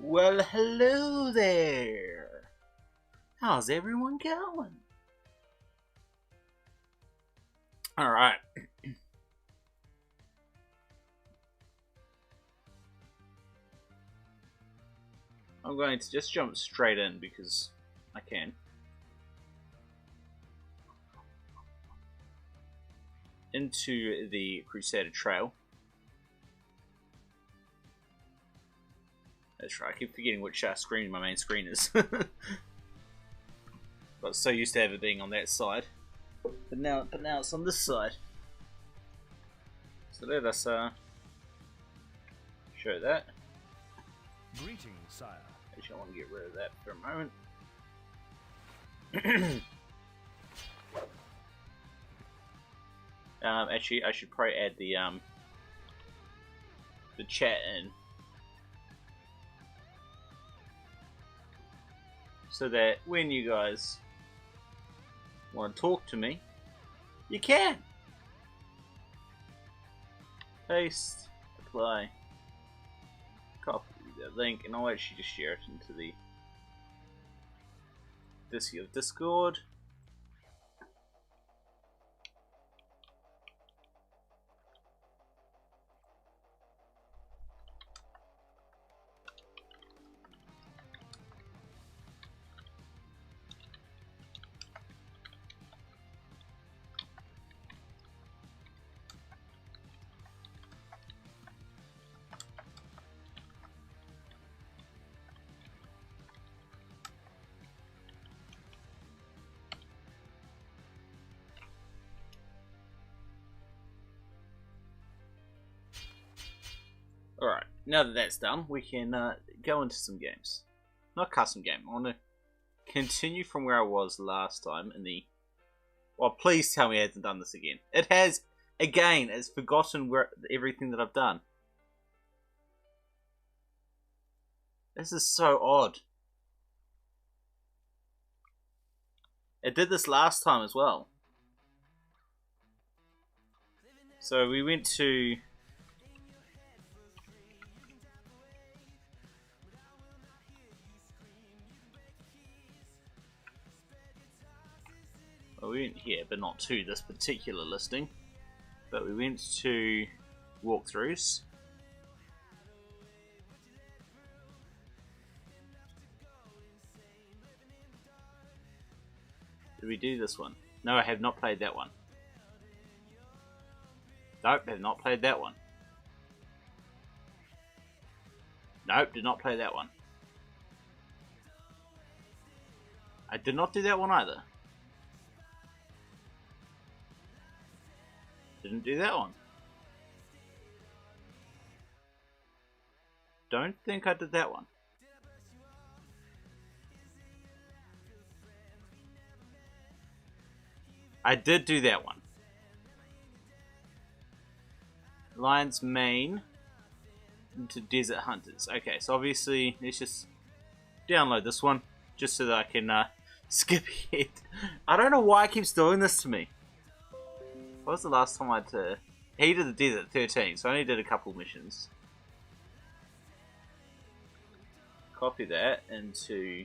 Well, hello there. How's everyone going? Alright. I'm going to just jump straight in because I can. Into the Crusader Trail. That's right, I keep forgetting which screen my main screen is. Got so used to it being on that side. But now it's on this side. So let us show that. Greetings, sire. Actually, I want to get rid of that for a moment. Actually, I should probably add the chat in, so that when you guys want to talk to me, you can. Paste, apply, copy the link, and I'll actually just share it into the Discord. Alright, now that that's done, we can go into some games. Not custom game, I want to continue from where I was last time in the... Well, please tell me it hasn't done this again. It has, again, it's forgotten everything that I've done. This is so odd. It did this last time as well. So we went to... Well, we went here, but not to this particular listing. But we went to walkthroughs. Did we do this one? No, I have not played that one. Nope, have not played that one. Nope, did not play that one. I did not do that one either. Didn't do that one. Don't think I did that one. I did do that one. Lion's Mane into Desert Hunters. Okay, so obviously let's just download this one just so that I can skip ahead. I don't know why it keeps doing this to me. What was the last time I did? He did the Desert 13, so I only did a couple missions. Copy that into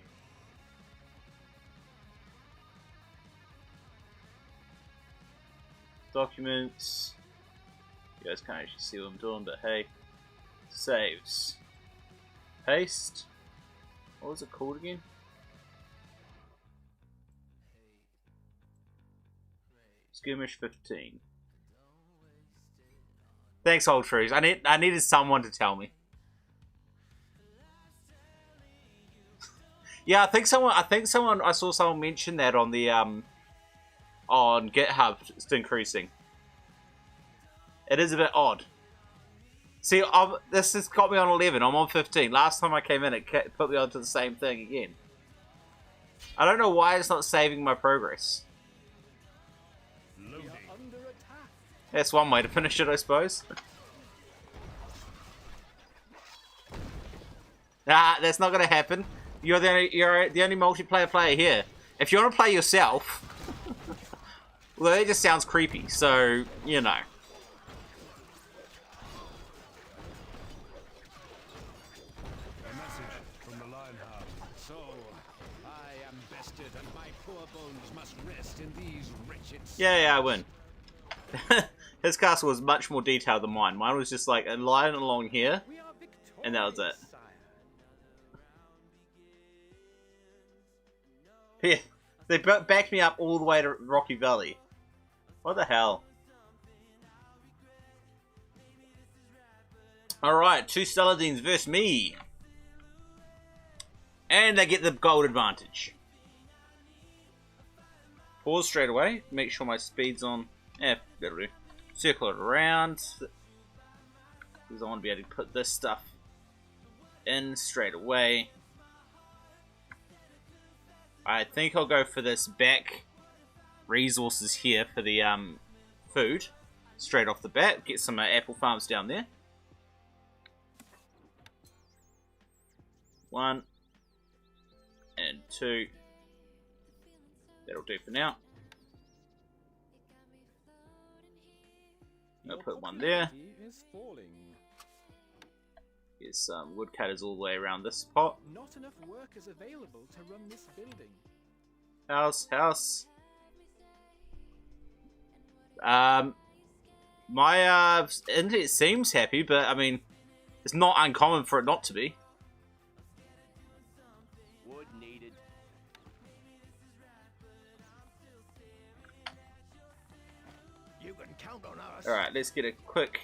documents. You guys can't actually see what I'm doing, but hey, saves. Paste. What was it called again? Skirmish 15. Thanks, Old Trees. I needed someone to tell me. Yeah, I saw someone mention that on the on GitHub. It's increasing. It is a bit odd. See, this has got me on 11. I'm on 15. Last time I came in, it put me onto the same thing again. I don't know why it's not saving my progress. That's one way to finish it, I suppose. Nah, that's not going to happen. You're the only multiplayer player here. If you want to play yourself, well, that just sounds creepy. So you know. So, I am bested, and my poor bones must rest in these wretched. Yeah, I win. His castle was much more detailed than mine. Mine was just like a line along here, and that was it. Yeah, they backed me up all the way to Rocky Valley. What the hell? Alright, 2 Saladins versus me. And they get the gold advantage. Pause straight away. Make sure my speed's on. That'll do. Circle it around. Because I want to be able to put this stuff in straight away. I think I'll go for this back resources here for the food. Straight off the bat. Get some apple farms down there. 1 and 2. That'll do for now. I'll put 1 there. Here's some woodcutters all the way around this pot. Not enough workers available to run this building. House. My internet seems happy, but I mean, it's not uncommon for it not to be. Wood needed. You can count on us. Alright, let's get a quick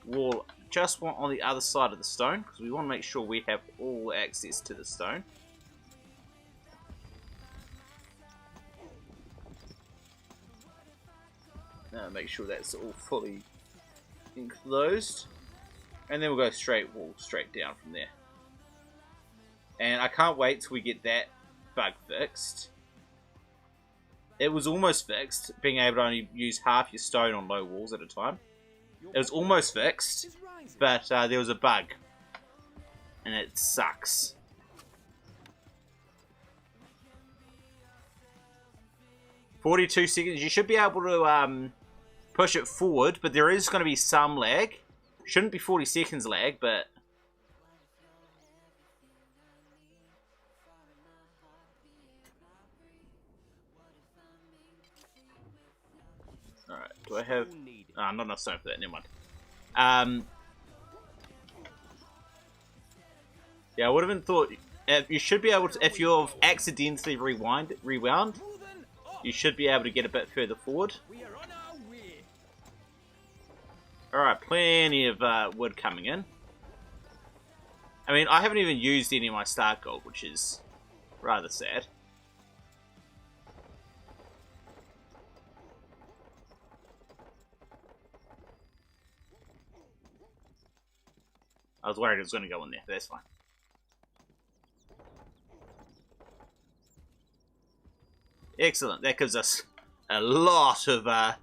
wall just one on the other side of the stone, because we want to make sure we have all access to the stone. Make sure that's all fully enclosed. And then we'll go straight down from there. And I can't wait till we get that bug fixed. It was almost fixed, being able to only use half your stone on low walls at a time. It was almost fixed, but there was a bug. And it sucks. "42 seconds. You should be able to push it forward, but there is going to be some lag. Shouldn't be 40 seconds lag, but... Alright, do I have... not enough stone for that, never mind. Yeah, I would have been thought... you should be able to... If you've accidentally rewound, you should be able to get a bit further forward. Alright, plenty of wood coming in. I mean, I haven't even used any of my start gold, which is rather sad. I was worried it was going to go in there, but that's fine. Excellent, that gives us a lot of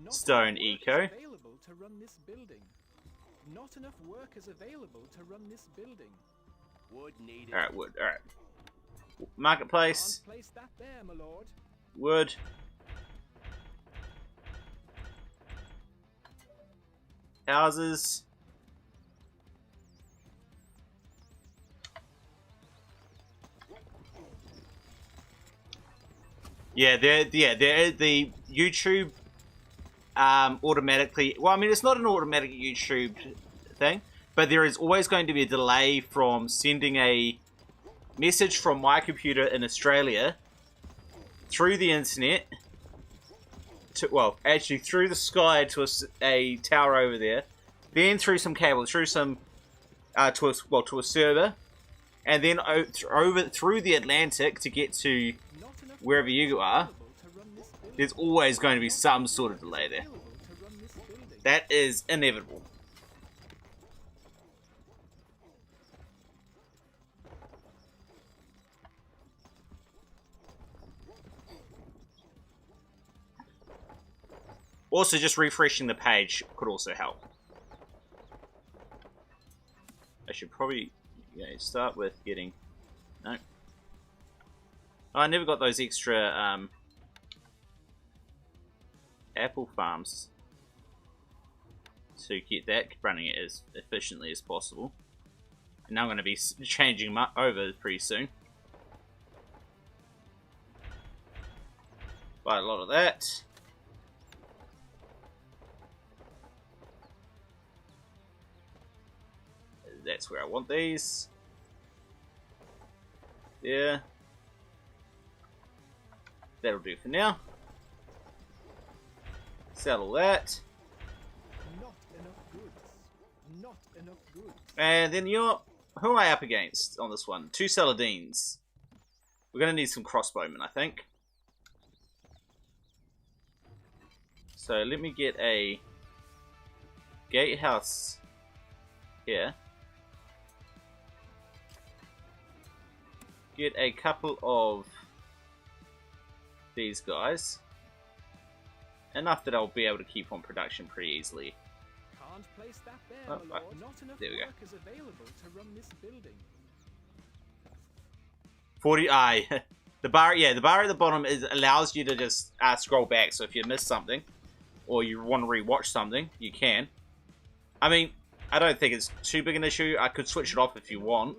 stone eco. To run this building. Not enough workers available to run this building. Wood needed. Alright, wood, alright. Marketplace. Can't place that there, my lord. Wood. Houses. Yeah, they're the YouTube automatically... Well, I mean, it's not an automatic YouTube thing, but there is always going to be a delay from sending a message from my computer in Australia through the internet to, well, actually through the sky to a tower over there, then through some cable, through some to a server, and then over through the Atlantic to get to wherever you are. There's always going to be some sort of delay there. That is inevitable. Also, just refreshing the page could also help. I should probably start with getting... No. Oh, I never got those extra apple farms to get that running it as efficiently as possible. And now I'm going to be changing them over pretty soon. Buy a lot of that. That's where I want these. Yeah. That'll do for now. Settle that. Not enough goods. Not enough goods. And then who am I up against on this one? 2 Saladins. We're gonna need some crossbowmen, I think. So let me get a gatehouse here. Get a couple of these guys. Enough that I'll be able to keep on production pretty easily. Can't place that there, Oh, my lord. Not enough there we go. workers available to run this building. 40 the bar at the bottom allows you to just scroll back, so if you miss something or you want to rewatch something, you can. I mean, I don't think it's too big an issue. I could switch it off if you want.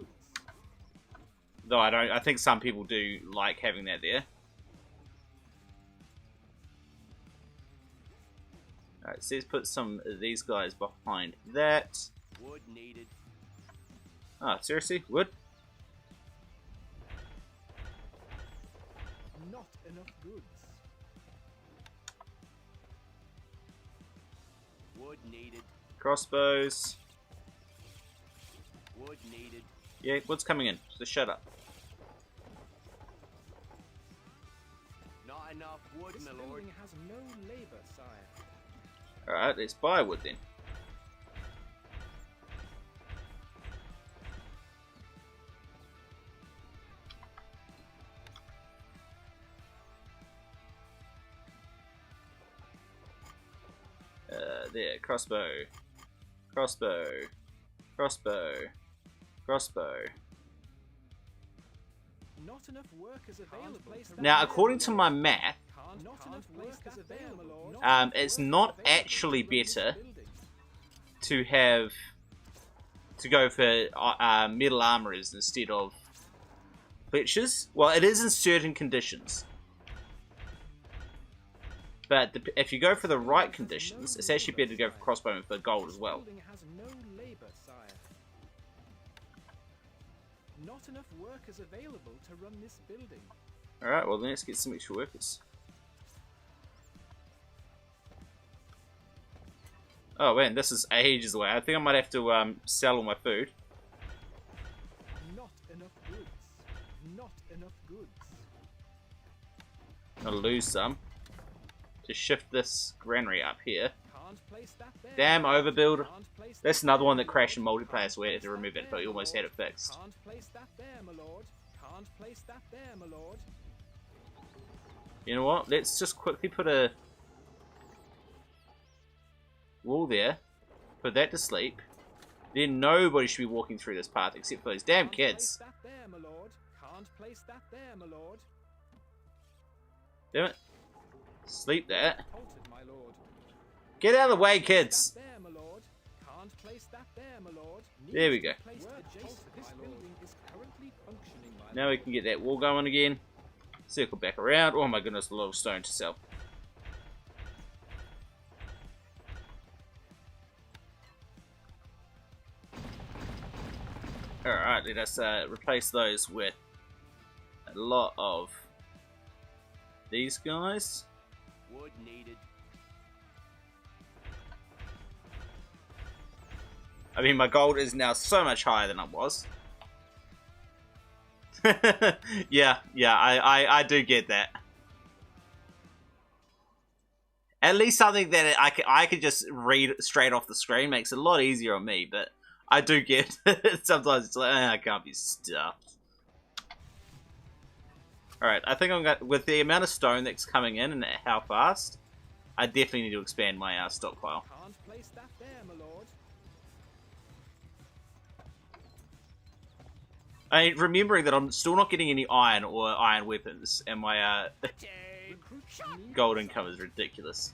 Though I think some people do like having that there. Alright, so let's put some of these guys behind that. Wood needed. Oh, seriously? Wood? Not enough goods. Wood needed. Crossbows. Wood needed. Yeah, wood's coming in, so shut up. Not enough wood, This my lord. building has no labor, sire. Alright, let's buy wood then. There, crossbow. Crossbow. Crossbow. Crossbow. Not enough workers available. Now, according to my math, Not enough workers available, my lord. it's not actually better to go for metal armorers instead of Fletchers. Well, it is in certain conditions. But if you go for the right conditions, it's actually better to go for crossbowmen for gold as well. This building has no labor, sire. Not enough workers available to run this building. Alright, well then let's get some extra workers. Oh man, this is ages away. I think I might have to sell all my food. Not enough goods. Not enough goods. I'll lose some. To shift this granary up here. Can't place that there. Damn overbuild. Can't place That's that another there, one that my crashed in lord. multiplayer, so we had to Can't remove place it, that but we there, almost my had it lord. fixed. Can't place that there, my lord. Can't place that there, my lord. You know what? Let's just quickly put a wall there. Put that to sleep. Then nobody should be walking through this path except for those damn Can't kids. place that there, my lord. Can't place that there, my lord. Damn it. Sleep there. Halted, my lord. Get out of the way, Place kids. that there, my lord. Can't place that there, my lord. There we go. Placed adjacent, this building is currently functioning, my Now we can get that wall going again. Circle back around. Oh my goodness, a lot of stone to sell. Alright, let us replace those with a lot of these guys. Wood needed. I mean, my gold is now so much higher than it was. yeah, I do get that. At least something that I could just read straight off the screen makes it a lot easier on me, but I do get sometimes it's like, I can't be stuffed. Alright, I think I'm going to, with the amount of stone that's coming in and how fast, I definitely need to expand my stockpile. Can't place that there, my lord. I mean, remembering that I'm still not getting any iron or iron weapons, and my Recruits need gold income is ridiculous.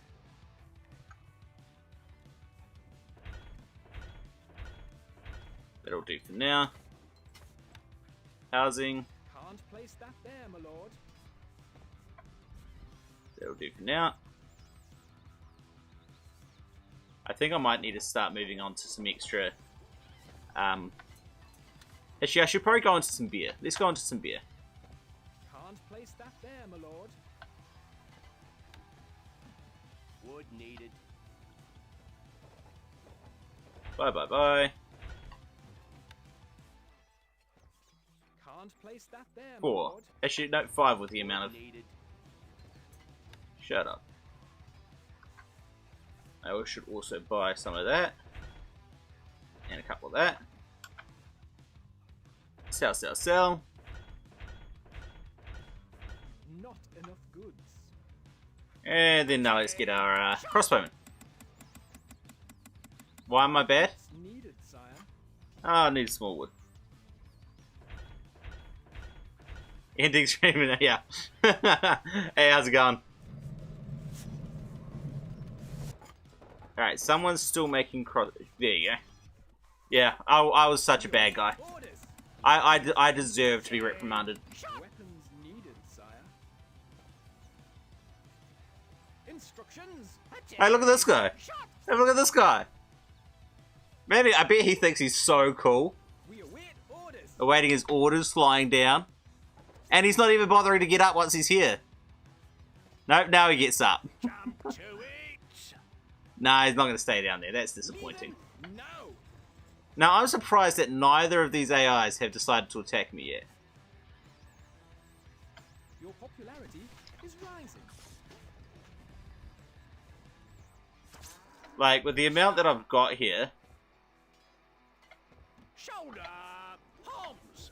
That'll do for now. Housing. Can't place that there, my lord. That'll do for now. I think I might need to start moving on to some extra... Actually, I should probably go into some beer. Let's go into some beer. Can't place that there, my lord. Wood needed. Bye, bye, bye. Can't place that there, my 4. lord. Actually, no, 5 with the amount of... Needed. Shut up. I should also buy some of that. And a couple of that. Sell, sell, sell. Not enough goods. And then now let's get our crossbowman. Why am I bad? It's needed, sire. Oh, I need small wood. Ending streaming, yeah. Hey, how's it going? Alright, someone's still making cross... There you go. Yeah, I was such a bad guy. Orders. I deserve to be reprimanded. Weapons needed, sire. Instructions. Hey, look at this guy. Hey, look at this guy. Maybe, I bet he thinks he's so cool. We await orders. Awaiting his orders, flying down. And he's not even bothering to get up once he's here. Nope, now he gets up. Jump to it. Nah, he's not going to stay down there. That's disappointing. No. Now, I'm surprised that neither of these AIs have decided to attack me yet. Your popularity is rising. Like, with the amount that I've got here... Shoulder. Homs.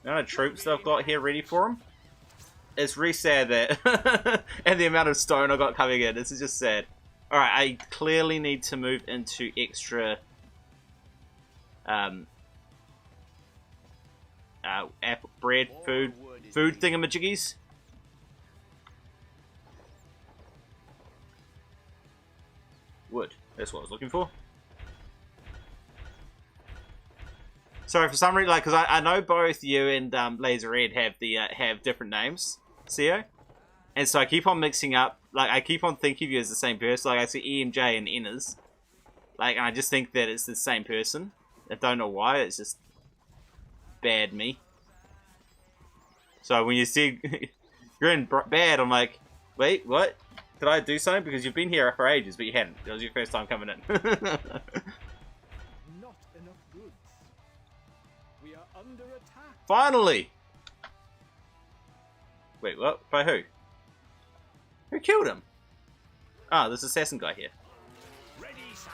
The amount of troops that I've got here ready for him. It's really sad that... and the amount of stone I got coming in. This is just sad. Alright, I clearly need to move into extra... apple, bread, food thingamajiggies. Wood. That's what I was looking for. Sorry, for some reason, like, because I know both you and Laser Red have different names, CEO, and so I keep on mixing up. Like, I keep on thinking of you as the same person. Like, I see EMJ and Ennas, like, and I just think that it's the same person. I don't know why. It's just bad me. So when you see you're in bad, I'm like, wait, what? Did I do something? Because you've been here for ages, but you hadn't. It was your first time coming in. Not enough goods. We are under attack. Finally! Wait, what? By who? Who killed him? Ah, this assassin guy here. Ready, sir.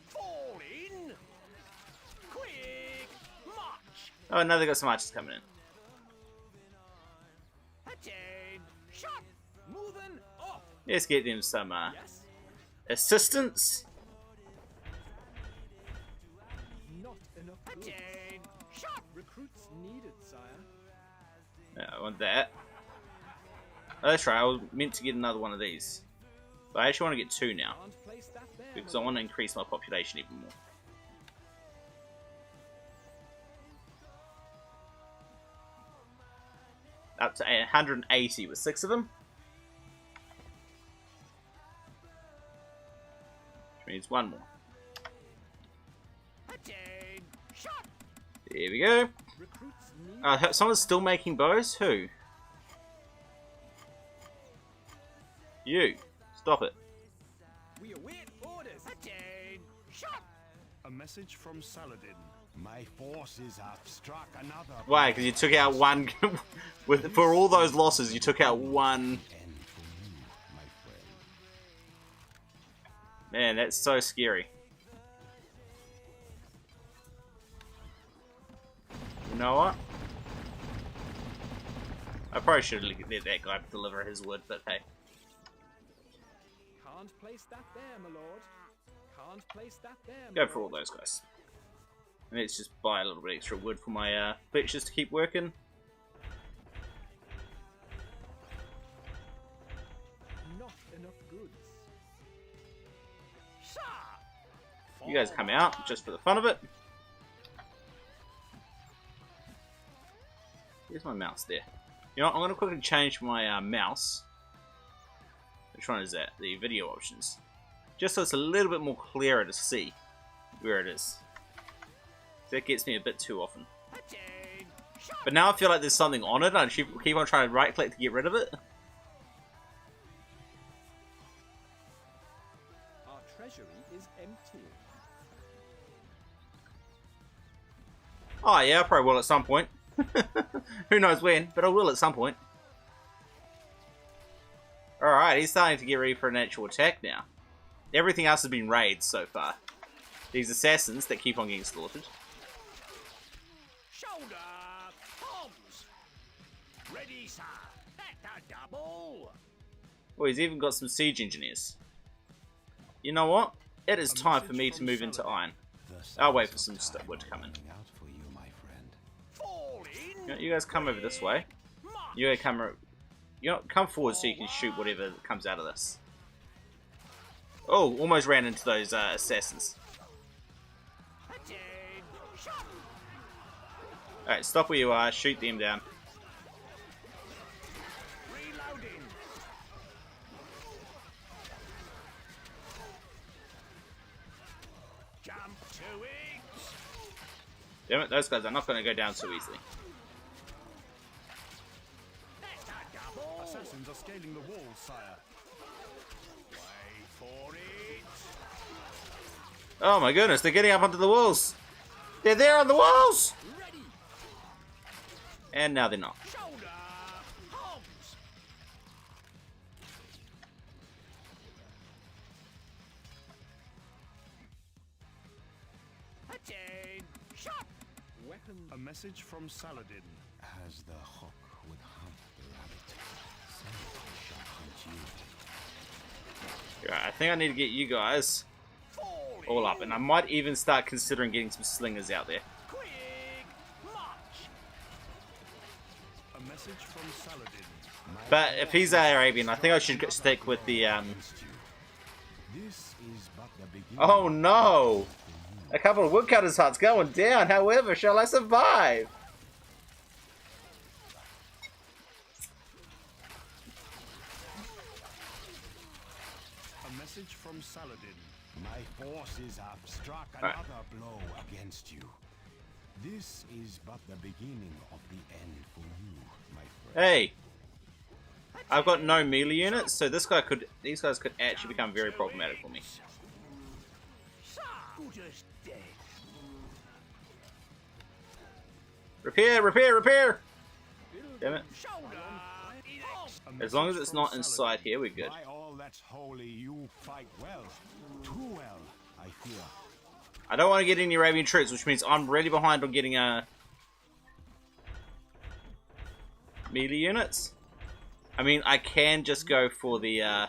Fall in. Quick march. Oh, now they got some archers coming in. Attain. Shot. Moving up. Let's get them some Yes. assistance. Not enough goods. Attain. Shot. Recruits needed, sire. No, I want that. Oh, that's right, I was meant to get another one of these. But I actually want to get 2 now. Can't place that there. Because I want to increase my population even more. Up to 180 with 6 of them. Which means 1 more. Attain. Shot. There we go. Recruits needed. Someone's still making bows? Who? You. Stop it. We await orders. Attain. Shot. A message from Saladin. My forces have struck another. Why? Because you took out one... for all those losses, you took out one... end for you, my friend. Man, that's so scary. You know what? I probably should have let that guy deliver his wood, but hey. Can't place that there, my lord. Can't place that there, my Go for all lord. those guys. And let's just buy a little bit extra wood for my fletchers to keep working. Not enough goods. Sir. You guys come out just for the fun of it. Where's my mouse? There. You know what? I'm going to quickly change my mouse. Which one is that? The video options. Just so it's a little bit more clearer to see where it is. That gets me a bit too often. But now I feel like there's something on it. I keep on trying to right click to get rid of it. Our treasury is empty. Oh yeah, I probably will at some point. Who knows when, but I will at some point. Alright, he's starting to get ready for an actual attack now. Everything else has been raids so far. These assassins that keep on getting slaughtered. Shoulder, bombs. Ready, sir. That's a double. Oh, he's even got some siege engineers. You know what? It is time for me to move into iron. I'll wait for some wood to come in. Fall in. You know, you guys come over this way. You gotta come. You know, come forward so you can shoot whatever comes out of this. Oh, almost ran into those assassins. Alright, stop where you are. Shoot them down. Reloading. Jump to it. Damn it, those guys are not going to go down so easily. That's a double. Assassins are scaling the wall, sire. Wait for it. Oh my goodness, they're getting up onto the walls. They're there on the walls! Ready! And now they're not. Shoulder, bombs. Attain. Shot. Weapons. A message from Saladin. As the hawk would hunt the rabbit, so shall hunt you. Right, I think I need to get you guys Fall all up. in. And I might even start considering getting some slingers out there. Quick march. A message from Saladin. But if he's Arabian, I think I should stick with the... This is but the beginning. Oh no! A couple of woodcutters' huts going down. However, shall I survive? A message from Saladin. My forces have struck Right. another blow against you. This is but the beginning of the end for you, my friend. Hey! I've got no melee units, so these guys could actually become very problematic for me. Sir. Just dead. Repair, repair, repair! Damn it. Shoulder. A As long as message it's from not Saladin. inside here, we're good. By all that's holy, you fight well. Too well, I fear. I don't want to get any Arabian troops, which means I'm really behind on getting melee units. I mean, I can just go for the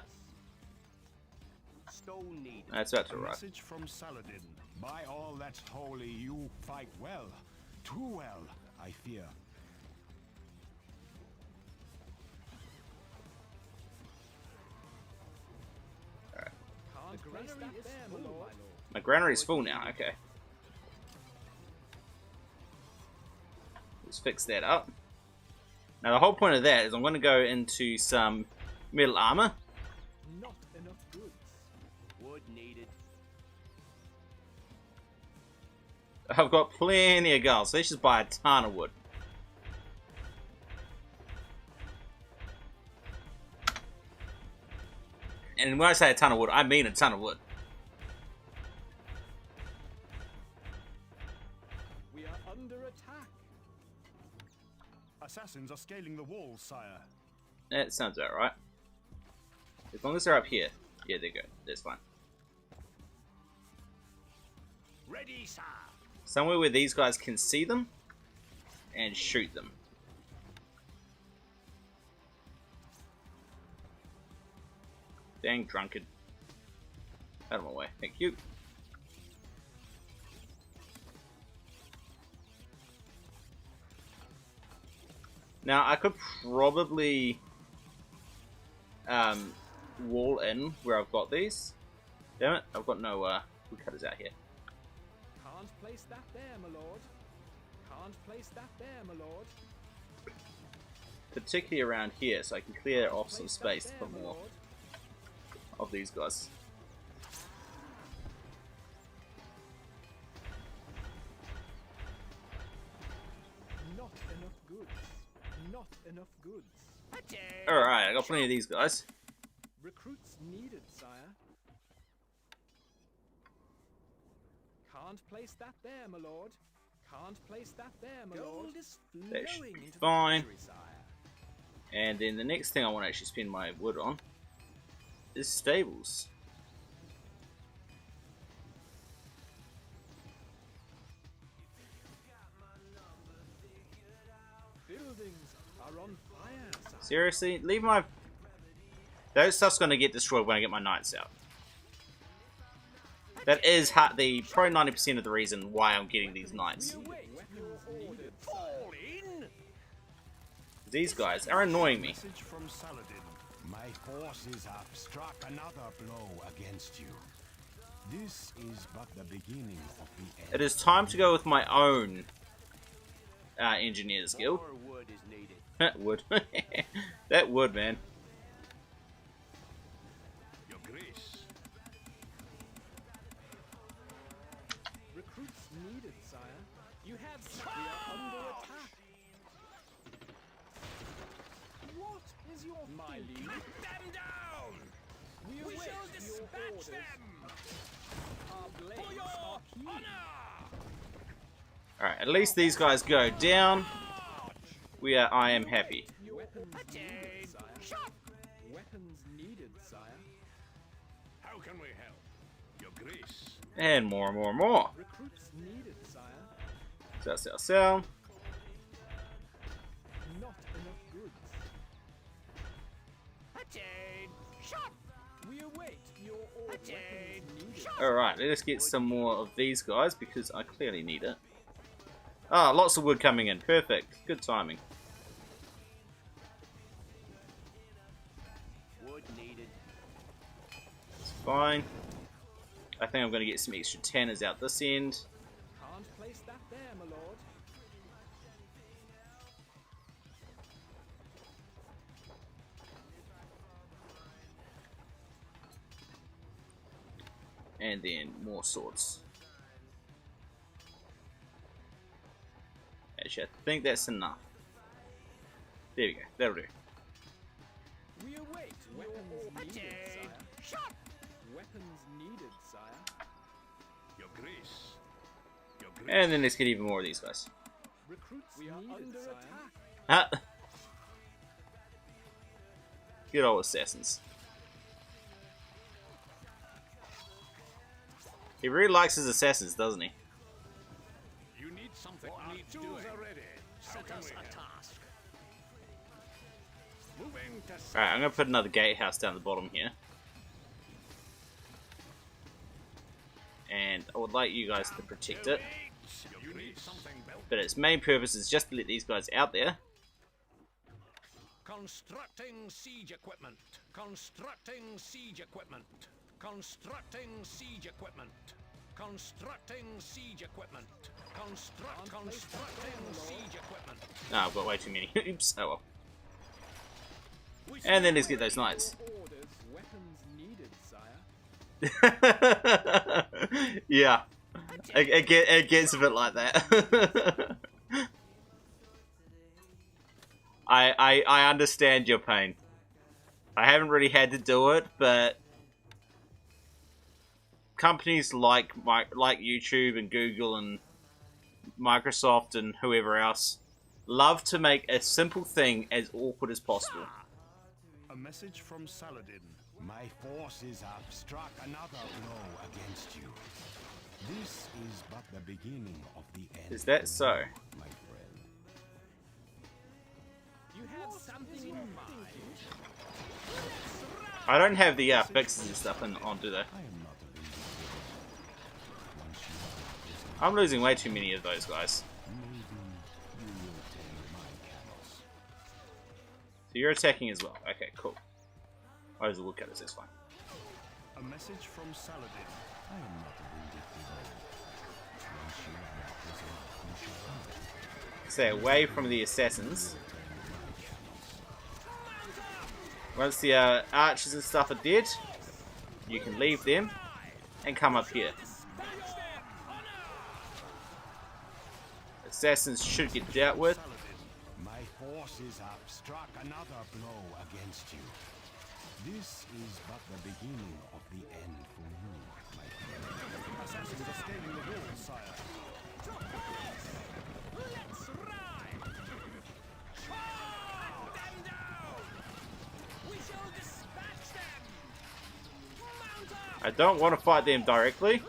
Stone needed. that's about to A arrive. message from Saladin. By all that's holy, you fight well. Too well, I fear. Can't place that there, my lord. My granary's full now, okay. Let's fix that up. Now the whole point of that is I'm going to go into some metal armor. Not enough goods. Wood needed. I've got plenty of gold, so let's just buy a ton of wood. And when I say a ton of wood, I mean a ton of wood. We are under attack. Assassins are scaling the wall, sire. That sounds about right. As long as they're up here. Yeah, there you go. That's fine. Ready, sir. Somewhere where these guys can see them and shoot them. Dang drunkard. Out of my way. Thank you. Now, I could probably wall in where I've got these. Damn it, I've got no woodcutters out here. Can't place that there, my lord. Can't place that there, my lord. particularly around here, so I can clear off some space to put more of these guys. Not enough goods. Not enough goods. Alright, I got plenty of these guys. Recruits needed, sire. Can't place that there, my lord. Can't place that there, my lord. Gold is That should flowing be into the fine. factory, sire. And then the next thing I want to actually spend my wood on is stables. Buildings are on fire, sire. Seriously? Leave my... That stuff's going to get destroyed when I get my knights out. That is the probably 90% of the reason why I'm getting these knights. Weapons needed. Fall in. These guys are annoying me. Message from Saladin. My forces have struck another blow against you. This is but the beginning of the end. It is time to go with my own engineers guild. More wood is needed. That wood. That wood, man. Your grace. Recruits needed, sire. You have. We are under attack. What is your my liege? Knock them down. We We await shall your dispatch orders. them. Our For blades your are keen. honor. Alright, at least these guys go down. I am happy. Weapons needed, Attain. sire. Shot. Weapons needed, sire. How can we help? Your grace. And more and more and more. Recruits needed, sire. Sell, sell, sell. Not enough goods. Attain. Shot. We await your orders. Attain. Weapons needed. Alright, let's get some more of these guys because I clearly need it. Ah, lots of wood coming in. Perfect. Good timing. Wood needed. It's fine. I think I'm going to get some extra tanners out this end. Can't place that there, my lord. And then more swords. Actually, I think that's enough. There we go. That'll do. We await weapons needed, Attain. sire. Shot. Weapons needed, sire. Your grace. Your grace. And then let's get even more of these guys. Recruits we are under attack. Ah. Good old assassins. He really likes his assassins, doesn't he? You need something. Our Needs tools doing. are ready. How Set can us we a help? task. Moving to Alright, I'm going to put another gatehouse down the bottom here. And I would like you guys to protect it. You need something built. But its main purpose is just to let these guys out there. Constructing siege equipment. Constructing siege equipment. Constructing siege equipment. Constructing siege equipment. Constructing siege equipment. Ah, I've got way too many. Oops, oh well. And then let's get those knights. Orders, weapons needed, sire. Yeah. It gets a bit like that. I understand your pain. I haven't really had to do it, but companies like YouTube and Google and Microsoft and whoever else love to make a simple thing as awkward as possible. A message from Saladin. My forces have struck another blow against you. This is but the beginning of the end. Is that so? My friend. You have something in mind. I don't have the fixes and stuff on, do they? I am not a vindicator. Once you are I'm losing way too many of those guys. maybe you will tame my camels. So you're attacking as well. Okay, cool. Oh, there's a woodcutters, that's fine. A message from Saladin. I am not a vindictive. Once you are resolved, you shall come. Stay away from the assassins. Tame my camels. Once the archers and stuff are dead, you can leave them and come up here. Assassins should get dealt with. My forces have struck another blow against you. This is but the beginning of the end for you, my friend. Assassins are scaling the walls, sire. Let's ride! Hunt them down! We shall dispatch them! Mount up! I don't want to fight them directly.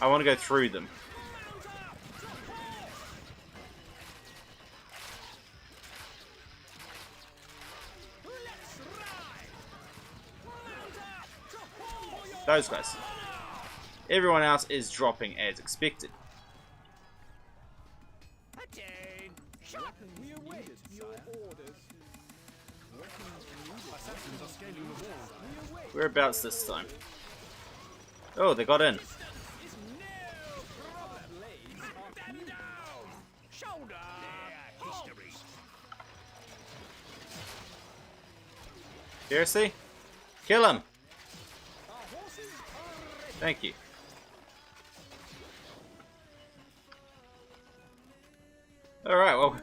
I want to go through them. Mount up! To horse! Let's ride! Mount up! To horse! Those guys. Everyone else is dropping as expected. Attain! Shot! We await your orders. Assassins are scaling the walls. Whereabouts this time? Oh, they got in. Is no problem! Hunt them down! Shoulder! Their history! Seriously? Kill him! Our horses are ready! Thank you. Alright, well,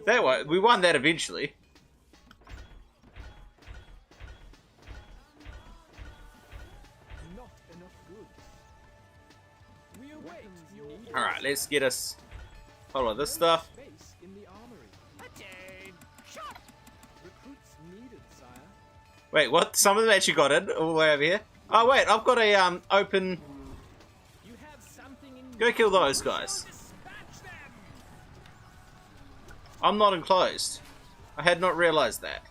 that one, we won that eventually. Not enough goods. We await your Alright, let's get us follow this stuff. space in the armory. Attain! Shot! Recruits needed, sire. Wait, what? Some of them actually got in all the way over here. Oh wait, I've got a open. You have something in Go kill those guys. Dispatch them! I'm not enclosed. I had not realized that.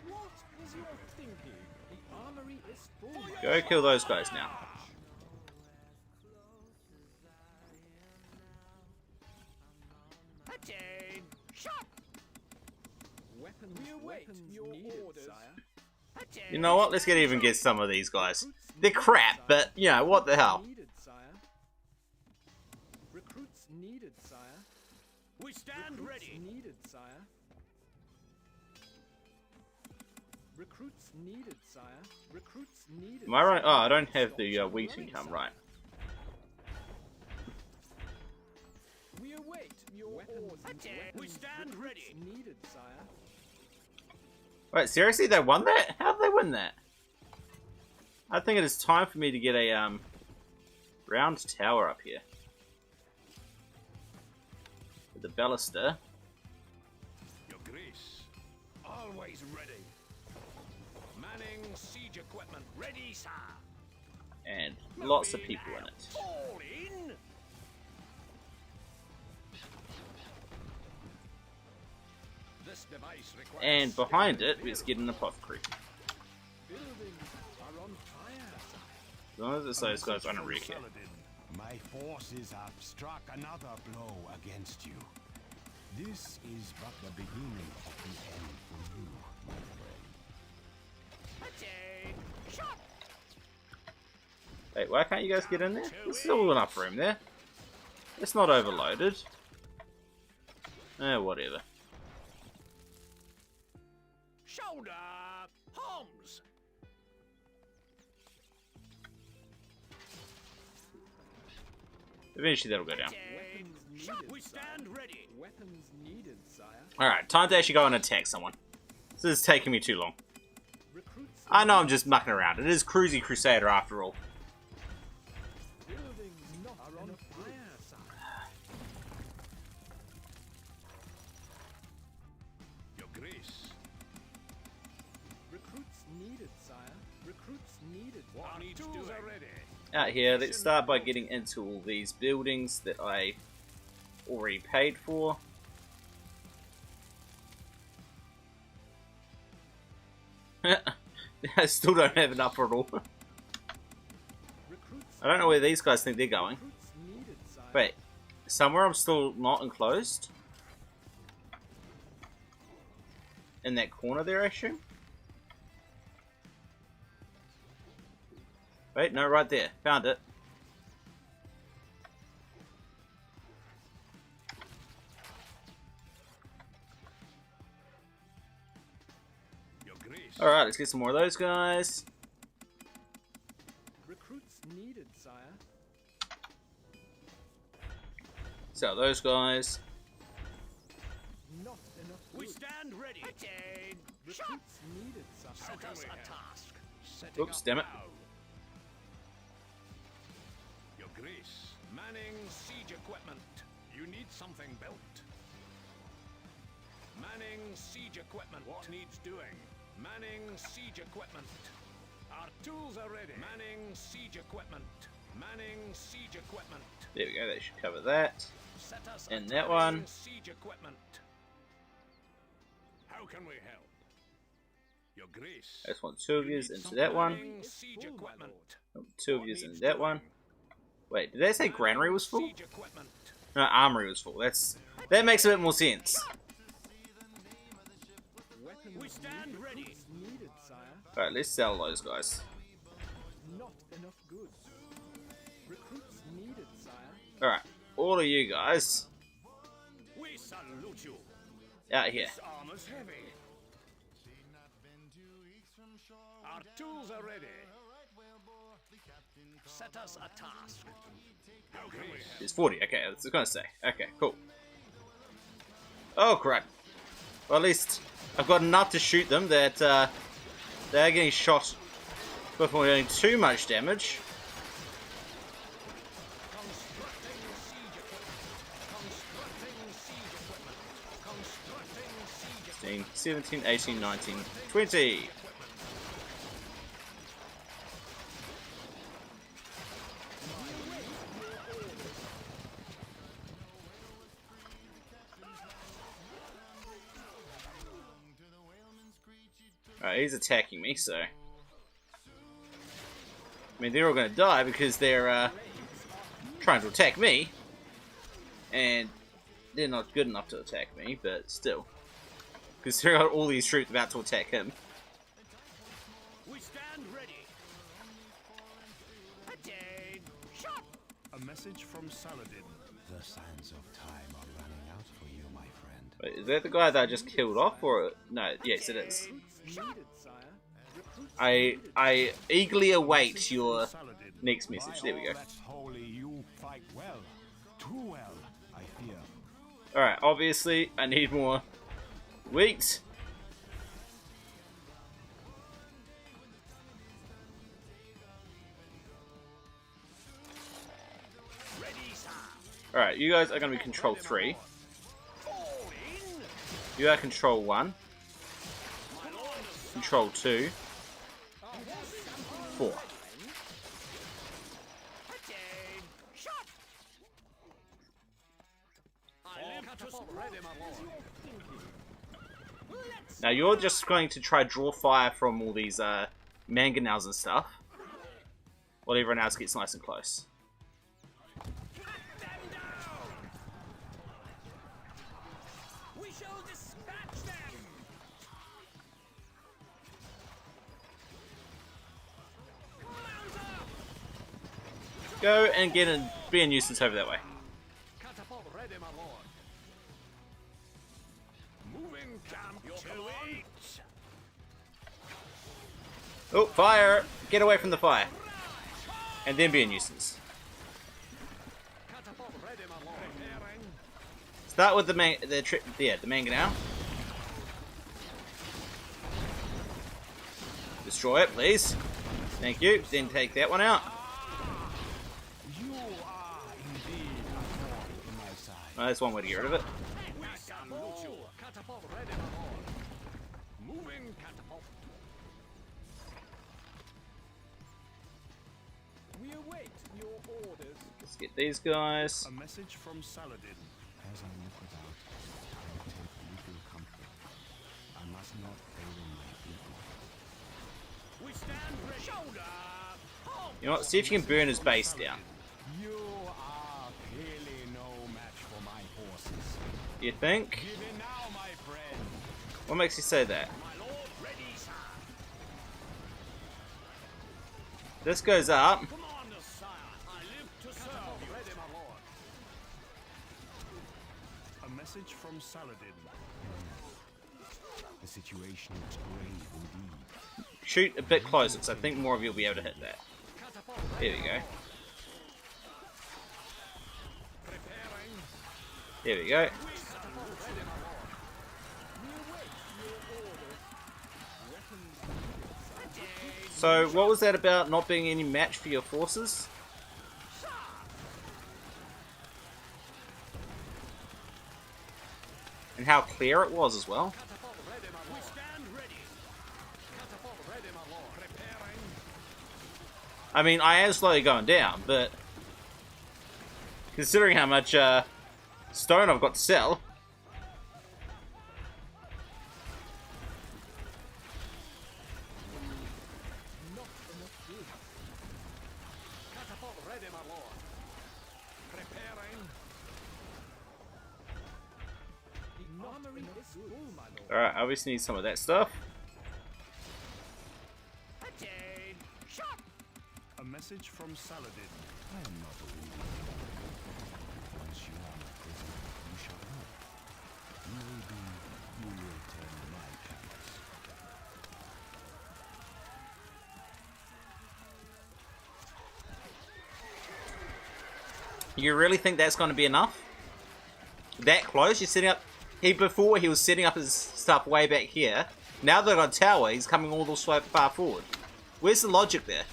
What is your thinking? The armory is full. Go kill those guys now. Attain! Shot! Weapons. We await your orders, sire. Attain! You know what? Let's get some of these guys. They're crap, but you know what the hell. Needed, sire. Recruits needed, sire. We stand Recruits ready! needed, sire. Recruits needed, sire. Recruits needed. Am I right? Oh, I don't have Stop the your wheat running, income, sire. right? We await your orders. We stand Recruits ready. Needed, sire. Wait, seriously? They won that? How did they win that? I think it is time for me to get a round tower up here. With the baluster. Your Grace, always ready. Manning siege equipment ready, sir. And lots of people in it. All in. This device requires And behind it, let's get an apothecary. Buildings are on fire, sire. As long as it's those guys on a rig here. Saladin, my forces have struck another blow against you. This is but the beginning of the end for you, my friend. Attain. Shot. Wait, why can't you guys get in there? There's still enough room there. It's not overloaded. Whatever. Shoulder. Homs. Eventually that'll go down. Attain. Shot. We stand ready. Weapons needed, sire. Alright, time to actually go and attack someone. This is taking me too long. Recruits I know I'm just mucking around. It is Cruisy Crusader after all. buildings not are on fire, sire. Your Grace. Recruits needed, sire. Recruits needed. What needs doing? Are ready. Out here, let's start by getting into all these buildings that I already paid for. I still don't have enough for it all. Recruits I don't know where these guys think they're going. recruits needed, sire. Wait, somewhere I'm still not enclosed? in that corner there, I assume. Wait, no, right there. Found it. Alright, let's get some more of those guys. Recruits needed, sire. Sell those guys. Not enough We goods. stand ready. Attain. Recruits needed, sire. Set us a task. Setting Oops, up damn it. now. Your Grace, manning siege equipment. You need something built. Manning siege equipment. What needs doing? Manning siege equipment. Our tools are ready. Manning siege equipment. Manning siege equipment. There we go, that should cover that. Set us And a that manning one. Siege equipment. How can we help? Your Grace. I just want 2 of you yous need into some that one. manning siege equipment. 2 of What yous into needs that one. doing? Wait, did they say granary was full? Siege equipment. No, armory was full. That makes a bit more sense. Weapons We stand ready. needed, sire. Alright, let's sell those guys. Not enough goods. Recruits needed, sire. Alright, all of you guys We salute you. out here. This armor's heavy. Our tools are ready. Set us a task. How can we help? It's 40, okay, I was gonna say. Okay, cool. Oh crap. Well, at least I've got enough to shoot them that they're getting shot before doing too much damage. Constructing siege equipment. Constructing siege equipment. Constructing siege 16, 17, 18, 19, 20. Alright, he's attacking me, so... I mean, they're all gonna die because they're, trying to attack me. And they're not good enough to attack me, but still. Because there are all these troops about to attack him. We stand ready. Attain. Shot. A message from Saladin. The sands of time are running out for you, my friend. Wait, is that the guy that I just killed off, or... No, yes it is. Needed, sire. Recruits I eagerly await your Saladin. next message. There we go. That's holy. You fight well. Too well, I fear. Alright, obviously, I need more wheat. Ready, sir. Alright, you guys are going to be control 3. Fall in. You are control 1. My lord of Control 2. 4. Attain. Shot. I live to ready, my lord. Let's Now you're just going to try draw fire from all these mangonels and stuff. While everyone else gets nice and close. cut them down. We shall dispatch them. Mount up. Go and be a nuisance over that way. Catapult ready, my lord. Moving camp to it. Oh, fire! Get away from the fire. And then be a nuisance. Catapult ready, my lord. Preparing. Start with the mangonel. Destroy it, please. Thank you. Then take that one out. You are indeed a thorn in my side. Oh, that's one way to get rid of it. We salute you. Catapult ready, my lord. Moving catapult. We await your orders. Let's get these guys. A message from Saladin. As I look about, I take little comfort. I must not fail in my people. We stand ready. Shoulder. Halt. You know what? See if you can burn his base down. You are clearly no match for my forces. You think? Give in now, my friend. What makes you say that? My lord, ready, sir. This goes up. Commander, sire. I live to serve you. Ready, my lord. A message from Saladin. The situation looks grave indeed. Shoot a bit closer, because I think more of you will be able to hit that. There we go. Preparing. There we go. So, what was that about not being any match for your forces? And how clear it was as well. We stand ready. Catapult ready, my lord. Preparing. I mean, I am slowly going down, but considering how much stone I've got to sell, Catapult ready, my lord. Preparing. The armory is full, my lord. alright, I obviously need some of that stuff. Attain. Shot. A message from Saladin. I am not a leader. Once you are my prisoner, you shall know. Maybe you will turn my camels. You really think that's going to be enough? That close? You're setting up... Before he was setting up his stuff way back here. Now they've got a tower, he's coming all the way far forward. Where's the logic there?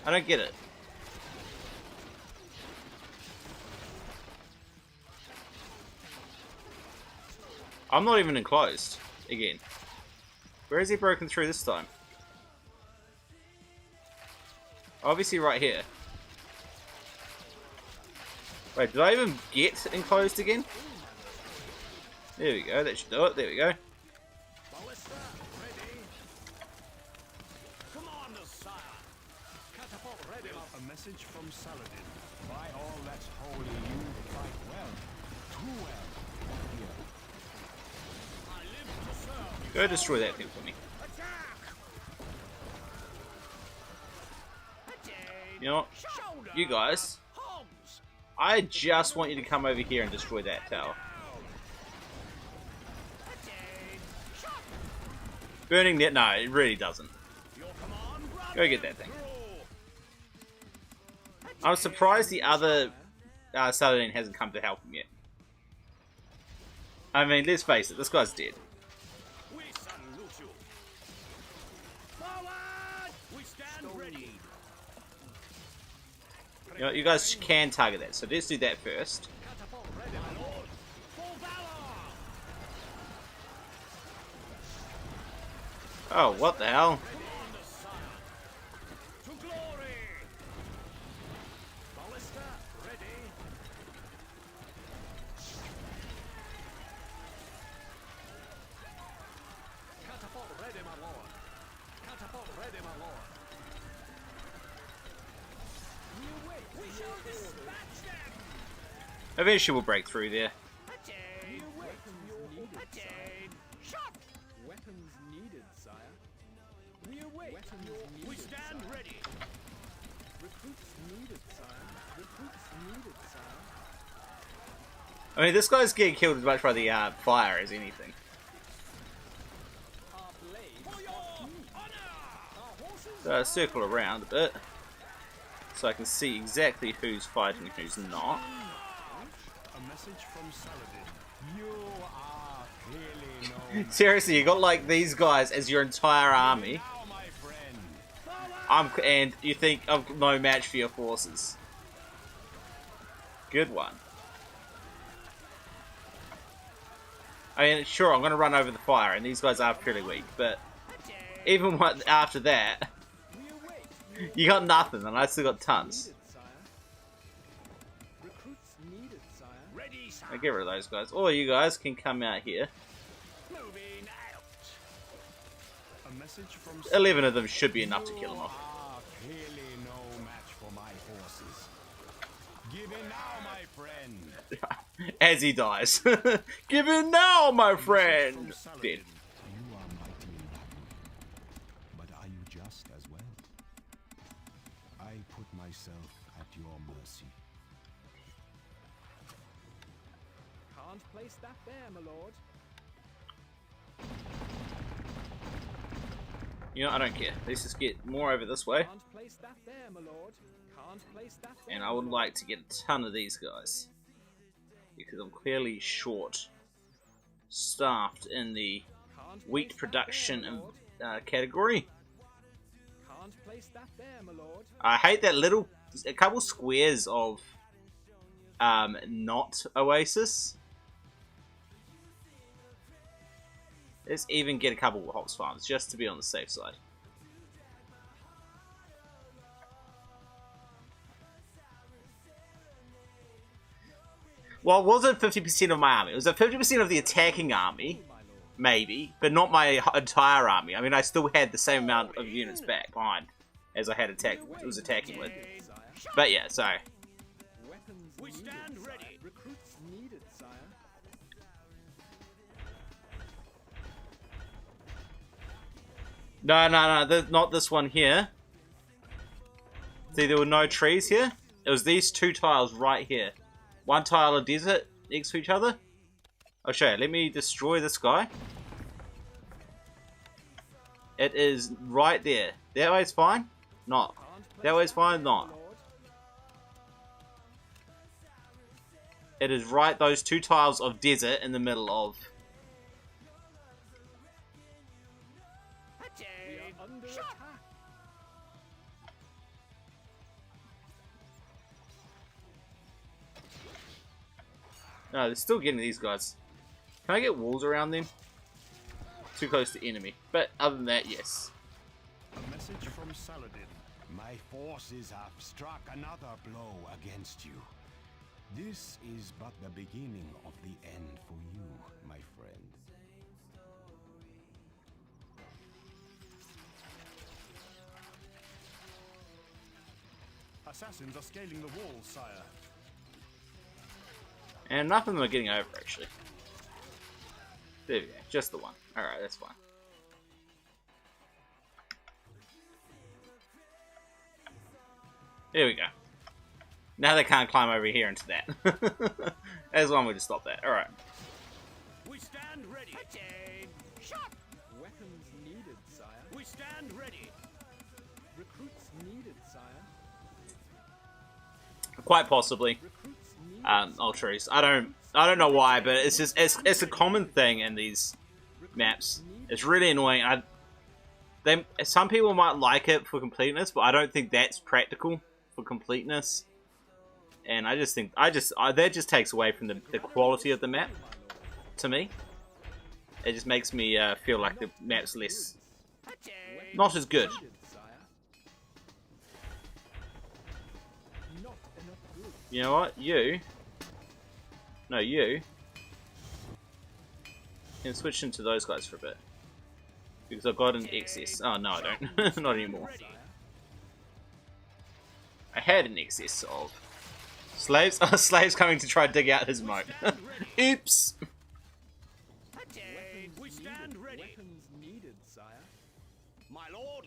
I don't get it. I'm not even enclosed. Again. Where has he broken through this time? Obviously right here. Wait, did I even get enclosed again? There we go, that should do it. There we go. Ballista ready. Commander, sire. Catapult ready, my A message from Saladin. By all that's holy, you fight well. Too well. Here. I live to serve you. Go destroy that thing for me. Attack. Attain. You know what? Shoulder. You guys, Hogs. I just want you to come over here and destroy that tower. Attain. Shot. Burning net? No, it really doesn't. Your command, brother. Go get that thing. Draw. I'm surprised the other Saladin hasn't come to help him yet. I mean, let's face it, this guy's dead. We salute you. Forward. We stand ready. You know, you guys can target that, so let's do that first. Catapult ready, my lord. For valor. Oh, what the hell? Commander, sire. To glory. Ballista ready. Catapult ready, my lord. Catapult ready, my lord. We shall dispatch them. Eventually we'll break through there. Attain. Attain. Shot. Weapons needed, sire. We await. Weapons needed, We stand sire. ready. Recruits needed, sire. Recruits needed, sire. I mean, this guy's getting killed as much by the fire as anything. Our blades For your honor. our horses. So circle around a bit, so I can see exactly who's fighting and who's not. A message from Saladin. You are clearly no Seriously, you got like these guys as your entire army, now, my friend. and you think I'm no match for your forces. Good one. I mean, sure, I'm going to run over the fire, and these guys are pretty weak, but even after that, We await. you got nothing, and I still got tons. Needed, sire. Recruits needed, sire. Ready, sir. I'll get rid of those guys. Or you guys can come out here. Moving out. A message from 11 of them should be enough to kill them You off. are clearly no match for my forces. Give in now, my friend. As he dies. Give in now, my friend! From Saladin. Dead. Can't place that there, my lord. You know, I don't care. Let's just get more over this way. Can't place that there, my lord. Can't place that there. And I would like to get a ton of these guys. Because I'm clearly short staffed in the wheat production category. Can't place that there, my lord. I hate that little, a couple squares of not Oasis. Let's even get a couple of hops farms just to be on the safe side. Well, it wasn't 50% of my army. It was a 50% of the attacking army, maybe, but not my entire army. I mean, I still had the same amount of units back behind as I had was attacking with. But yeah, sorry. Weapons We needed, stand sire. ready. Recruits needed, sire. No, not this one here. See, there were no trees here. It was these two tiles right here. One tile of desert next to each other. I'll show you. Let me destroy this guy. It is right there. That way's fine? Not. That way's fine? Not. It is right those two tiles of desert in the middle of... We are under attack. No, they're still getting these guys. Can I get walls around them? Too close to enemy. But other than that, yes. A message from Saladin. My forces have struck another blow against you. This is but the beginning of the end for you, my friend. Assassins are scaling the walls, sire. And enough of them are getting over, actually. There we go. Just the one. Alright, that's fine. There we go. Now they can't climb over here into that. There's one way to stop that. Alright. We stand ready. Weapons needed, sire. We stand ready. Recruits needed, sire. Quite possibly. Recruits needed. Ultras. I don't know why, but it's just it's a common thing in these maps. It's really annoying. Some people might like it for completeness, but I don't think that's practical for completeness. And I just think that just takes away from the quality of the map. To me, it just makes me feel like the map's not as good. Needed, sire. Not enough goods. You know what? You can switch into those guys for a bit. Because I've got an excess. Oh, no, I don't. Not anymore. I had an excess of slaves. Oh, slaves coming to try to dig out his moat. Oops! We stand ready. Weapons needed, sire. My lord.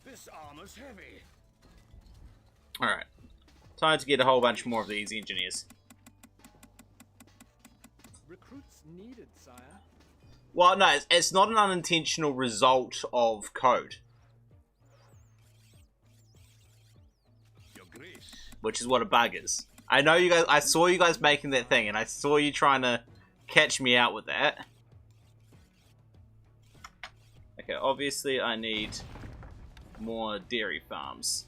This armor's heavy. Alright. Time to get a whole bunch more of these engineers. Recruits needed, sire. Well, no, it's not an unintentional result of code. Your grace. Which is what a bug is. I know you guys, I saw you guys making that thing, and I saw you trying to catch me out with that. Okay, obviously I need more dairy farms.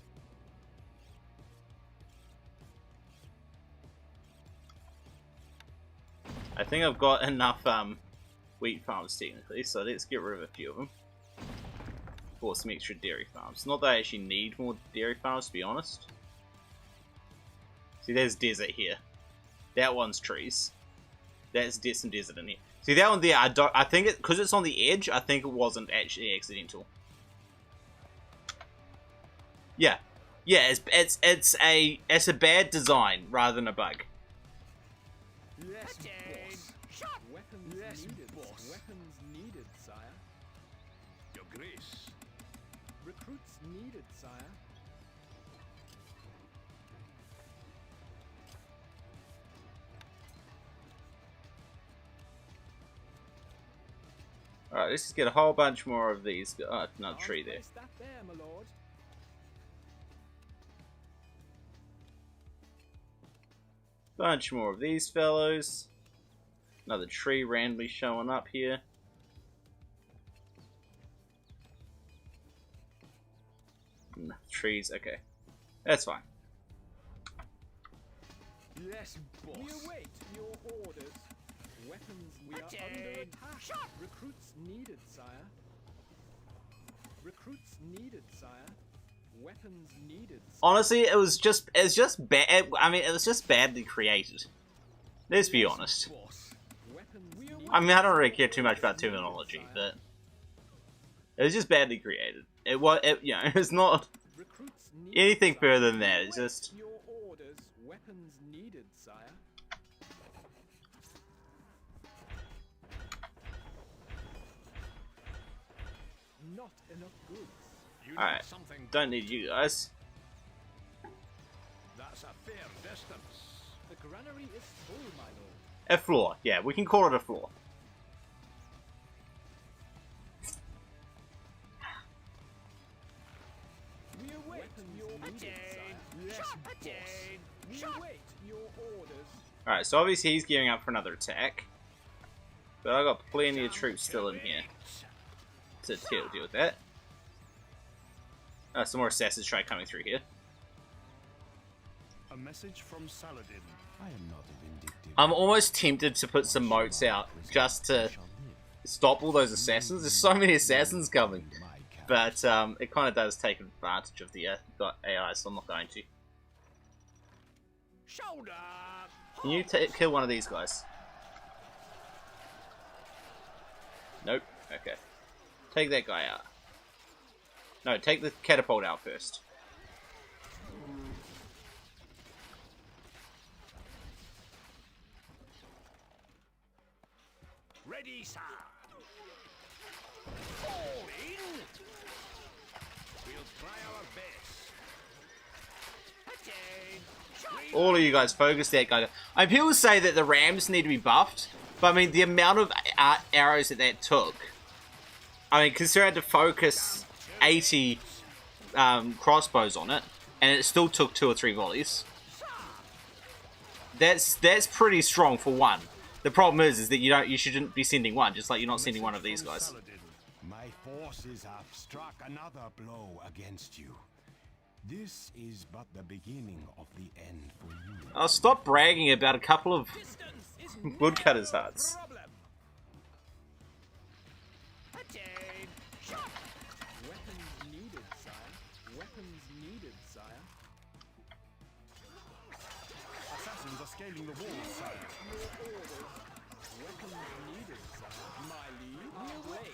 I think I've got enough wheat farms technically, so let's get rid of a few of them. For some extra dairy farms. Not that I actually need more dairy farms, to be honest. See, there's desert here. That one's trees. There's some desert in here. See, that one there, I think it, because it's on the edge, I think it wasn't actually accidental. Yeah. Yeah, it's a bad design rather than a bug. Yes, boss. Weapons needed. Weapons needed, sire. Your grace. Recruits needed, sire. Alright, let's just get a whole bunch more of these. Oh, another tree there. Place that there, my lord. Bunch more of these fellows. Another tree randomly showing up here. Trees, okay. That's fine. Yes, boss. We await your orders. Weapons, we are under attack. Recruits needed, sire. Recruits needed, sire. Weapons needed, sire. Honestly, it's just bad. I mean, it was just badly created. Let's be honest. Boss. Weapons needed, I mean, I don't really care too much about terminology, but it was just badly created. It was, you know, it's not Recruits needed, anything sire. further than that. We It's await just your orders. Weapons needed, sire. Not enough goods. You need alright. something. Don't need you guys. That's a fair distance. The granary is full, my lord. A floor. Yeah, we can call it a floor. We await your orders, sire. Yes, boss. We await your orders. Alright, so obviously he's gearing up for another attack. But I got plenty of troops still in here to deal with that. Some more assassins try coming through here. A message from Saladin. I am not a vindictive. I'm almost tempted to put some moats out just to stop all those assassins. There's so many assassins coming. But it kind of does take advantage of the AI, so I'm not going to. Shoulder. Can you kill one of these guys? Nope. Okay. Take that guy out. No, take the catapult out first. Ready, sir. Fall in. We'll try our best. All of you guys focus that guy. I mean, people say that the rams need to be buffed, but I mean, the amount of arrows that took. I mean, considering I had to focus 80 crossbows on it, and it still took 2 or 3 volleys. That's pretty strong for one. The problem is that you shouldn't be sending one, just like you're not sending one of these guys. My forces have struck another blow against you. This is but the beginning of the end for you. I'll stop bragging about a couple of woodcutters' huts. Weapons needed, sire. Weapons needed, sire. Assassins are scaling the walls, sire. Your orders. Weapons needed, sire. My lead. We await.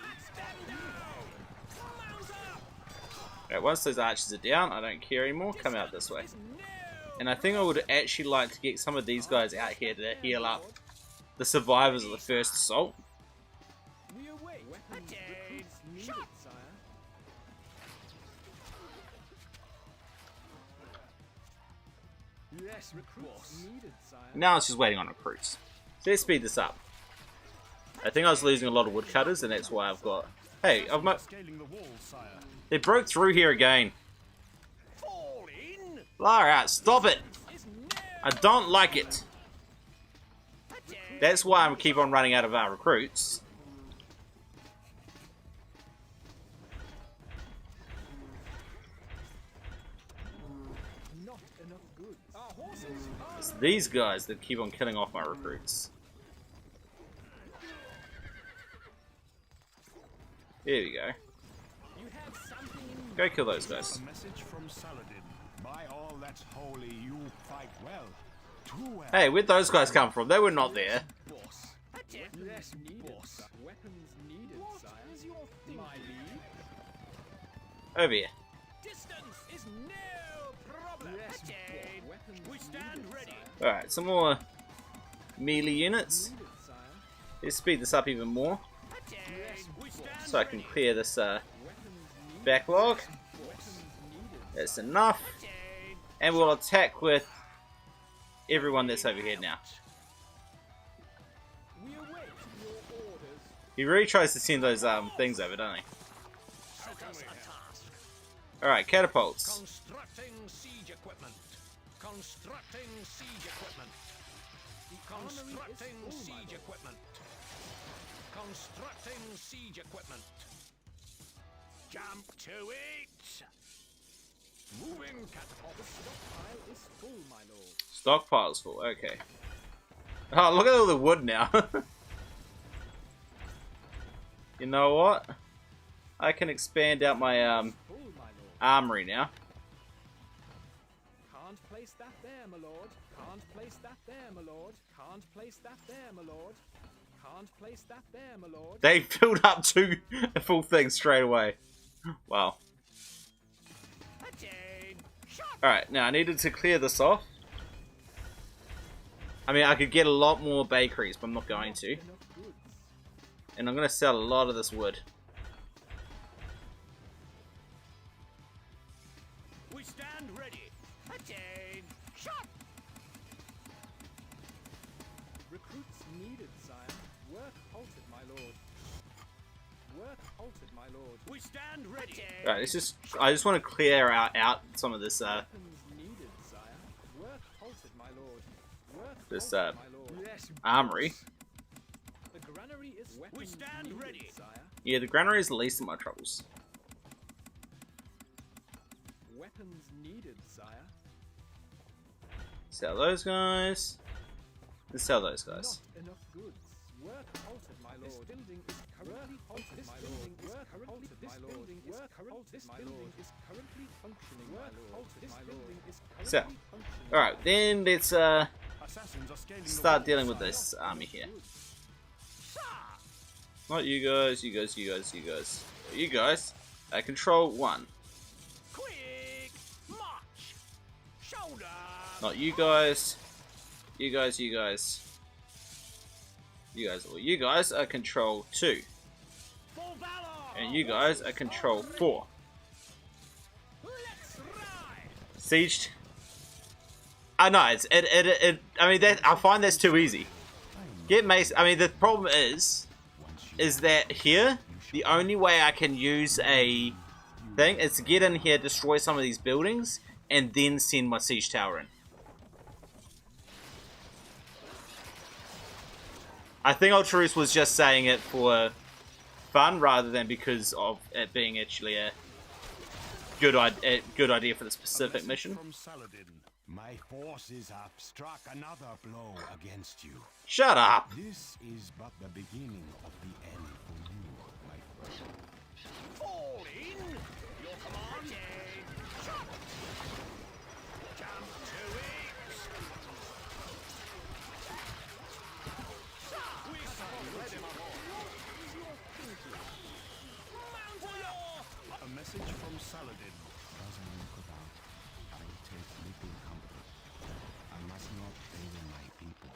Alright, once those archers are down, I don't care anymore. Come out this way. And I think I would actually like to get some of these guys out here to heal up the survivors of the first assault. We await. Weapons recruits needed, sire. Yes, Recruits needed, sire. Now it's just waiting on recruits. So let's speed this up. I think I was losing a lot of woodcutters, and that's why I've got... Hey, Scaling the walls, sire. they broke through here again. Fall in. Alright, stop it! I don't like it. That's why I keep on running out of our recruits. Not enough goods. Our horses are It's these guys that keep on killing off my recruits. There we go. You have something in Go kill those guys. A message from Saladin. By all that's holy, you fight well. Too well. Hey, where'd those guys come from? They were not there. boss. Yes, needed. Sire. Weapons needed, sire. Is your my lead? Over here. Distance is no problem. Yes, Weapons We stand needed, ready. sire. Alright, some more melee units. Needed, sire. Let's speed this up even more We stand so I can clear this Weapons needed. backlog. Weapons needed. That's enough. And we'll attack with everyone that's over here now. We await your orders. He really tries to send those things over, doesn't he? Alright, catapults. Constructing siege equipment. Constructing siege equipment. Constructing siege equipment. Constructing siege equipment. Jump to it. Moving catapult. The stockpile is full, my lord. Stockpile's full, okay. Oh, look at all the wood now. You know what? I can expand out my Full, my lord. armory now. Can't place that there, my lord. Can't place that there, my lord. Can't place that there, my lord. Can't place that there, my lord. They filled up 2 full things straight away. Wow. Alright, now I needed to clear this off. I mean, I could get a lot more bakeries, but I'm not going to. Enough goods. And I'm going to sell a lot of this wood. We stand ready. Attain. Shot. Recruits needed, sire. Work halted, my lord. Work halted, my lord. We stand ready. Right, I just want to clear out some of this Weapons needed, sire. Work halted, my lord. Work This, halted, my lord. armory. The granary is We weapons stand needed, ready. sire. Yeah, the granary is the least of my troubles. Weapons needed, sire. Sell those guys. And sell those guys. Not enough goods. Work halted, my lord. This building is currently halted, my lord. Work halted, my lord. Work halted, this building is currently functioning, my lord. This building is So, currently functioning. alright, then let's Assassins are scaling the start wall, dealing with sire. this army here. Not you guys, you guys, you guys, you guys. You guys. Control 1. Quick march. Shoulder. Not you guys. You guys, you guys. You guys, or you guys are control 2. For valor. And you guys are control 4. Let's ride. Sieged. I know, I mean, I find that's too easy. Get mace. I mean, the problem is that here, the only way I can use a thing is to get in here, destroy some of these buildings, and then send my siege tower in. I think Ultraus was just saying it for fun rather than because of it being actually a good idea for the specific mission. From Saladin. My forces have struck another blow against you. Shut up! This is but the beginning of the end for you, my friend. Fall in. Your command. Shot. Jump to it. We stand ready, my lord. Mount A message from Saladin. As I look about, I take little comfort. I must not fail my people.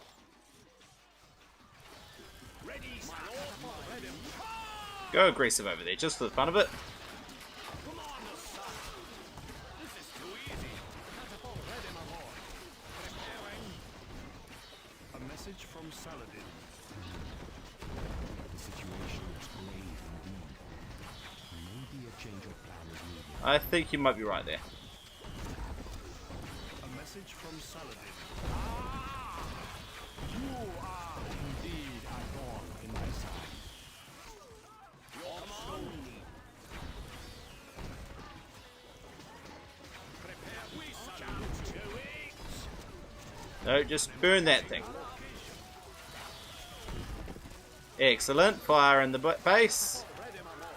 ready, my lord. Ready. Go aggressive over there, just for the fun of it. Come on, son. This is too easy. Catapult ready, my lord. Preparing. A message from Saladin. The situation is grave indeed. Maybe a change of plan is needed. I think you might be right there. A message from Saladin. You are indeed a thorn in my side. Your command. Prepare. We jump to it. No, just burn that thing. Excellent. Fire in the base. Ready, my lord.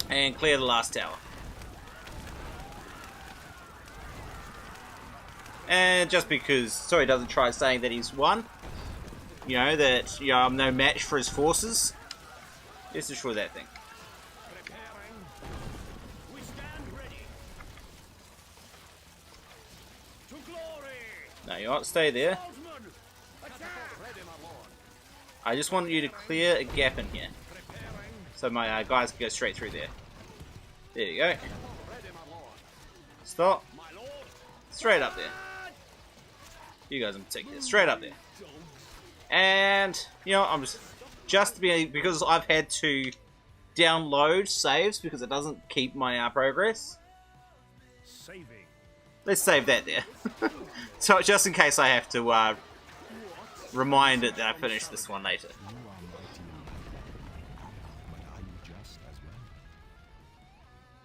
Preparing. And clear the last tower. And just because Sorry doesn't try saying that he's won, you know, that I'm no match for his forces, let's destroy that thing. Preparing. We stand ready. To glory. No, you won't stay there. Swordsman. Attack. Ready, my lord. I just want you to clear a gap in here, Preparing. so my guys can go straight through there. There you go. Ready, my lord. Stop. My lord. Straight up there. You guys in particular. Straight up there. Dogs. And you know, I'm just because I've had to download saves because it doesn't keep my progress. Saving. Let's save that there. So just in case I have to remind it that I finished this one later. You are mighty in battle, but are you just as well?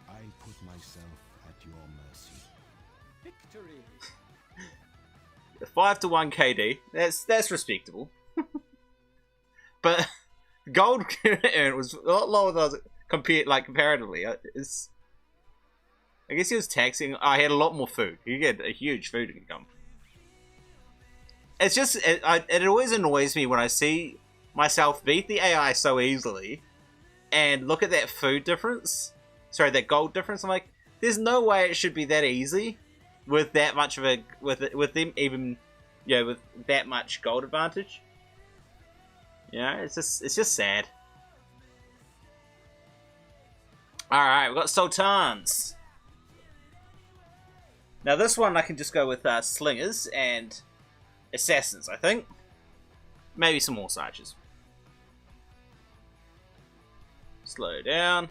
I put myself at your mercy. Victory! 5-1 KD. That's respectable. But gold earned was a lot lower than I was comparatively. I guess he was taxing. I had a lot more food. You get a huge food income. It's just it always annoys me when I see myself beat the AI so easily, and look at that food difference. Sorry, that gold difference. I'm like, there's no way it should be that easy with that much of a with them even, you know, with that much gold advantage. You know, it's just sad. All right, we've got sultans. Now this one I can just go with slingers and assassins, I think. Maybe some more archers. Slow down.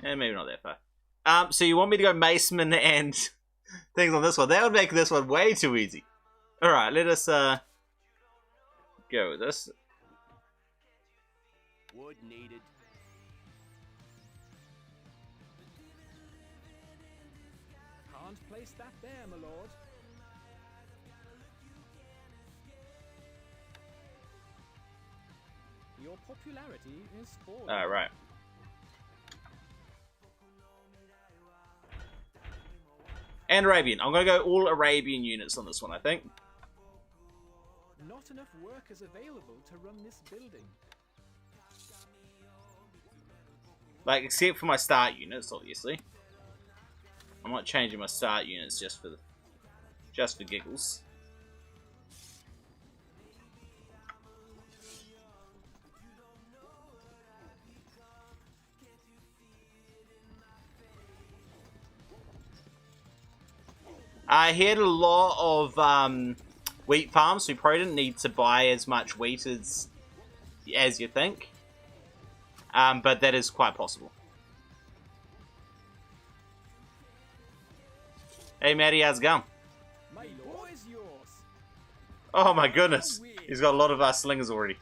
And maybe not that far. So you want me to go maceman and things on this one? That would make this one way too easy. Alright, let us go with this. Wood needed. Can't place that there, my lord. Your popularity is falling. Alright. And Arabian. I'm going to go all Arabian units on this one, I think. Not enough workers available to run this building. Like, except for my start units, obviously. I'm not changing my start units just for giggles. I had a lot of wheat farms, so we probably didn't need to buy as much wheat as you think. But that is quite possible. Hey Matty, how's it going? My lord is yours. Oh my goodness, he's got a lot of slingers already.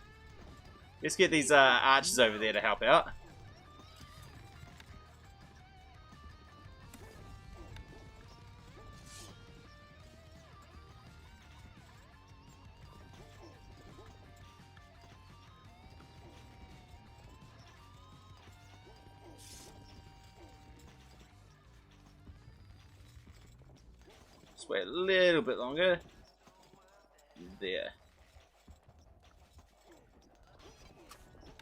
Let's get these archers over there to help out. Just wait a little bit longer. There.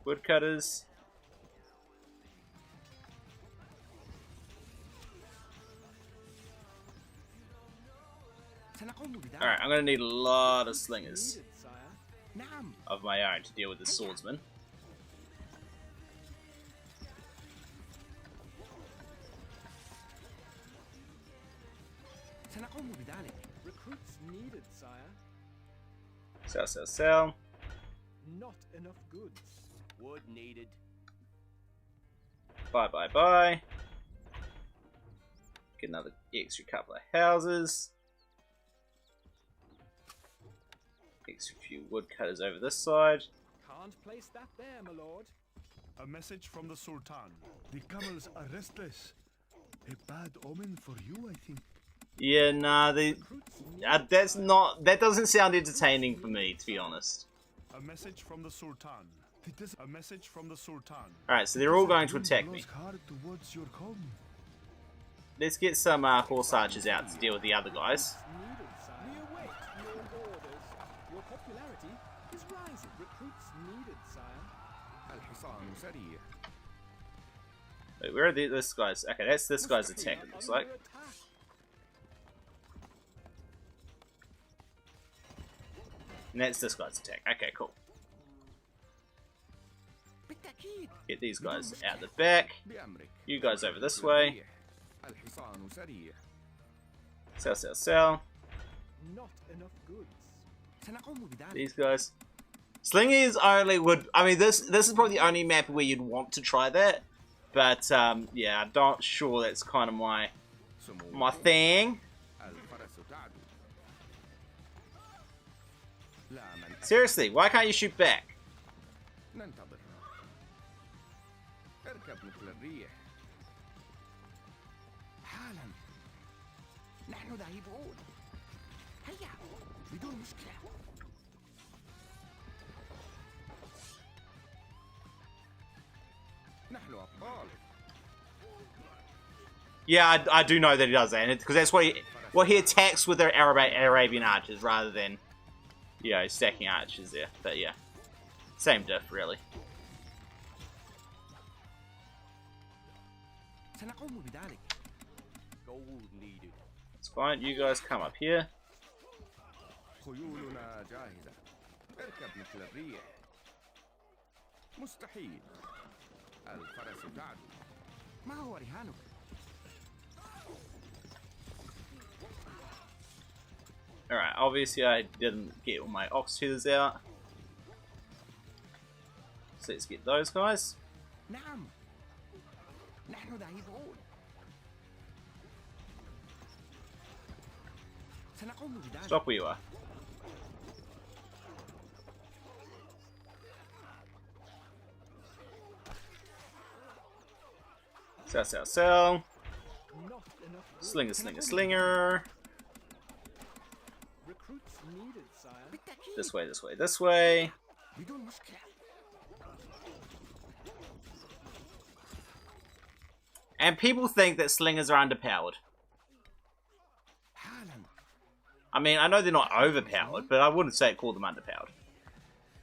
Woodcutters. Alright, I'm gonna need a lot of slingers Needed, sire. of my own to deal with the swordsman. Recruits needed, sire. Sell, sell, sell. Not enough goods. Wood needed. Buy, buy, buy. Get another extra couple of houses. Extra few woodcutters over this side. Can't place that there, my lord. A message from the Sultan. The camels are restless. A bad omen for you, I think. Yeah, nah, that doesn't sound entertaining for me, to be honest. A message from the Sultan. A message from the Sultan. Alright, so they're all going to attack me. Hard towards your home. Let's get some horse archers out to deal with the other guys. Needed, sire. We await your orders. Your popularity is rising. Recruits needed, sire. Wait, where are this guys? Okay, that's this guy's attack, it looks like. Under attack. And that's this guy's attack. Okay, cool. Get these guys out the back. You guys over this way. Sell, sell, sell. Not enough goods. These guys. Slingers only would. I mean, this is probably the only map where you'd want to try that. But yeah, I'm not sure that's kind of my thing. Seriously, why can't you shoot back? Yeah, I do know that he does that, because that's what he attacks with their Arabian archers rather than, you know, stacking archers there. But yeah, same diff really. It's fine. You guys come up here. Alright, obviously I didn't get all my ox feathers out. So let's get those guys. Stop where you are. Sell. Slinger, slinger, slinger. Recruits needed, sire. This way, this way, this way. And people think that slingers are underpowered. I mean, I know they're not overpowered, but I wouldn't say call them underpowered.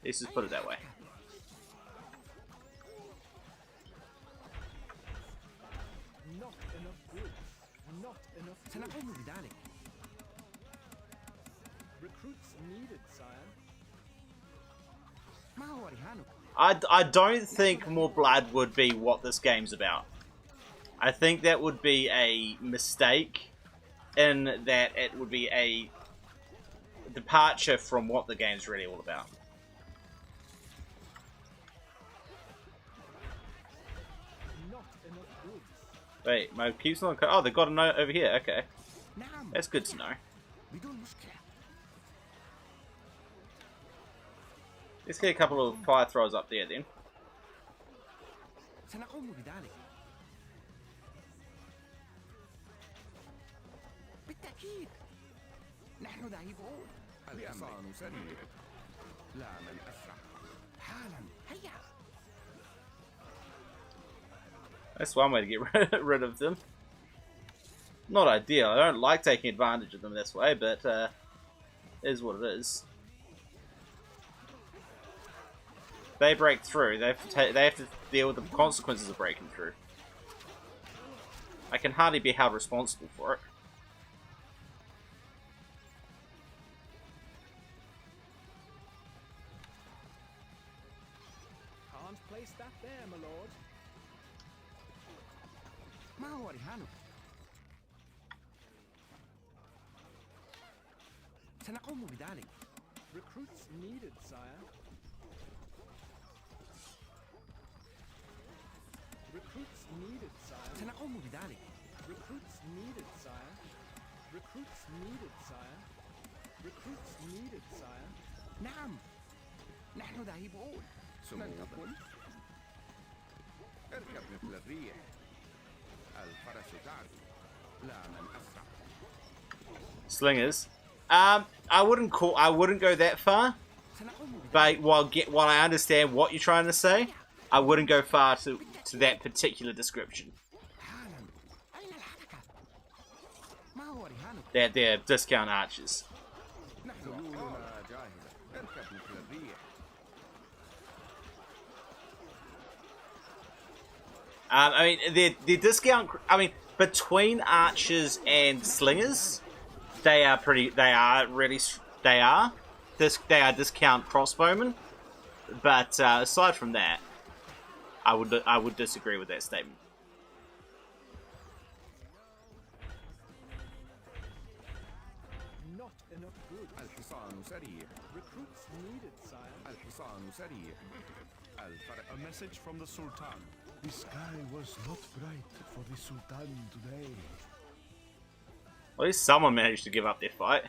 Let's just put it that way. Not enough goods. Not enough goods. Recruits needed, sire. I don't think more blood would be what this game's about. I think that would be a mistake, in that it would be a departure from what the game's really all about. Not enough goods. Wait, my cube's not. Oh, they've got a note over here. Okay, that's good to know. Let's get a couple of fire throws up there then. That's one way to get rid of them. Not ideal. I don't like taking advantage of them this way, but it is what it is. They break through. They have to deal with the consequences of breaking through. I can hardly be held responsible for it. Can't place that there, my lord. Recruits needed, sire. Recruits needed, sire. Recruits needed, sire. Recruits needed, sire. Recruits needed, sire. Slingers. I wouldn't go that far. But while I understand what you're trying to say, I wouldn't go far to that particular description. They're discount archers. I mean, the discount. I mean, between archers and slingers, they are discount crossbowmen. But aside from that, I would disagree with that statement. Not enough goods. الحصان سريع. Recruits needed, sire. الحصان سريع. A message from the Sultan. The sky was not bright for the Sultan today. At least someone managed to give up their fight.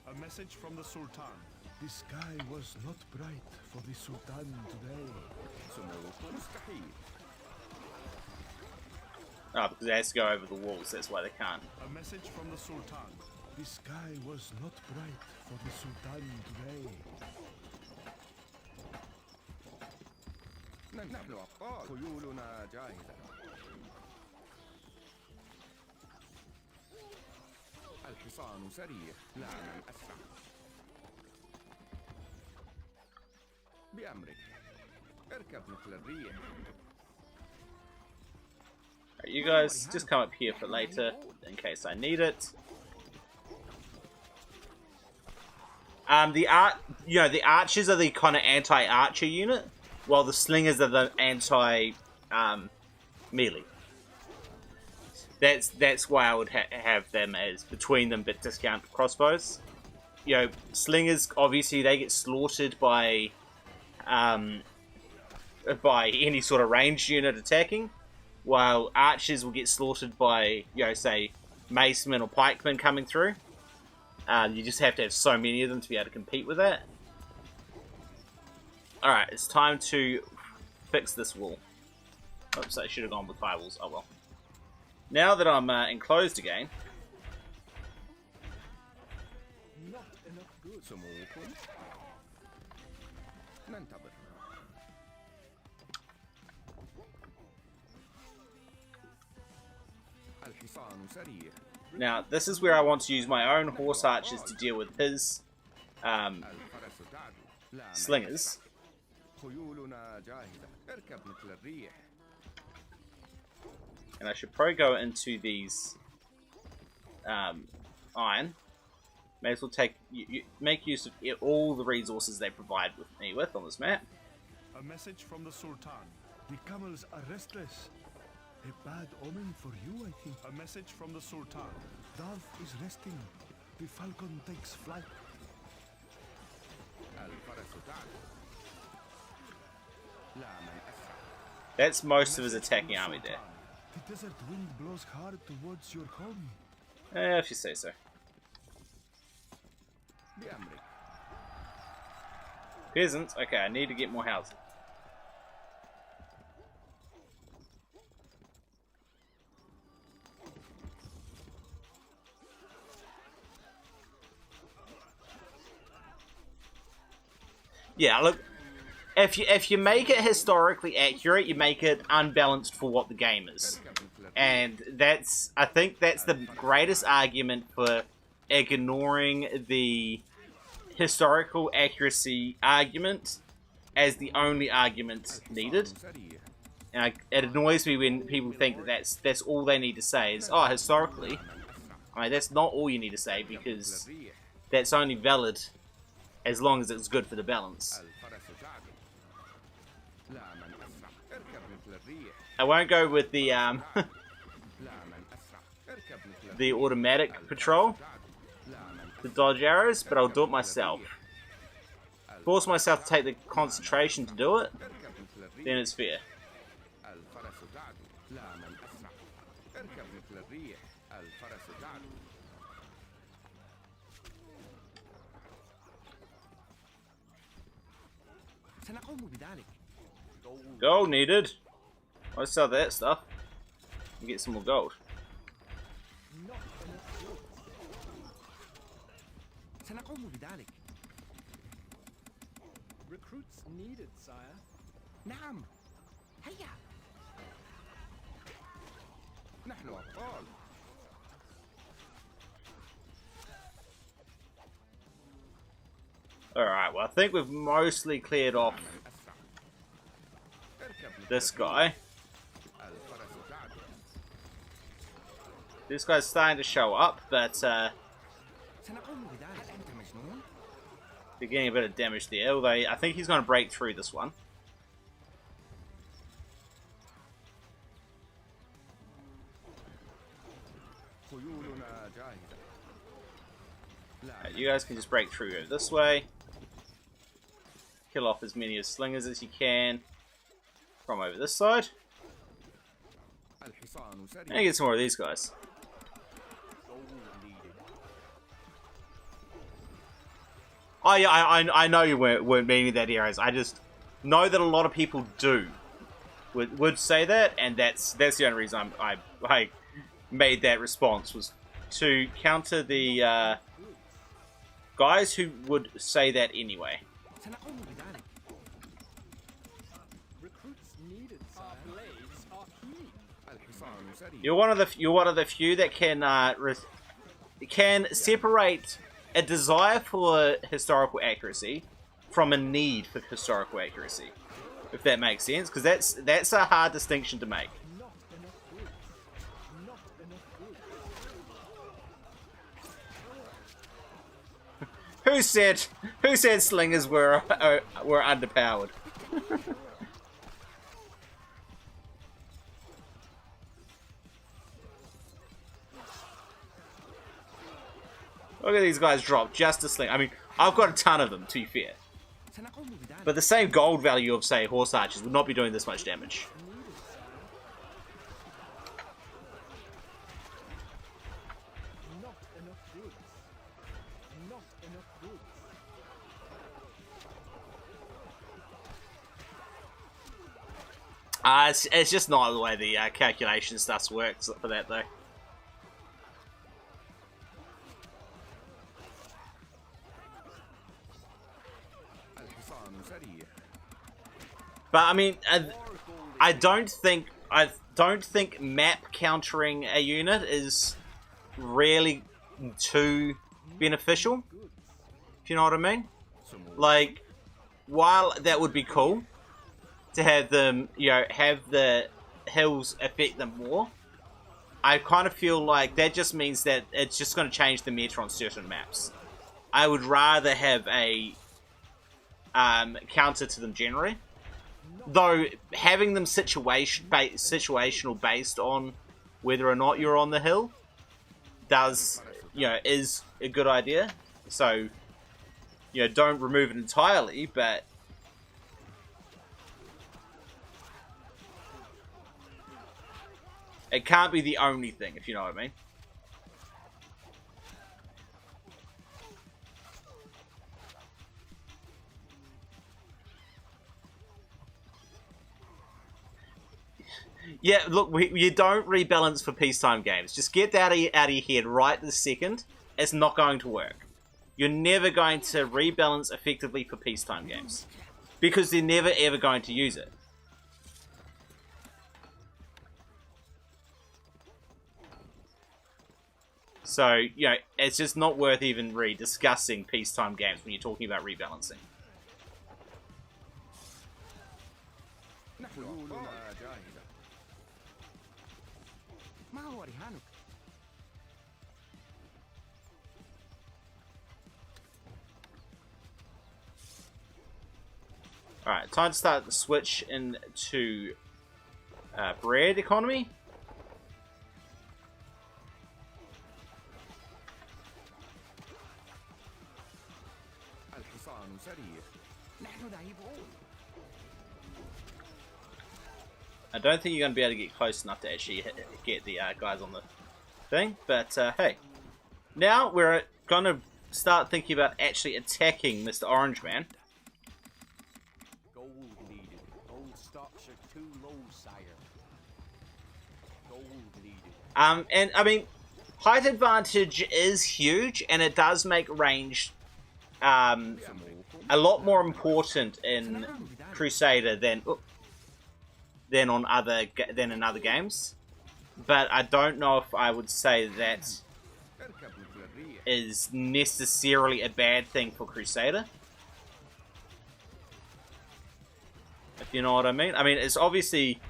A message from the Sultan. The sky was not bright for the Sultan today. Oh, because it has to go over the walls, that's why they can't. A message from the Sultan. The sky was not bright for the Sultan today. نحن أبطال. خيولنا جاهزة. الحصان سريع. لا من أسرع. بأمرك. اركب مثل الريح. You guys just come up here for later, in case I need it. The archers are the kind of anti-archer unit, while the slingers are the anti melee. That's why I would have them as between them, but discount crossbows. You know, slingers obviously they get slaughtered by any sort of ranged unit attacking, while archers will get slaughtered by, you know, say macemen or pikemen coming through. You just have to have so many of them to be able to compete with that. Alright, it's time to fix this wall. Oops, I should have gone with firewalls. Oh well. Now that I'm enclosed again. Not enough goods. سموكم. ننتظر. الحصان سريع. Now, this is where I want to use my own horse archers to deal with his الفرس تعدو. لا من slingers. أسرع. خيولنا جاهزة. اركب مثل الريح. And I should probably go into these iron. May as well make use of all the resources they provide me with on this map. A message from the Sultan. The camels are restless. A bad omen for you, I think. A message from the Sultan. Dove is resting. The falcon takes flight. That's most of his attacking army there. The desert wind blows hard towards your home. If you say so. Peasants? Okay, I need to get more houses. Yeah, look, if you make it historically accurate, you make it unbalanced for what the game is. And I think that's the greatest argument for ignoring the historical accuracy argument as the only argument needed. And it annoys me when people think that that's all they need to say is, oh, historically. I mean, that's not all you need to say, because that's only valid as long as it's good for the balance. I won't go with the the automatic patrol to dodge arrows, but I'll do it myself. Force myself to take the concentration to do it, then it's fair. Gold needed. Let's sell that stuff and get some more gold. Not enough goods. سنقوم بذلك. Recruits needed, sire. نعم. هيا. نحن أبطال. Alright, well I think we've mostly cleared off this guy. This guy's starting to show up, but they're getting a bit of damage there, although I think he's going to break through this one. خيولنا جاهزة. Right, you guys can just break through over this way. Kill off as many as slingers as you can from over this side. الحصان سريع. And get some more of these guys. Oh yeah, I know you weren't meaning that, Ares. I just know that a lot of people would say that, and that's the only reason I made that response, was to counter the guys who would say that anyway. سنقوم بذلك. Recruits needed, sire. Our blades are keen. الحصان سريع. You're one of the few that can separate a desire for historical accuracy from a need for historical accuracy, if that makes sense, because that's a hard distinction to make. Not enough goods. Not enough goods. Who said slingers were underpowered? Look at these guys drop just a sling. I mean, I've got a ton of them, to be fair. سنقوم بذلك. But the same gold value of, say, horse archers would not be doing this much damage. Not enough goods. Not enough goods. It's just not the way the calculation stuff works for that, though. الحصان سريع. But I mean, I don't think map countering a unit is really too beneficial. If you know what I mean? Like, while that would be cool to have them, have the hills affect them more, I kind of feel like that just means that it's just going to change the meta on certain maps. I would rather have a counter to them generally. Though having them situational based on whether or not you're on the hill is a good idea. So, don't remove it entirely, but it can't be the only thing, if you know what I mean. Yeah, look, you don't rebalance for peacetime games. Just get that out of your head right this second. It's not going to work. You're never going to rebalance effectively for peacetime games, because they're never ever going to use it. So, it's just not worth even discussing peacetime games when you're talking about rebalancing. خيولنا جاهزة. ما هو رهانك؟ Alright, time to start the switch into bread economy. الحصان سريع. نحن ذاهبون. I don't think you're going to be able to get close enough to actually get the guys on the thing, but hey. Now we're going to start thinking about actually attacking Mr. Orange Man. Gold needed. Gold stocks are too low, sire. Gold needed. And I mean, height advantage is huge, and it does make range a lot more important in Crusader than in other games. But I don't know if I would say that is necessarily a bad thing for Crusader. If you know what I mean. I mean, it's obviously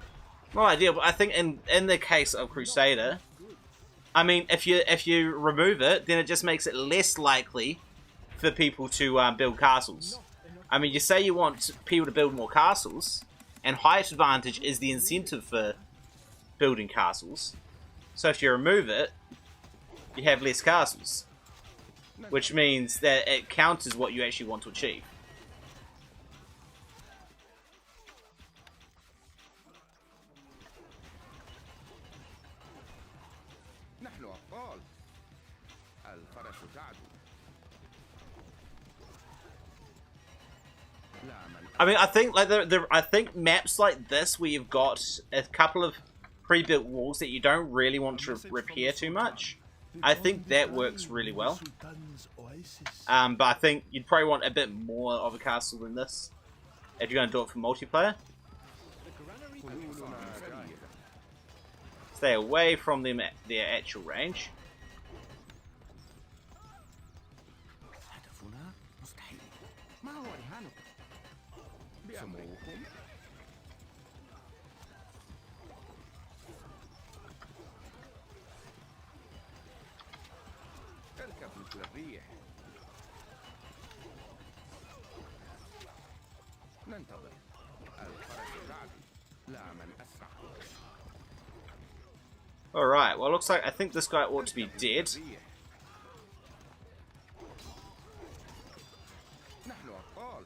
not ideal, but I think in the case of Crusader, I mean, if you remove it, then it just makes it less likely for people to build castles. I mean, you say you want people to build more castles, and height advantage is the incentive for building castles. So if you remove it, you have less castles, which means that it counters what you actually want to achieve. نحن أبطال. الفرس تعدو. I mean, I think like I think maps like this where you've got a couple of pre-built walls that you don't really want to repair too much, I think that works really well. But I think you'd probably want a bit more of a castle than this if you're going to do it for multiplayer. Stay away from them at their actual range. هدفنا مستحيل. ما هو رهانك؟ بأمركم. اركب مثل الريح. ننتظر. الفرس تعدو. لا من أسرع. Alright, well, looks like I think this guy ought to be dead. نحن أبطال.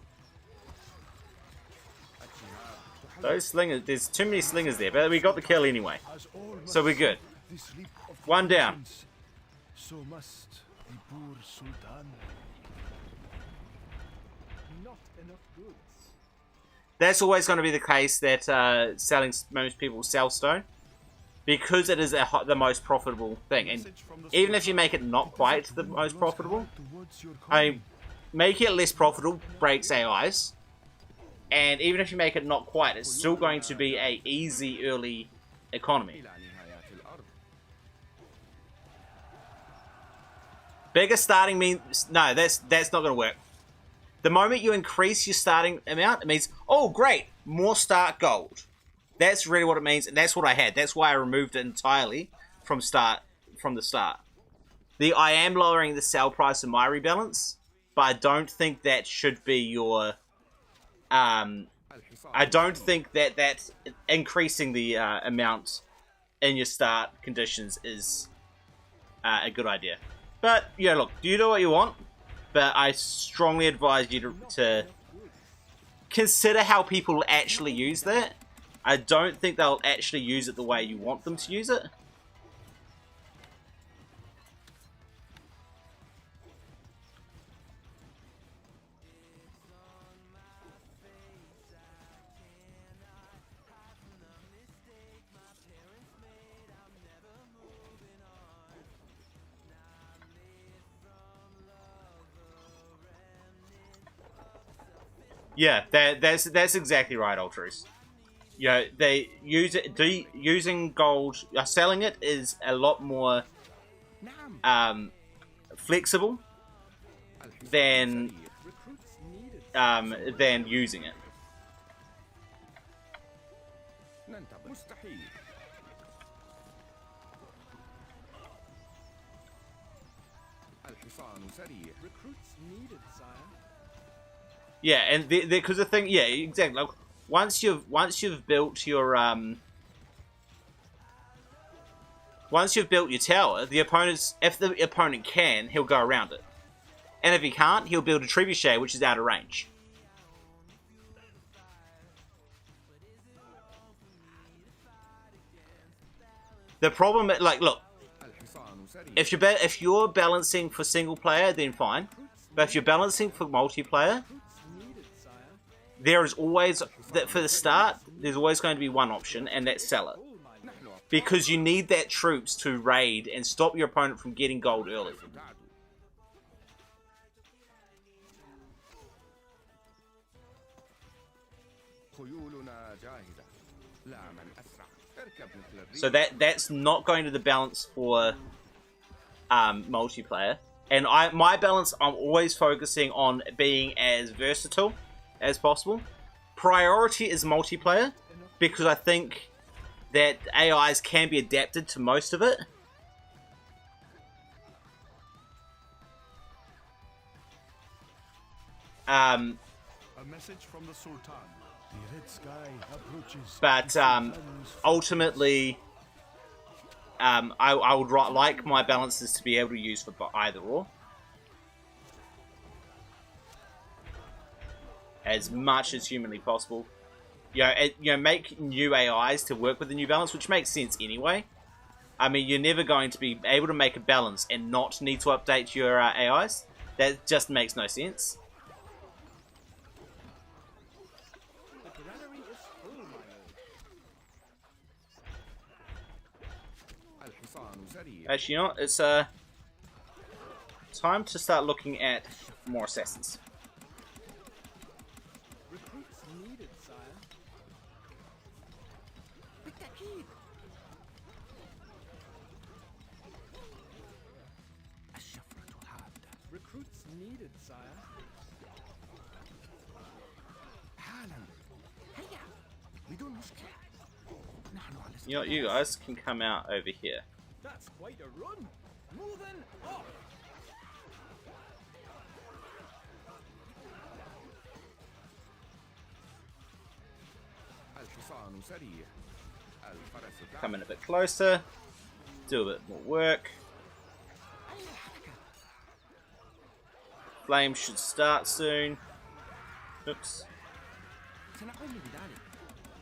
Those slingers, there's too many slingers there, but we got the kill anyway. So we're good. One down. So must the poor Sultan. Not enough goods. That's always going to be the case that most people sell stone, because it is the most profitable thing. And even if you make it not quite the most profitable, making it less profitable breaks AIs. And even if you make it not quite, it's still going to be a easy early economy. إلى نهايات الأرض. Bigger starting means no, that's not going to work. The moment you increase your starting amount, it means, oh great, more start gold. That's really what it means, and that's what I had. That's why I removed it entirely from the start. I am lowering the sell price of my rebalance, but I don't think that should be your. I don't think that increasing the amount in your start conditions is a good idea. But yeah, look, you do what you want, but I strongly advise you to consider how people actually use that. I don't think they'll actually use it the way you want them to use it. Yeah, that's exactly right, Ultras. You know, they use it. Using gold, selling it is a lot more flexible than using it. ننتظر. مستحيل. الحصان سريع. Recruits needed, sire. Yeah, and because the thing, yeah, exactly. Like, once you've built your tower, if the opponent can, he'll go around it, and if he can't, he'll build a trebuchet, which is out of range. The problem, like, look, الحصان سريع. if you're balancing for single player, then fine, but if you're balancing for multiplayer, there is always, for the start, there's always going to be one option, and that's sell it. نحن أبطال. Because you need that troops to raid and stop your opponent from getting gold early. تعدو. خيولنا جاهزة. لا من أسرع. اركب مثل الريح. So that's not going to the balance for multiplayer. And my balance, I'm always focusing on being as versatile as possible. Priority is multiplayer, because I think that AIs can be adapted to most of it. A message from the Sultan. The red sky approaches. But ultimately, I would like my balances to be able to use for either or. As much as humanly possible. Make new AIs to work with the new balance, which makes sense anyway. I mean, you're never going to be able to make a balance and not need to update your AIs. That just makes no sense. The granary is full, my lord. الحصان سريع. Actually, you know what? It's time to start looking at more assassins. Recruits needed, sire. بالتأكيد. الشفرة حادة. Recruits needed, sire. حالا. هيا. بدون مشكلة. نحن على You know, you guys can come out over here. That's quite a run. Moving off. الحصان سريع. الفرس Come in a bit closer. Do a bit more work. Flame should start soon. Oops. سنقوم بذلك.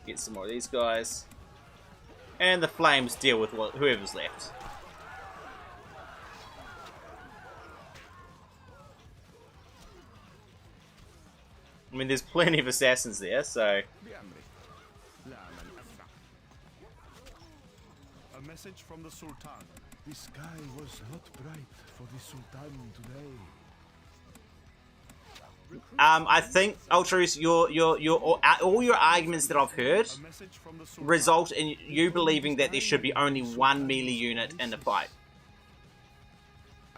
Get some more of these guys. And the flames deal with whoever's left. I mean, there's plenty of assassins there, so... بأمرك. لا من أسرع. A message from the Sultan. The sky was not bright for the Sultan today. I think, Ultras, all your arguments that I've heard A message from the Sultan. result in you believing that there should be only one melee unit in a fight.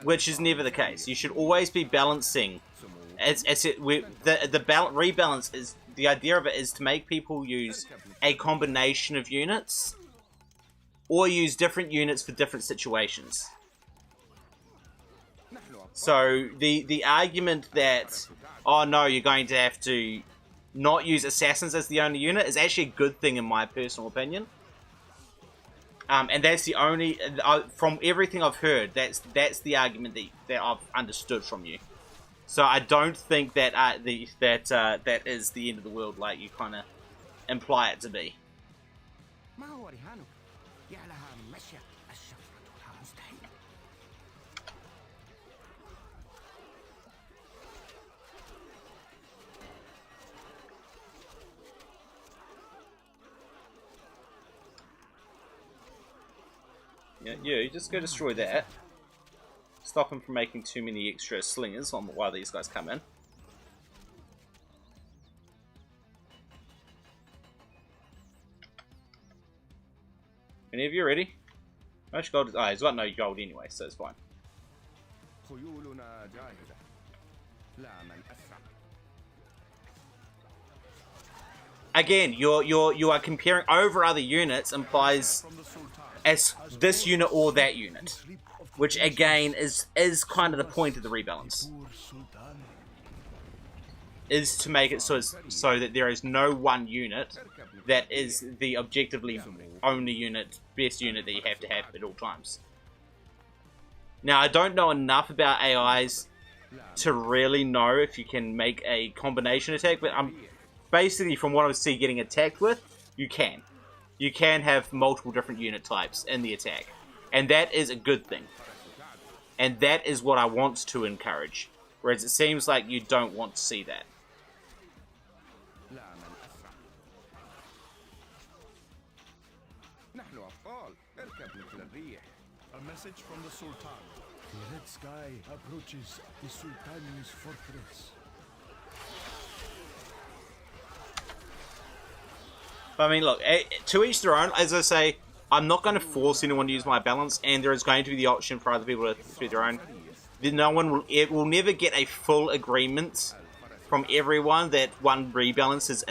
Which is never the case. You should always be balancing. Rebalance is, the idea of it is to make people use a combination of units, or use different units for different situations. So the argument that, oh no, you're going to have to not use assassins as the only unit is actually a good thing in my personal opinion. And that's the only, from everything I've heard, that's the argument that I've understood from you. So I don't think that that is the end of the world like you kind of imply it to be. ما هو رهانك؟ يا لها من مشية. الشفرة مستحيل. Yeah, you just go destroy that. Stop him from making too many extra slingers on while these guys come in. Any of you ready? How much gold? He's got no gold anyway, so it's fine. خيولنا جاهزة. لا من أسرع. Again, you are comparing over other units implies as this unit or that unit, which again is kind of the point of the rebalance. Is to make it so that there is no one unit that is the objectively only unit, best unit that you have to have at all times. Now, I don't know enough about AIs to really know if you can make a combination attack, but basically from what I see getting attacked with, you can. You can have multiple different unit types in the attack, and that is a good thing. And that is what I want to encourage, whereas it seems like you don't want to see that. لا من أسرع. نحن أبطال. اركب مثل الريح. A message from the Sultan. The red sky approaches the Sultan's fortress. I mean, look, to each their own. As I say, I'm not going to force anyone to use my balance, and there is going to be the option for other people to do their own. No one will. It will never get a full agreement from everyone that one rebalance is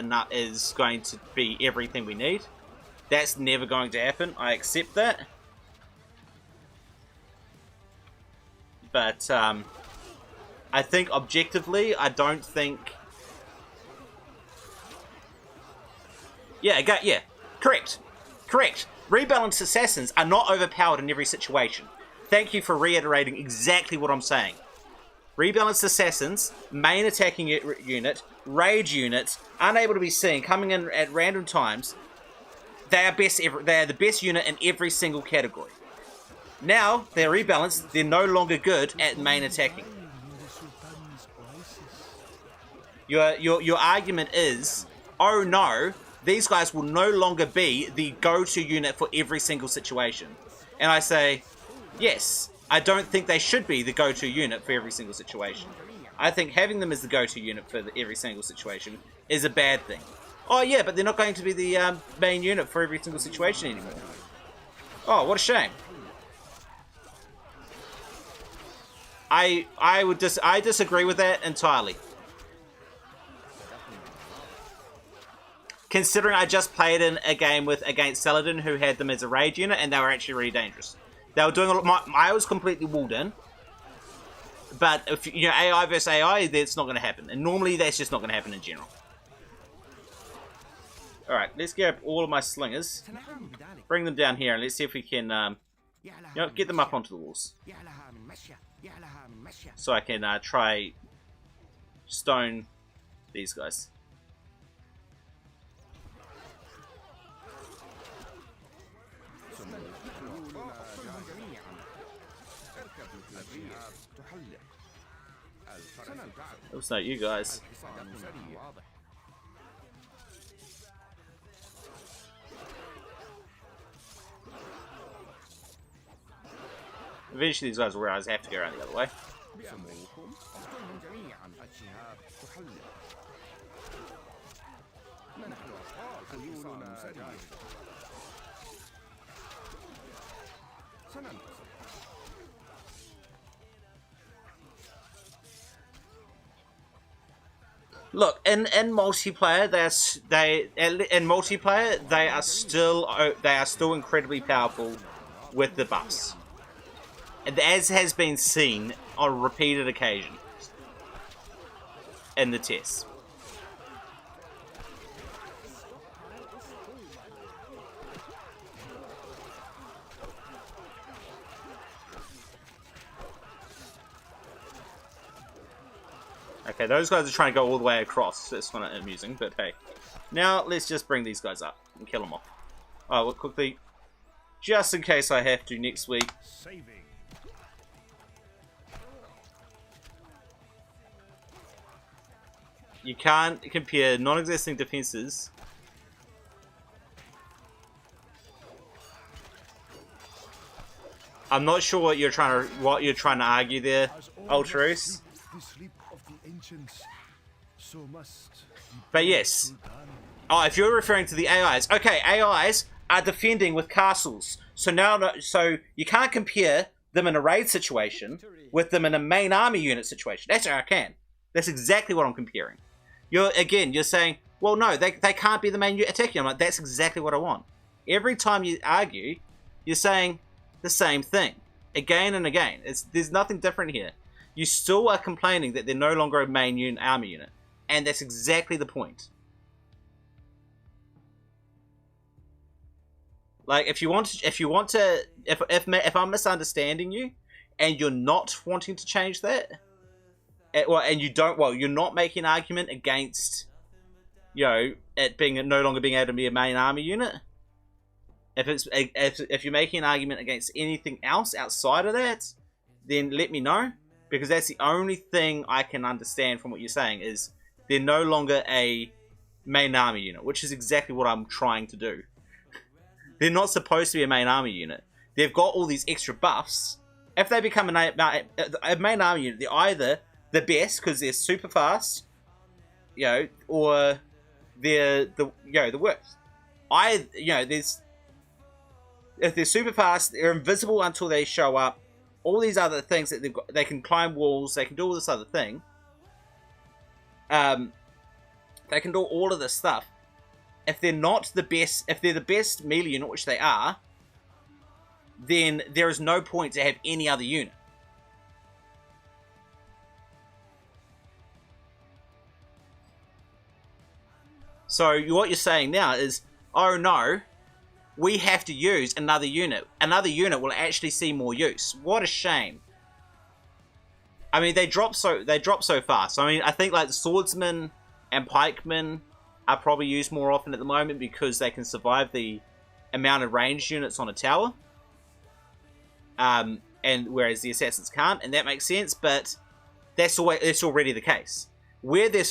going to be everything we need. That's never going to happen. I accept that. But I think objectively, I don't think. Yeah, correct. Rebalanced assassins are not overpowered in every situation. Thank you for reiterating exactly what I'm saying. Rebalanced assassins, main attacking unit, rage unit, unable to be seen, coming in at random times. They are the best unit in every single category. Now they're rebalanced. They're no longer good at main attacking. Your argument is, oh no, these guys will no longer be the go-to unit for every single situation. And I say, yes, I don't think they should be the go-to unit for every single situation. I think having them as the go-to unit for every single situation is a bad thing. Oh yeah, but they're not going to be the main unit for every single situation anymore. Oh, what a shame. I disagree with that entirely. Considering I just played in a game against Saladin, who had them as a rage unit, and they were actually really dangerous. They were doing a lot. I was completely walled in, but if AI versus AI, that's not going to happen, and normally that's just not going to happen in general. All right, let's get up all of my slingers, bring them down here, and let's see if we can, get them up onto the walls, so I can try stone these guys. Oops, no, you guys. Eventually these guys will realize they have to go around the other way. Look, in multiplayer, they are still incredibly powerful with the buffs, as has been seen on repeated occasions in the tests. Okay, those guys are trying to go all the way across. That's kind of amusing, but hey. Now, let's just bring these guys up and kill them off. Oh, look, quickly. Just in case I have to next week. You can't compare non-existing defenses. I'm not sure what you're trying to argue there, Ultraus. But yes. Oh, if you're referring to the AIs. Okay, AIs are defending with castles. So you can't compare them in a raid situation with them in a main army unit situation. That's where I can. That's exactly what I'm comparing. You're saying, well, no, they can't be the main unit attacking. I'm like, that's exactly what I want. Every time you argue, you're saying the same thing. Again and again. There's nothing different here. You still are complaining that they're no longer a main army unit. And that's exactly the point. Like, if I'm misunderstanding you, and you're not wanting to change that, you're not making an argument against, it being no longer being able to be a main army unit. If you're making an argument against anything else outside of that, then let me know, because that's the only thing I can understand from what you're saying is they're no longer a main army unit, which is exactly what I'm trying to do. They're not supposed to be a main army unit. They've got all these extra buffs. If they become a main army unit, they're either the best because they're super fast, or they're the worst. If they're super fast, they're invisible until they show up. All these other things that they've got, they can climb walls, they can do all this other thing. They can do all of this stuff. If they're not the best, if they're the best melee unit, which they are, then there is no point to have any other unit. So what you're saying now is, oh no, we have to use another unit. Another unit will actually see more use. What a shame. I mean, they drop so fast. I mean, I think like the swordsmen and pikemen are probably used more often at the moment because they can survive the amount of ranged units on a tower. And whereas the assassins can't, and that makes sense. But that's already the case. Where the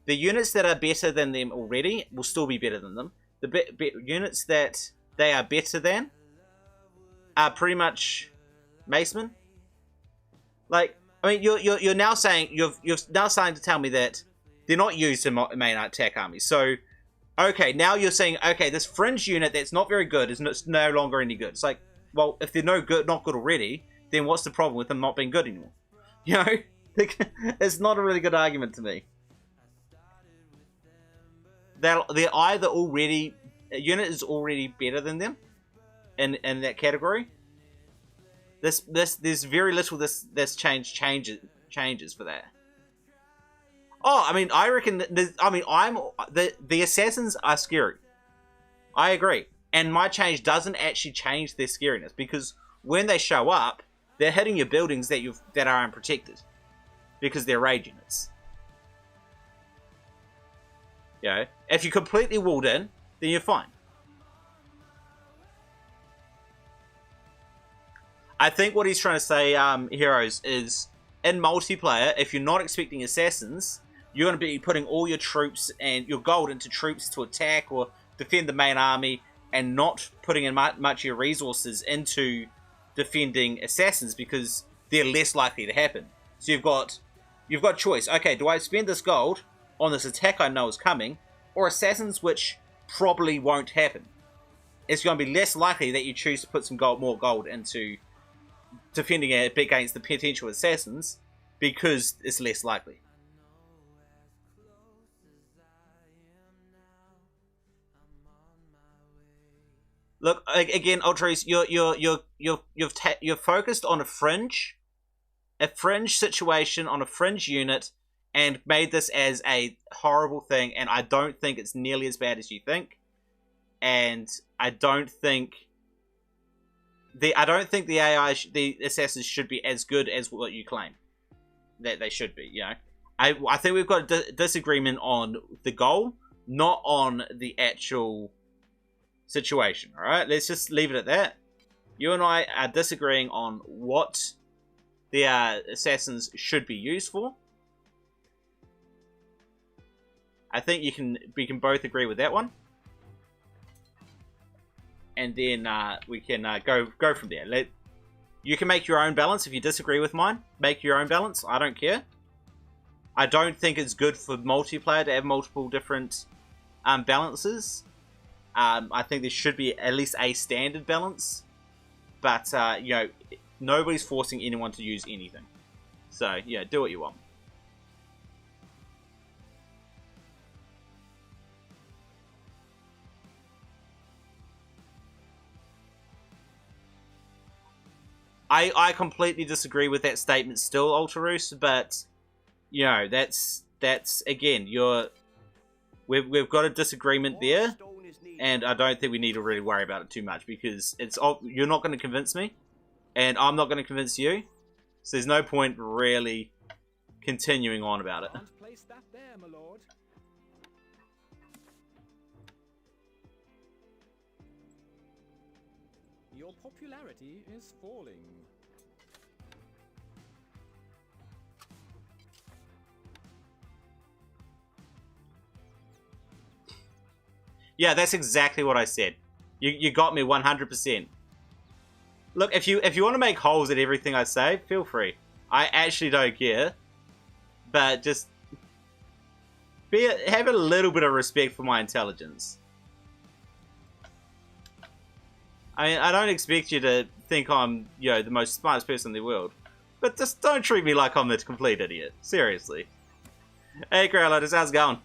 units that are better than them already will still be better than them. The units that they are better than are pretty much Macemen. Like, I mean, you're now saying you're now starting to tell me that they're not used in main attack armies. So, okay, now you're saying, okay, this fringe unit that's not very good is no longer any good. It's like, well, if they're not good already, then what's the problem with them not being good anymore? You know, it's not a really good argument to me. They're either already a unit is already better than them in that category. There's very little this changes for that. Oh, I mean, I reckon the assassins are scary. I agree, and my change doesn't actually change their scariness because when they show up, they're hitting your buildings that are unprotected because they're raid units. You know, if you're completely walled in, then you're fine. I think what he's trying to say, Heroes, is in multiplayer, if you're not expecting assassins, you're going to be putting all your troops and your gold into troops to attack or defend the main army and not putting in much of your resources into defending assassins because they're less likely to happen. So you've got choice. Okay, do I spend this gold on this attack I know is coming, or assassins which probably won't happen? It's going to be less likely that you choose to put some more gold into defending against the potential assassins because it's less likely. Look again, Ultras. You're focused on a fringe situation on a fringe unit, and made this as a horrible thing. And I don't think it's nearly as bad as you think. And I don't think the AI, the assassins should be as good as what you claim that they should be. You know, I think we've got a disagreement on the goal, not on the actual situation. All right, let's just leave it at that. You and I are disagreeing on what the assassins should be used for. I think we can both agree with that one, and then we can go from there. You can make your own balance if you disagree with mine. Make your own balance. I don't care. I don't think it's good for multiplayer to have multiple different balances. I think there should be at least a standard balance, but you know, nobody's forcing anyone to use anything. So yeah, do what you want. I completely disagree with that statement still, Ultarus, but you know, that's again, we've got a disagreement there, and I don't think we need to really worry about it too much because you're not going to convince me, and I'm not going to convince you, so there's no point really continuing on about it. Place that there, my lord. Your popularity is falling. Yeah, that's exactly what I said. You got me 100%. Look, if you want to make holes at everything I say, feel free. I actually don't care. But just have a little bit of respect for my intelligence. I mean, I don't expect you to think I'm, you know, the most smartest person in the world. But just don't treat me like I'm the complete idiot. Seriously. Hey, Growlers, how's it going?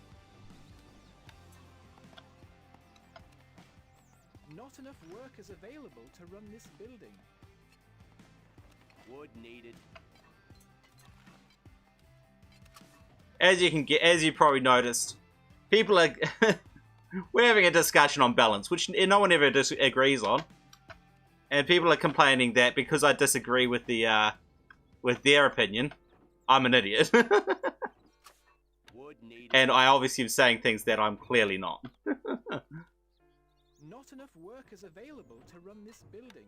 Not enough workers available to run this building. Wood needed. As you probably noticed, people are we're having a discussion on balance, which no one ever agrees on. And people are complaining that because I disagree with the with their opinion, I'm an idiot. And I obviously am saying things that I'm clearly not. Not enough workers available to run this building.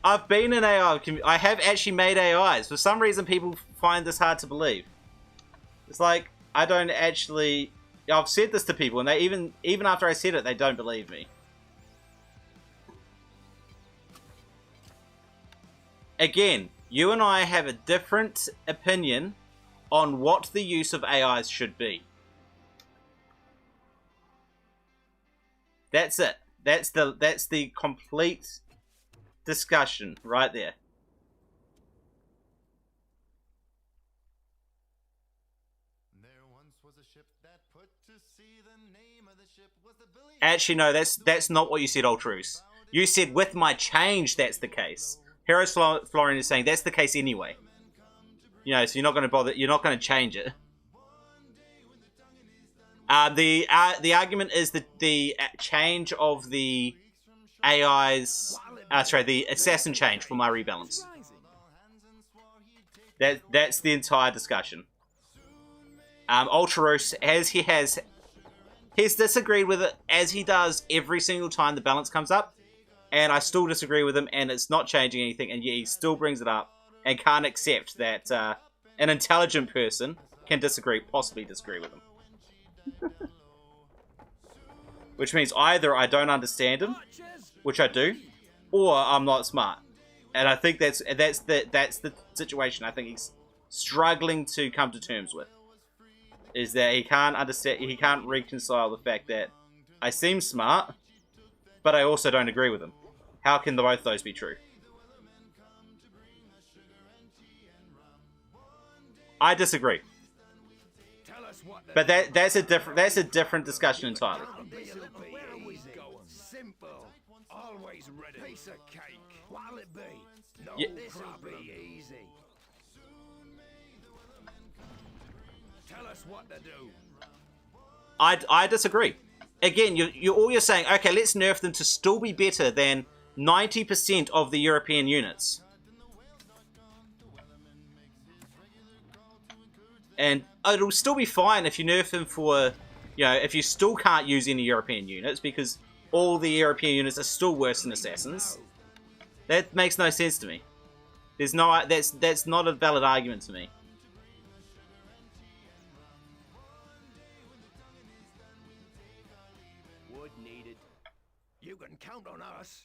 I've been in AI. I have actually made AIs. For some reason, people find this hard to believe. It's like, I don't actually... I've said this to people, and they even after I said it, they don't believe me. Again, you and I have a different opinion on what the use of AIs should be. That's it. That's the complete discussion right there. Actually, no, that's not what you said, Ultrus. You said with my change, that's the case. Heroes Florian is saying that's the case anyway. You know, so you're not going to bother. You're not going to change it. The argument is that the change of the AI's, sorry, the assassin change for my rebalance. That's the entire discussion. Ultraros, he's disagreed with it as he does every single time the balance comes up, and I still disagree with him, and it's not changing anything, and yet he still brings it up and can't accept that an intelligent person can possibly disagree with him. Which means either I don't understand him, which I do, or I'm not smart. And I think that's the situation I think he's struggling to come to terms with. Is that he can't understand, he can't reconcile the fact that I seem smart, but I also don't agree with him. How can both those be true? I disagree. But that's a different discussion entirely. Simple. Always ready. Piece of cake. What'll it be? No, Yeah. this'll be easy. Tell us what to do. I disagree. Again, all you're saying, okay, let's nerf them to still be better than 90% of the European units. And it'll still be fine if you nerf them for, if you still can't use any European units, because all the European units are still worse than assassins. That makes no sense to me. There's no, that's not a valid argument to me. Wood needed. You can count on us.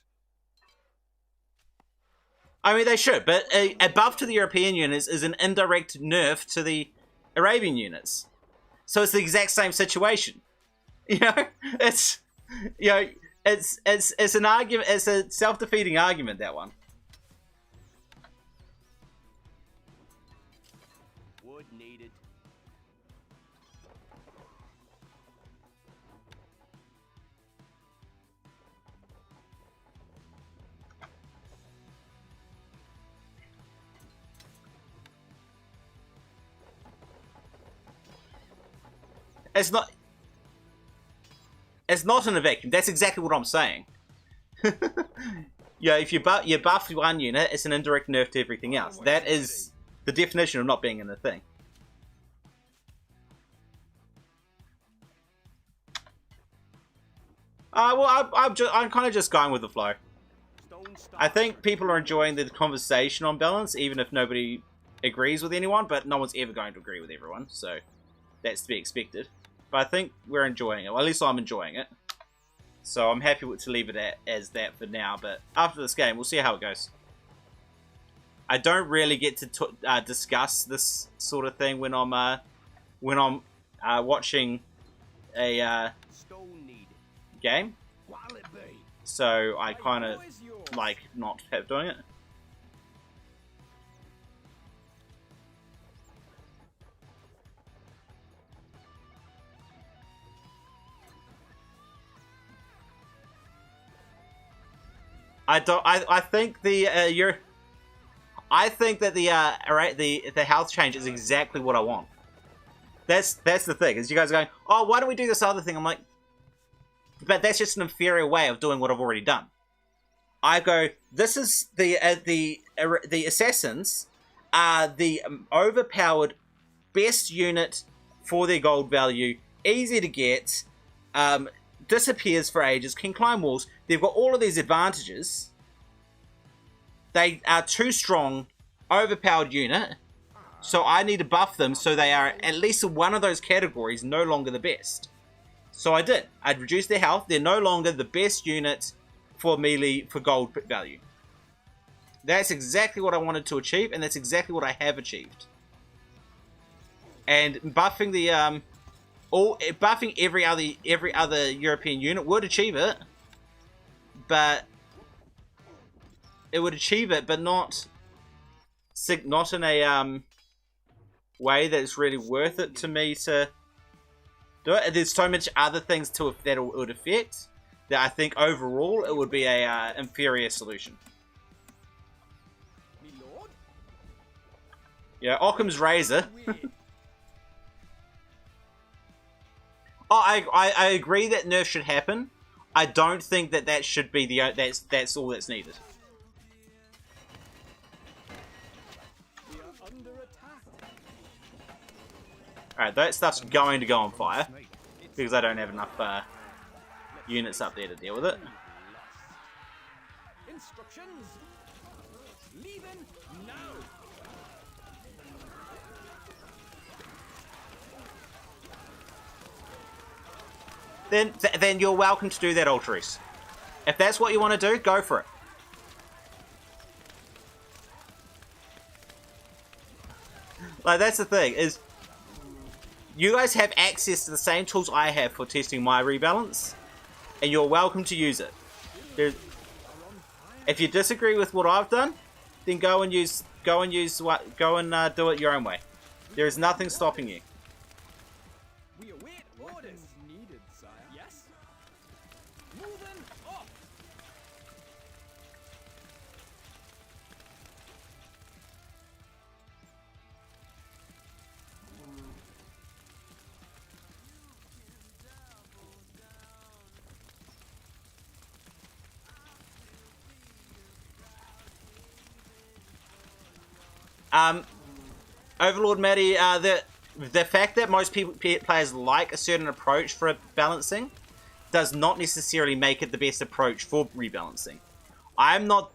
I mean, they should, but a buff to the European units is an indirect nerf to the Arabian units. So it's the exact same situation. It's an argument, it's a self-defeating argument, that one. Wood needed. It's not in a vacuum. That's exactly what I'm saying. If you buff one unit, it's an indirect nerf to everything else. That is the definition of not being in the thing. Well, I'm kind of just going with the flow. I think people are enjoying the conversation on balance, even if nobody agrees with anyone, but no one's ever going to agree with everyone, so that's to be expected. But I think we're enjoying it. Well, at least I'm enjoying it. So I'm happy to leave it as that for now. But after this game, we'll see how it goes. I don't really get to discuss this sort of thing when I'm watching a game. So I kind of like not doing it. I think the I think that the health change is exactly what I want. That's the thing, is you guys are going, oh, why don't we do this other thing? I'm like, but that's just an inferior way of doing what I've already done. I go, this is the assassins are the overpowered best unit for their gold value, easy to get, disappears for ages, can climb walls. They've got all of these advantages. They are too strong, overpowered unit, so I need to buff them so they are at least in one of those categories no longer the best. So I did. I'd reduced their health. They're no longer the best unit for melee for gold value. That's exactly what I wanted to achieve, and that's exactly what I have achieved. And buffing the buffing every other European unit would achieve it, but not in a way that's really worth it to me to do it. There's so much other things that it would affect that I think overall it would be a inferior solution. Yeah, Occam's razor. Oh, I agree that nerf should happen. I don't think that should be that's all that's needed. Alright, that stuff's going to go on fire because I don't have enough units up there to deal with it. Instructions. Leaving now. Then you're welcome to do that, Ultras. If that's what you want to do, go for it. Like, that's the thing, is you guys have access to the same tools I have for testing my rebalance, and you're welcome to use it. If you disagree with what I've done, then go and do it your own way. There is nothing stopping you. We await orders. Needed, sire. Yes. Moving off. Overlord Matty, the fact that most players like a certain approach for balancing does not necessarily make it the best approach for rebalancing. I'm not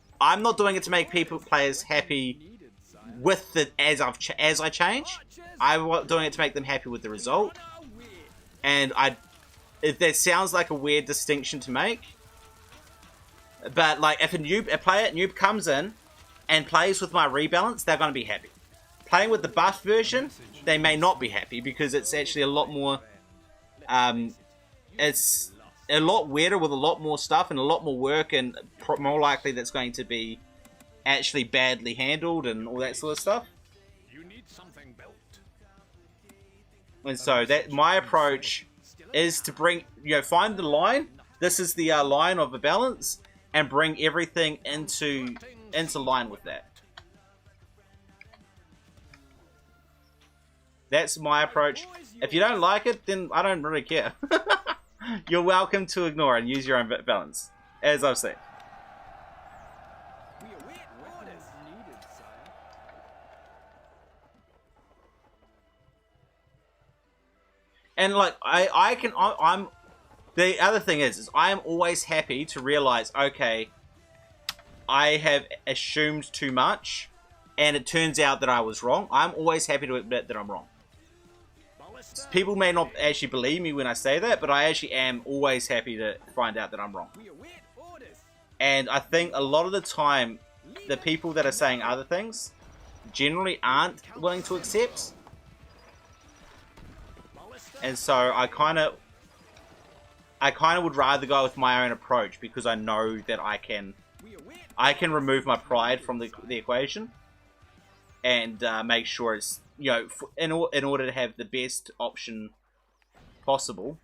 doing it to make players happy with the as I change. I'm doing it to make them happy with the result. And that sounds like a weird distinction to make. But like, if a noob comes in and plays with my rebalance, they're going to be happy. Playing with the buff version, they may not be happy because it's actually a lot more, it's a lot weirder with a lot more stuff and a lot more work, and more likely that's going to be actually badly handled and all that sort of stuff. You need something built. And so that my approach is to bring, find the line. This is the line of the balance, and bring everything into line with that. That's my approach. If you don't like it, then I don't really care. You're welcome to ignore and use your own balance, as I've said. We await orders. Needed, sire. And like I'm the other thing is I am always happy to realize, okay, I have assumed too much, and it turns out that I was wrong. I'm always happy to admit that I'm wrong. People may not actually believe me when I say that, but I actually am always happy to find out that I'm wrong. We await orders. And I think a lot of the time, the people that are saying other things generally aren't willing to accept. And so I kind of would rather go with my own approach, because I know that I can remove my pride from the equation and make sure it's, in order to have the best option possible,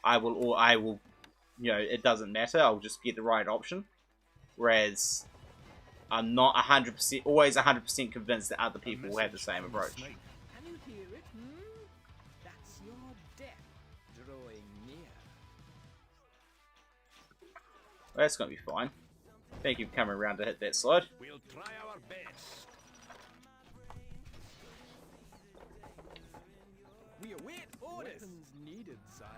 I will, it doesn't matter. I'll just get the right option. Whereas I'm not always 100% convinced that other people will have the same approach. Can you hear it? Well, that's gonna be fine. Thank you for coming around to hit that slide. We'll try our best. We await orders. Weapons needed, sire.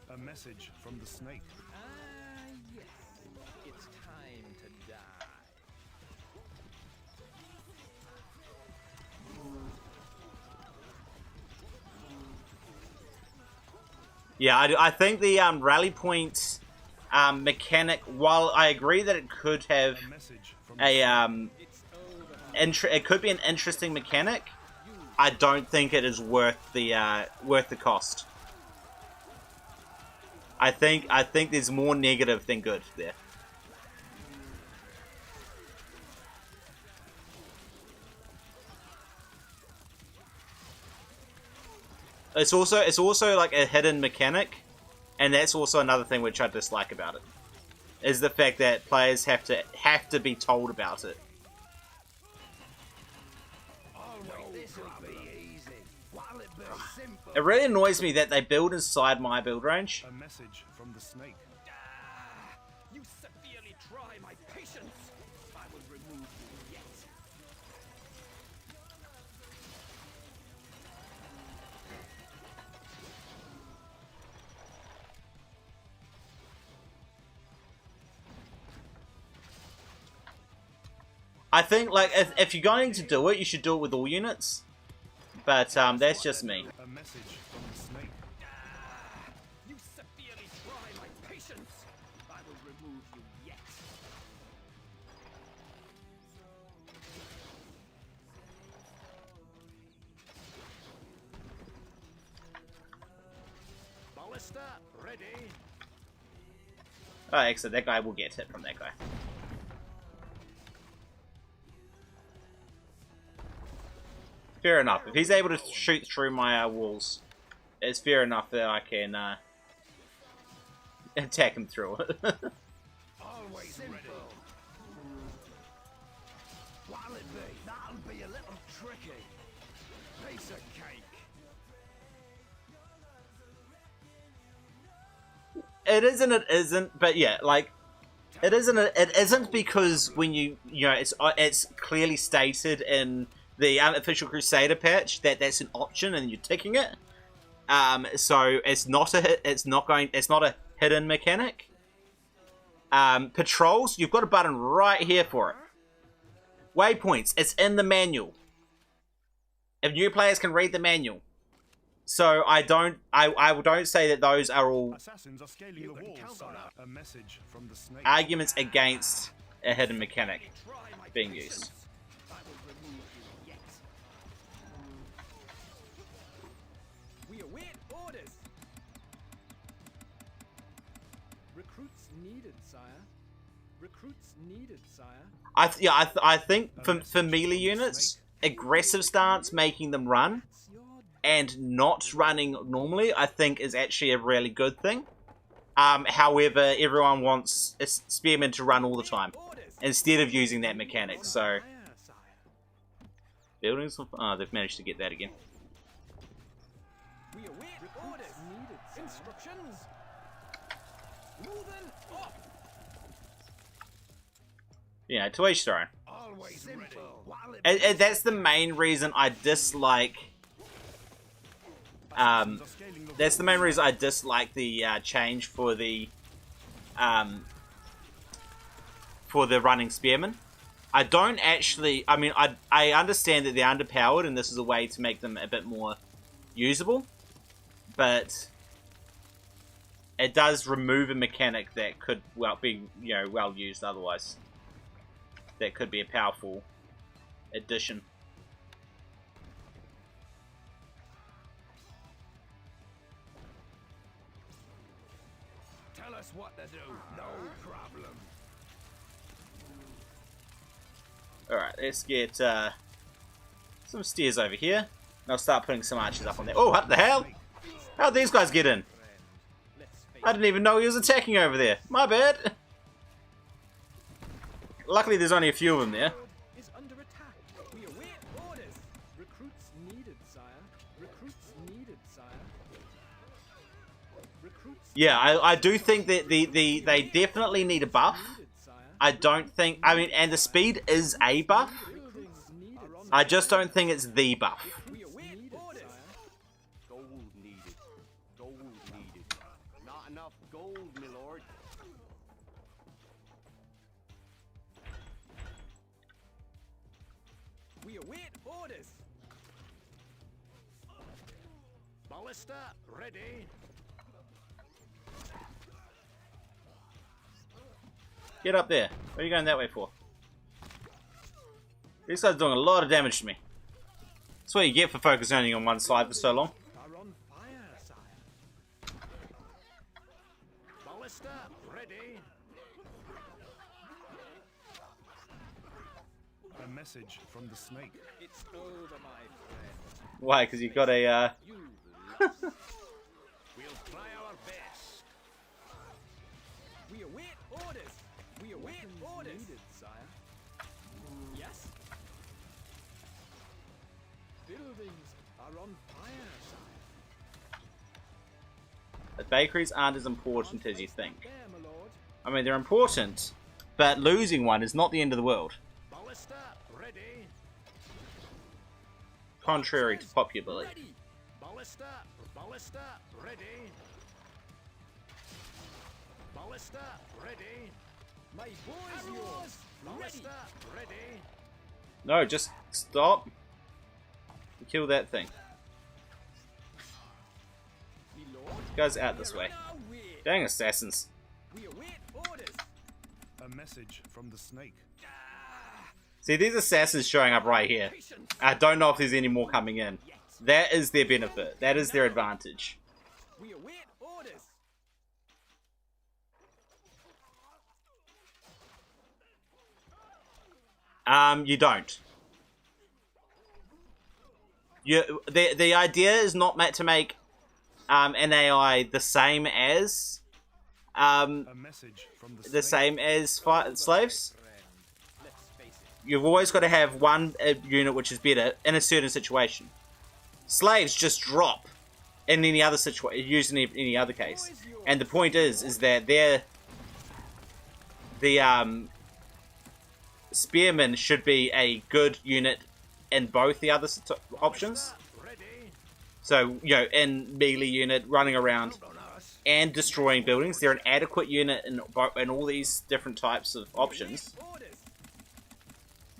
A message from the snake. Ah, yes. It's time to die. Yeah, I think the rally point mechanic, while I agree that it could have A message from a it could be an interesting mechanic, I don't think it is worth the cost. I think there's more negative than good there. It's also like a hidden mechanic, and that's also another thing which I dislike about it, is the fact that players have to be told about it. It really annoys me that they build inside my build range. a message from the snake. You severely try my patience. I will remove you yet. I think, like, if you're going to do it, you should do it with all units. But that's just me. A message from the snake. You severely try my patience. I will remove you yet. Ballista, ready. Oh, excellent. That guy will get hit from that guy. Fair enough. If he's able to shoot through my walls, it's fair enough that I can attack him through it. Always ready. What'll it be? That'll be a little tricky. Piece of cake. It isn't. It isn't. But yeah, like it isn't. It isn't because when you know it's clearly stated in the unofficial Crusader patch that that's an option and you're ticking it. So it's not a hidden mechanic. Patrols, you've got a button right here for it. Waypoints, it's in the manual. If new players can read the manual. So I don't say that those are all Assassins are scaling the wall, sire. A message from the snake. arguments against a hidden mechanic being used. I will remove you yet. We await orders. Recruits needed, sire. Recruits needed, sire. I think for melee units, aggressive stance, making them run, It's your and not running normally, I think is actually a really good thing. However, everyone wants a spearman to run all the time orders. instead of using that mechanic. So Sire, sire. buildings, oh, they've managed to get that again. We await orders. Needed, sire. Instructions. Moving up. Yeah, to each their own. Always ready. What'll it be? And that's the main reason I dislike. Assassins are scaling the That's the main reason I dislike the change for the running spearmen. I don't actually. I mean, I understand that they're underpowered, and this is a way to make them a bit more usable, but it does remove a mechanic that could be well used otherwise. That could be a powerful addition. Tell us what to do. No problem. Alright, let's get some stairs over here. And I'll start putting some archers up on there. Oh, what the hell? How'd these guys get in? Let's face I didn't even know he was attacking over there. My bad. Luckily, there's only a few of them there. is under attack. We await orders. Recruits needed, sire. Recruits needed, sire. Recruits Yeah, I do think that they definitely need a buff. needed, sire. I don't think, I mean, and the speed is a buff. Buildings needed. I just don't think it's the buff. We await orders. Gold needed. Gold needed. Not enough gold, my lord. We await orders. Ballista ready. Get up there. What are you going that way for? This guy's doing a lot of damage to me. That's what you get for focusing only on one side for so long. Are on fire, sire. Ballista ready. A message from the snake. It's over, my friend. Why? Because you got a, You We'll try our best. We await orders. We await orders. Needed, sire. Yes. Buildings are on fire, sire. the bakeries aren't as important as you think. There, my lord. I mean, they're important, but losing one is not the end of the world. Ballista ready. Contrary to popular belief. Ready. Ballista ready. Ballista ready. My boys, yours. Ready. Ballista ready. No, just stop. Kill that thing. Me lord. Goes out this way. On our way. Dang assassins. We await orders. A message from the snake. See, these assassins showing up right here. I don't know if there's any more coming in. That is their benefit. That is their advantage. We await orders. You don't. The idea is not meant to make an AI the same as A message from the snake. slaves. Let's face it. You've always got to have one unit which is better in a certain situation. Slaves just drop in any other situation, used in any other case. And the point is that the spearmen should be a good unit in both the other options. Ready. So, you know, in melee unit, running around and destroying buildings, they're an adequate unit in all these different types of options. Orders.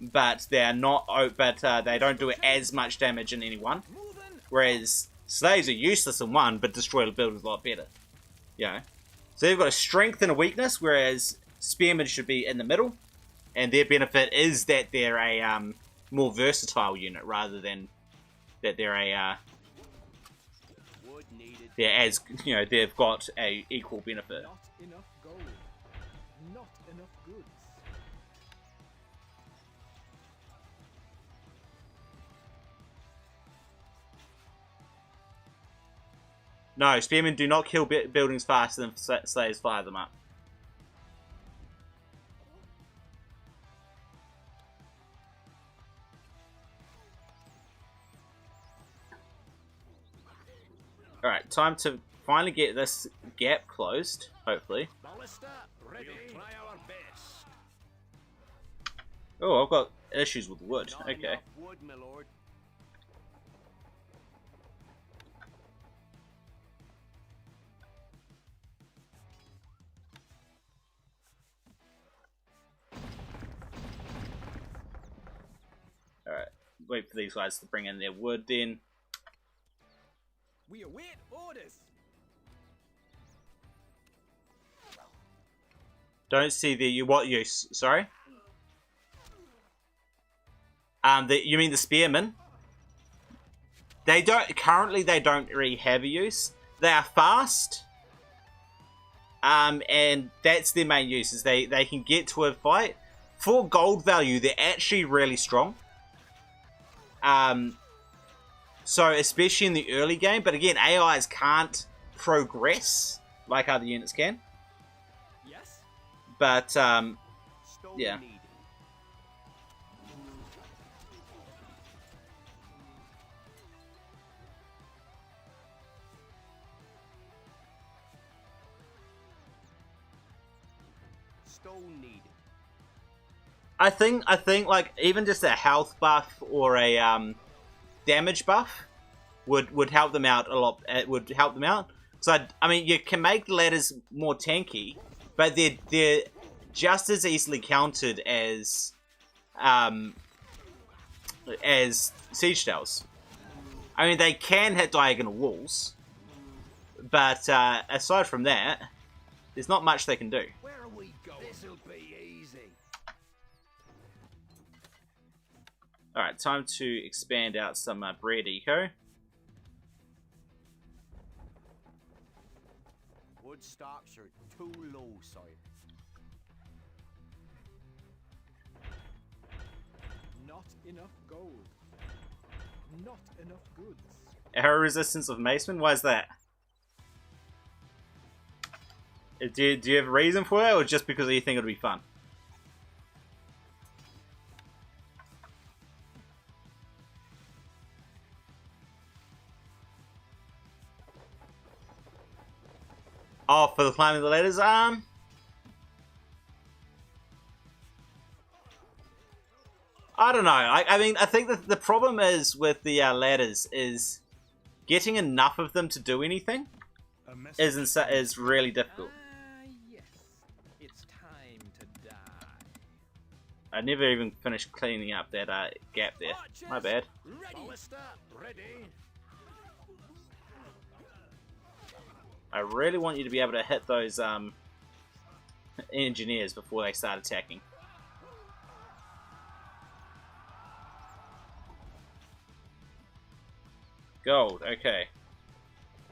But they're not. But they don't do as much damage in any one. Moving. Whereas slaves are useless in one, but destroy the buildings a lot better. You know, so they've got a strength and a weakness, whereas spearmen should be in the middle, and their benefit is that they're a more versatile unit rather than that they're a Wood needed. they're as you know they've got a equal benefit. Not enough gold. Not enough goods. No, spearmen do not kill buildings faster than slaves fire them up. Alright, time to finally get this gap closed, hopefully. Ballista ready. We'll try our best. Oh, I've got issues with wood. Not Okay. enough wood, my lord. Alright, wait for these guys to bring in their wood then. We await orders. Don't see the what use? Sorry. You mean the spearmen? They don't really have a use. They are fast. And that's their main use. Is they can get to a fight for gold value. They're actually really strong. So especially in the early game, but again, AIs can't progress like other units can. Yes. But Stone yeah. needed. stone needed. I think like even just a health buff or a damage buff would help them out a lot. It would help them out. So I mean, you can make the ladders more tanky, but they're just as easily countered as siege towers. I mean, they can hit diagonal walls, but aside from that, there's not much they can do. Where are we going? This'll be easy. Alright, time to expand out some bread eco. Wood stocks are too low, sire. Not enough gold. Not enough goods. Arrow resistance of Maceman? Why is that? Do you have a reason for that, or just because you think it'll be fun? Oh, for the climbing the ladders? I don't know. I mean, I think that the problem is with the ladders is getting enough of them to do anything is really difficult. Yes. It's time to die. I never even finished cleaning up that gap there. My bad. Ready. Ballista, ready. I really want you to be able to hit those engineers before they start attacking. Gold, okay.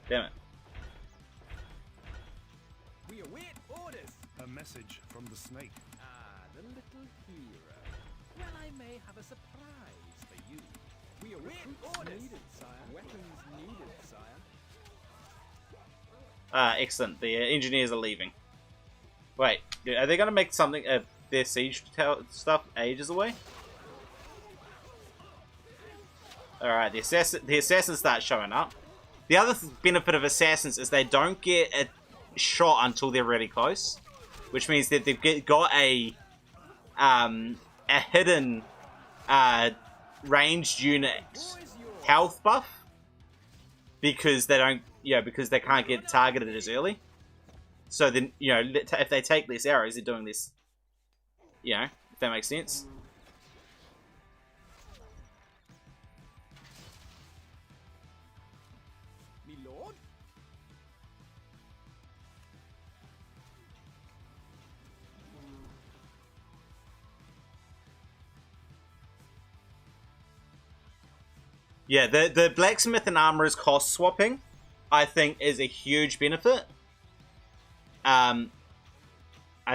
Damn it. We await orders. A message from the snake. Ah, the little hero. Well, I may have a surprise for you. We await orders. Needed, sire. Weapons needed, sire. Excellent. The engineers are leaving. Wait, are they going to make something their siege stuff ages away? Alright, the assassins start showing up. The other benefit of assassins is they don't get a shot until they're really close, which means that they've got a hidden ranged unit health buff because they don't, because they can't get targeted as early. So then, if they take less arrows, they're doing this. If that makes sense. Me lord? Yeah, the blacksmith and armorer's cost swapping, I think, is a huge benefit. I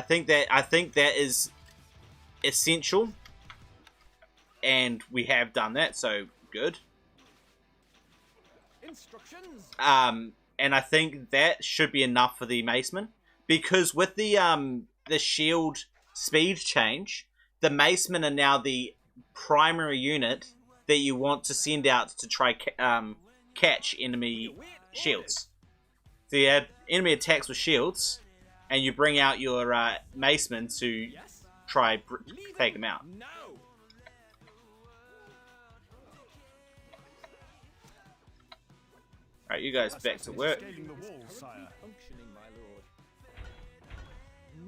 think that is essential, and we have done that, so good. Instructions. And I think that should be enough for the maceman, because with the shield speed change, the macemen are now the primary unit that you want to send out to try catch enemy shields. So you have enemy attacks with shields, and you bring out your macemen to Yes. try take them out. No. Alright, you guys back to work. Scaling the wall, sire. Functioning, my lord.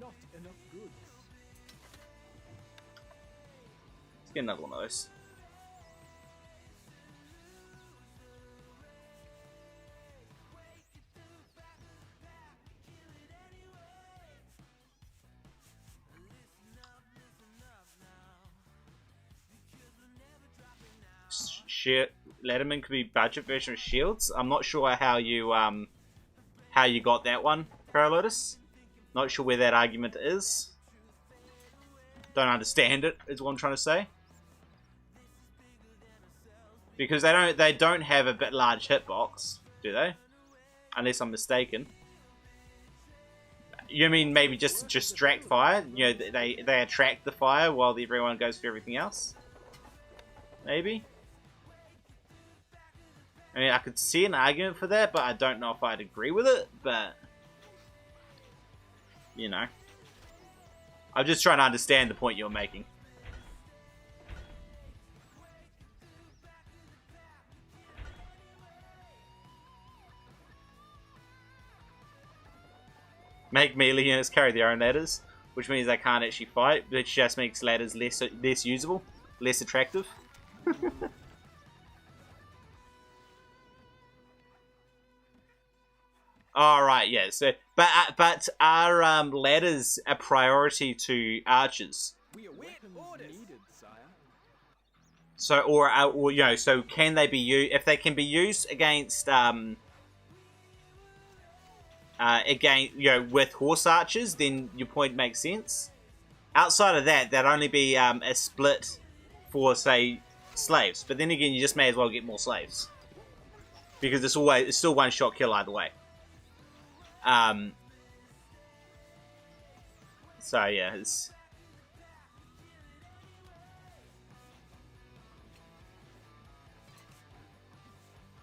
Not enough goods. Let's get another one of those. Letterman could be budget version of shields. I'm not sure how you got that one, Paralotus. Not sure where that argument is. Don't understand it, is what I'm trying to say. Because they don't have a bit large hitbox, do they? Unless I'm mistaken. You mean maybe just to distract fire? They attract the fire while everyone goes for everything else? Maybe? I mean, I could see an argument for that, but I don't know if I'd agree with it, but... I'm just trying to understand the point you're making. Make melee units carry their own ladders, which means they can't actually fight, which just makes ladders less usable, less attractive. Alright, yeah, so, but are ladders a priority to archers? We await orders. Needed, sire. So, or you know, so can they be used, if they can be used against, again, you know, with horse archers, then your point makes sense. Outside of that, that'd only be a split for, say, slaves. But then again, you just may as well get more slaves, because it's still one shot kill either way. So yeah,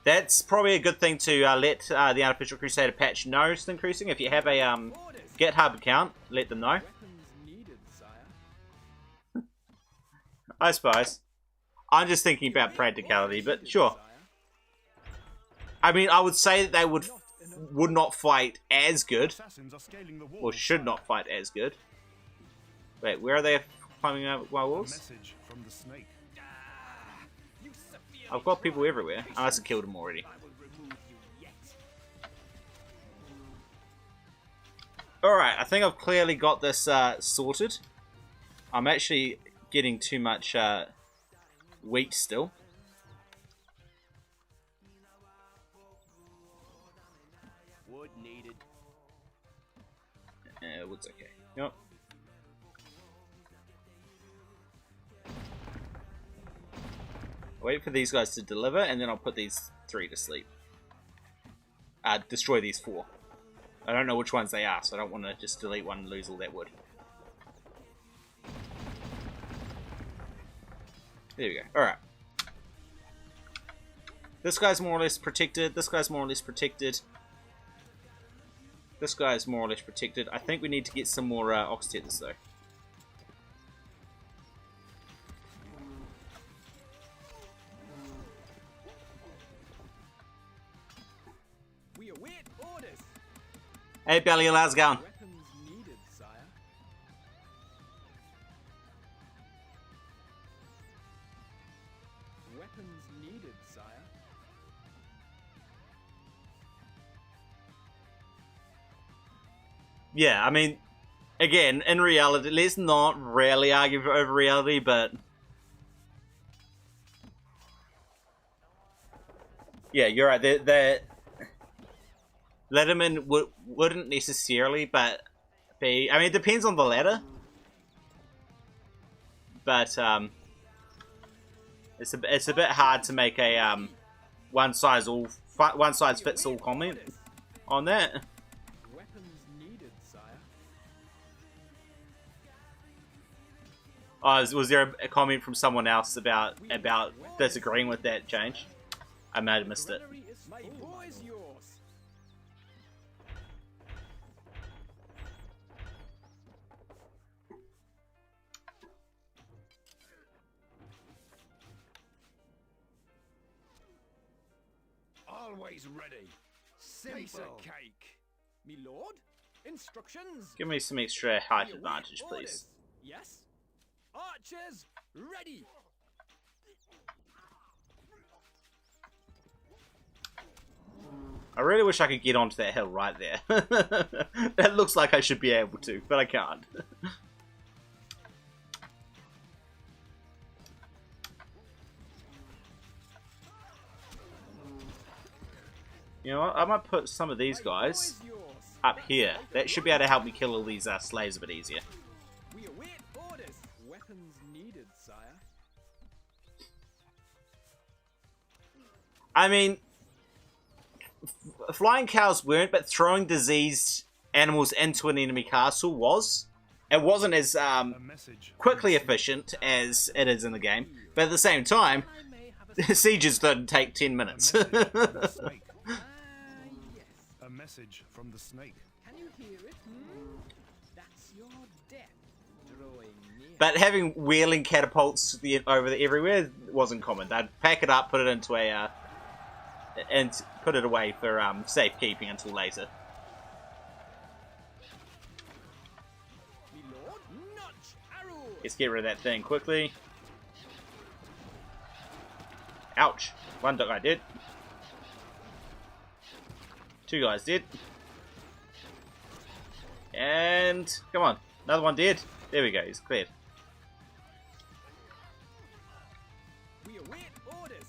that's probably a good thing to let the unofficial Crusader patch know it's increasing. If you have a GitHub account, let them know. Needed, I suppose. I'm just thinking about practicality, but sure. I mean, I would say that they would not fight as good, or should not fight as good. Wait, where are they climbing up my walls? I've got people everywhere. I must have killed them already. Alright, I think I've clearly got this sorted. I'm actually getting too much wheat still. Wood needed. Wood's okay. Yep. Wait for these guys to deliver, and then I'll put these 3 to sleep. Destroy these 4. I don't know which ones they are, so I don't want to just delete one and lose all that wood. There we go. Alright. This guy's more or less protected. This guy's more or less protected. This guy's more or less protected. I think we need to get some more ox tethers, though. We await orders. Hey, Belly, how's it going? Weapons needed, sire. Weapons needed, sire. Yeah, I mean, again, in reality, let's not really argue over reality, but yeah, you're right. The Letterman wouldn't necessarily, but be. I mean, it depends on the ladder, but it's a bit hard to make a one size fits all comment on that. Weapons needed, sire. Oh, was there a comment from someone else about disagreeing with that change? I might have missed it. Granary is my boy's yours. Always ready. Piece Simple. of cake. Me lord? Instructions? Give me some extra height advantage, please. Orders. Yes? Archers, ready! I really wish I could get onto that hill right there. That looks like I should be able to, but I can't. You know what? I might put some of these guys My boy's yours. up here. That should be able to help me kill all these slaves a bit easier. We await orders. Weapons needed, sire. I mean, flying cows weren't, but throwing diseased animals into an enemy castle was. It wasn't as quickly efficient as it is in the game, but at the same time, I may have a sieges don't take 10 minutes. yes. A message from the snake. Can you hear it? That's your death. drawing near. But having wheeling catapults everywhere wasn't common. They'd pack it up, put it into a and put it away for safekeeping until later. Me lord, nudge, arrow. Let's get rid of that thing quickly. Ouch! One guy did. Two guys did. And come on, another one did. There we go. He's cleared. We await orders.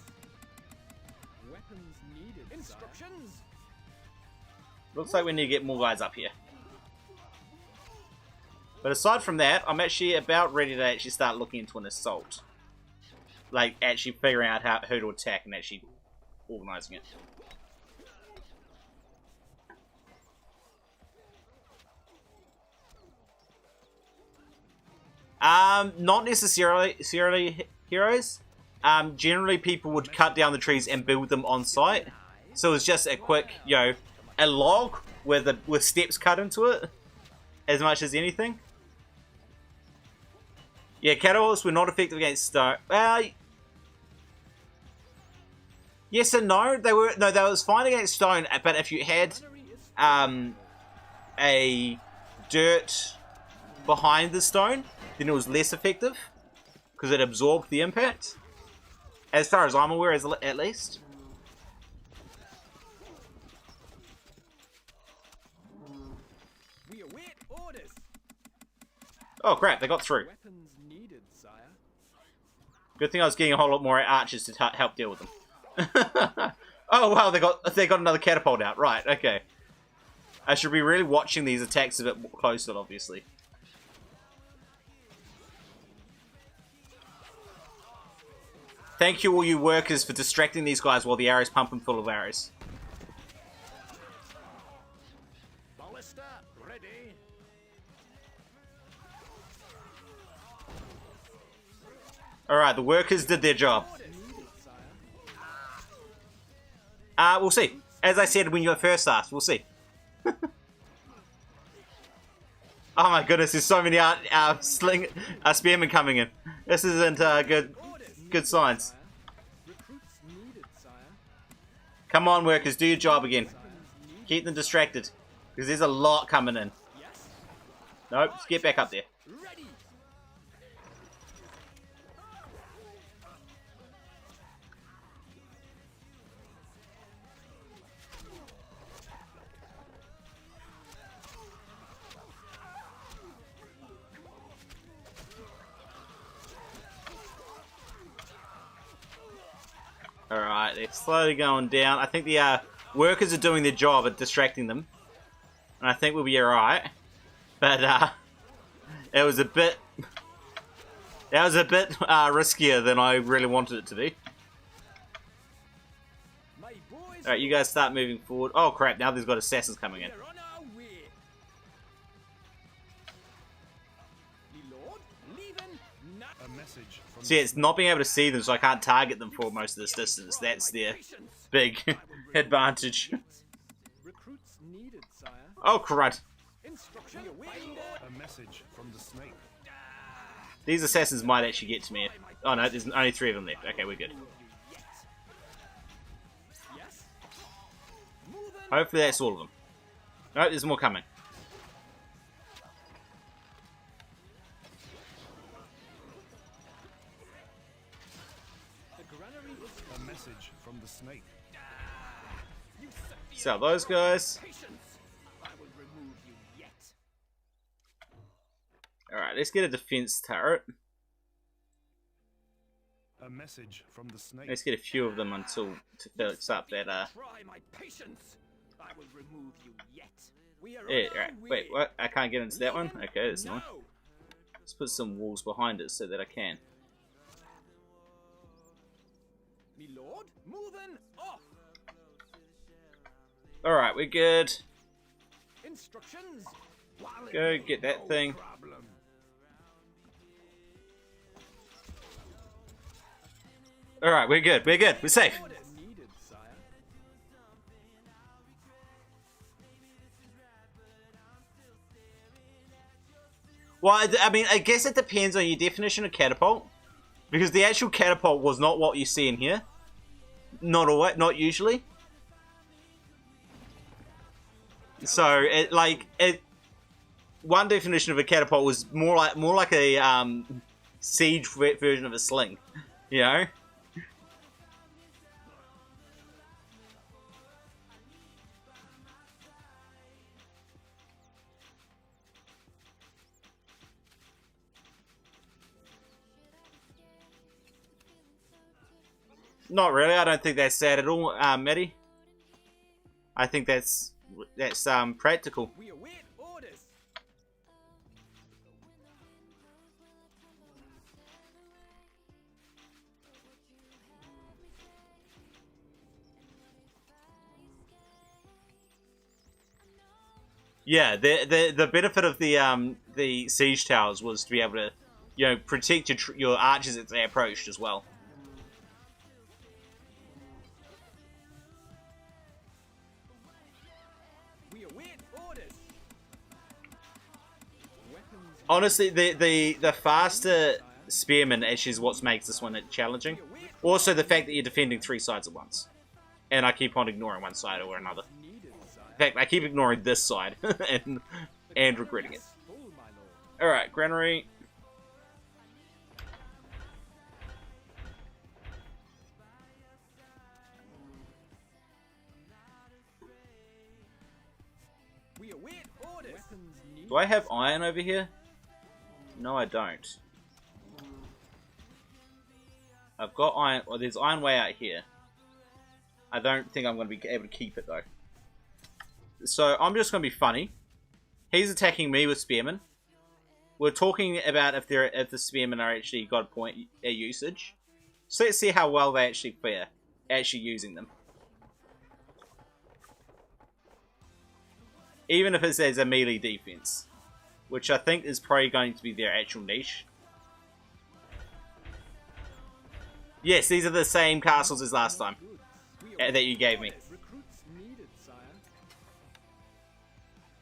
Weapons needed. Instructions. Looks like we need to get more guys up here. But aside from that, I'm actually about ready to actually start looking into an assault. Like, actually figuring out who to attack and actually organising it. Not necessarily heroes. Generally, people would cut down the trees and build them on site. So it's just a quick, a log with steps cut into it, as much as anything. Yeah, catapults were not effective against stone. Yes and no. They was fine against stone, but if you had a dirt behind the stone, then it was less effective because it absorbed the impact. As far as I'm aware, at least. We await orders. Oh crap! They got through. Weapons needed, sire. Good thing I was getting a whole lot more archers to help deal with them. Oh wow! They got another catapult out. Right. Okay. I should be really watching these attacks a bit more closer, obviously. Thank you, all you workers, for distracting these guys while the arrows pump them full of arrows. Ballista ready. Alright, the workers did their job. We'll see. As I said when you first asked, we'll see. Oh my goodness, there's so many spearmen coming in. This isn't good signs. Recruits needed, sire. Come on, workers, do your job again. Keep them distracted, because there's a lot coming in. Yes. Nope, just get back up there. Ready. Alright, they're slowly going down. I think the workers are doing their job at distracting them. And I think we'll be alright. But it was a bit... That was a bit riskier than I really wanted it to be. My boys. Alright, you guys start moving forward. Oh crap, now there's got assassins coming in. We're on our way. Me lord, leaving now. A message from See, it's not being able to see them, so I can't target them for most of this distance. That's their big advantage. Recruits needed, sire. Oh crud. Instruction awaiting. a message from the snake. These assassins might actually get to me. Oh no, there's only 3 of them left. Okay, we're good. Yes. Moving. Hopefully that's all of them. No, there's more coming. The granary is A message from the snake. So those guys. patience. I will remove you yet. Alright, let's get a defense turret. A message from the snake. Let's get a few of them to fix up that Try my patience. I will remove you yet. We are yeah, on our right. way. Wait, what? I can't get into that one? Okay, that's No. nice. Let's put some walls behind it so that I can. Me lord, moving off. Alright, we're good. Instructions. Go get that thing. Problem. Alright, we're good. We're good. We're safe. Orders needed, sire. Well, I mean, I guess it depends on your definition of catapult. Because the actual catapult was not what you see in here. Not always, not usually. So, one definition of a catapult was more like a siege version of a sling, you know? Not really. I don't think that's sad at all, Matty. I think that's practical. We await orders. Yeah, the benefit of the siege towers was to be able to, you know, protect your archers as they approached as well. We await orders. Weapons. Honestly, the faster spearman actually is what makes this one challenging. Also, the fact that you're defending 3 sides at once, and I keep on ignoring one side or another. Needed, sire. In fact, I keep ignoring this side and regretting it. Full, my lord. All right, granary. We await orders. Weapons needed. Do I have iron over here? No, I don't. I've got iron. Well, there's iron way out here. I don't think I'm going to be able to keep it though. So I'm just going to be funny. He's attacking me with spearmen. We're talking about if the spearmen are actually got a point at usage. So let's see how well they actually fare actually using them. Even if it's as a melee defense, which I think is probably going to be their actual niche. Yes, these are the same castles as last time that you gave me. Recruits needed, sire.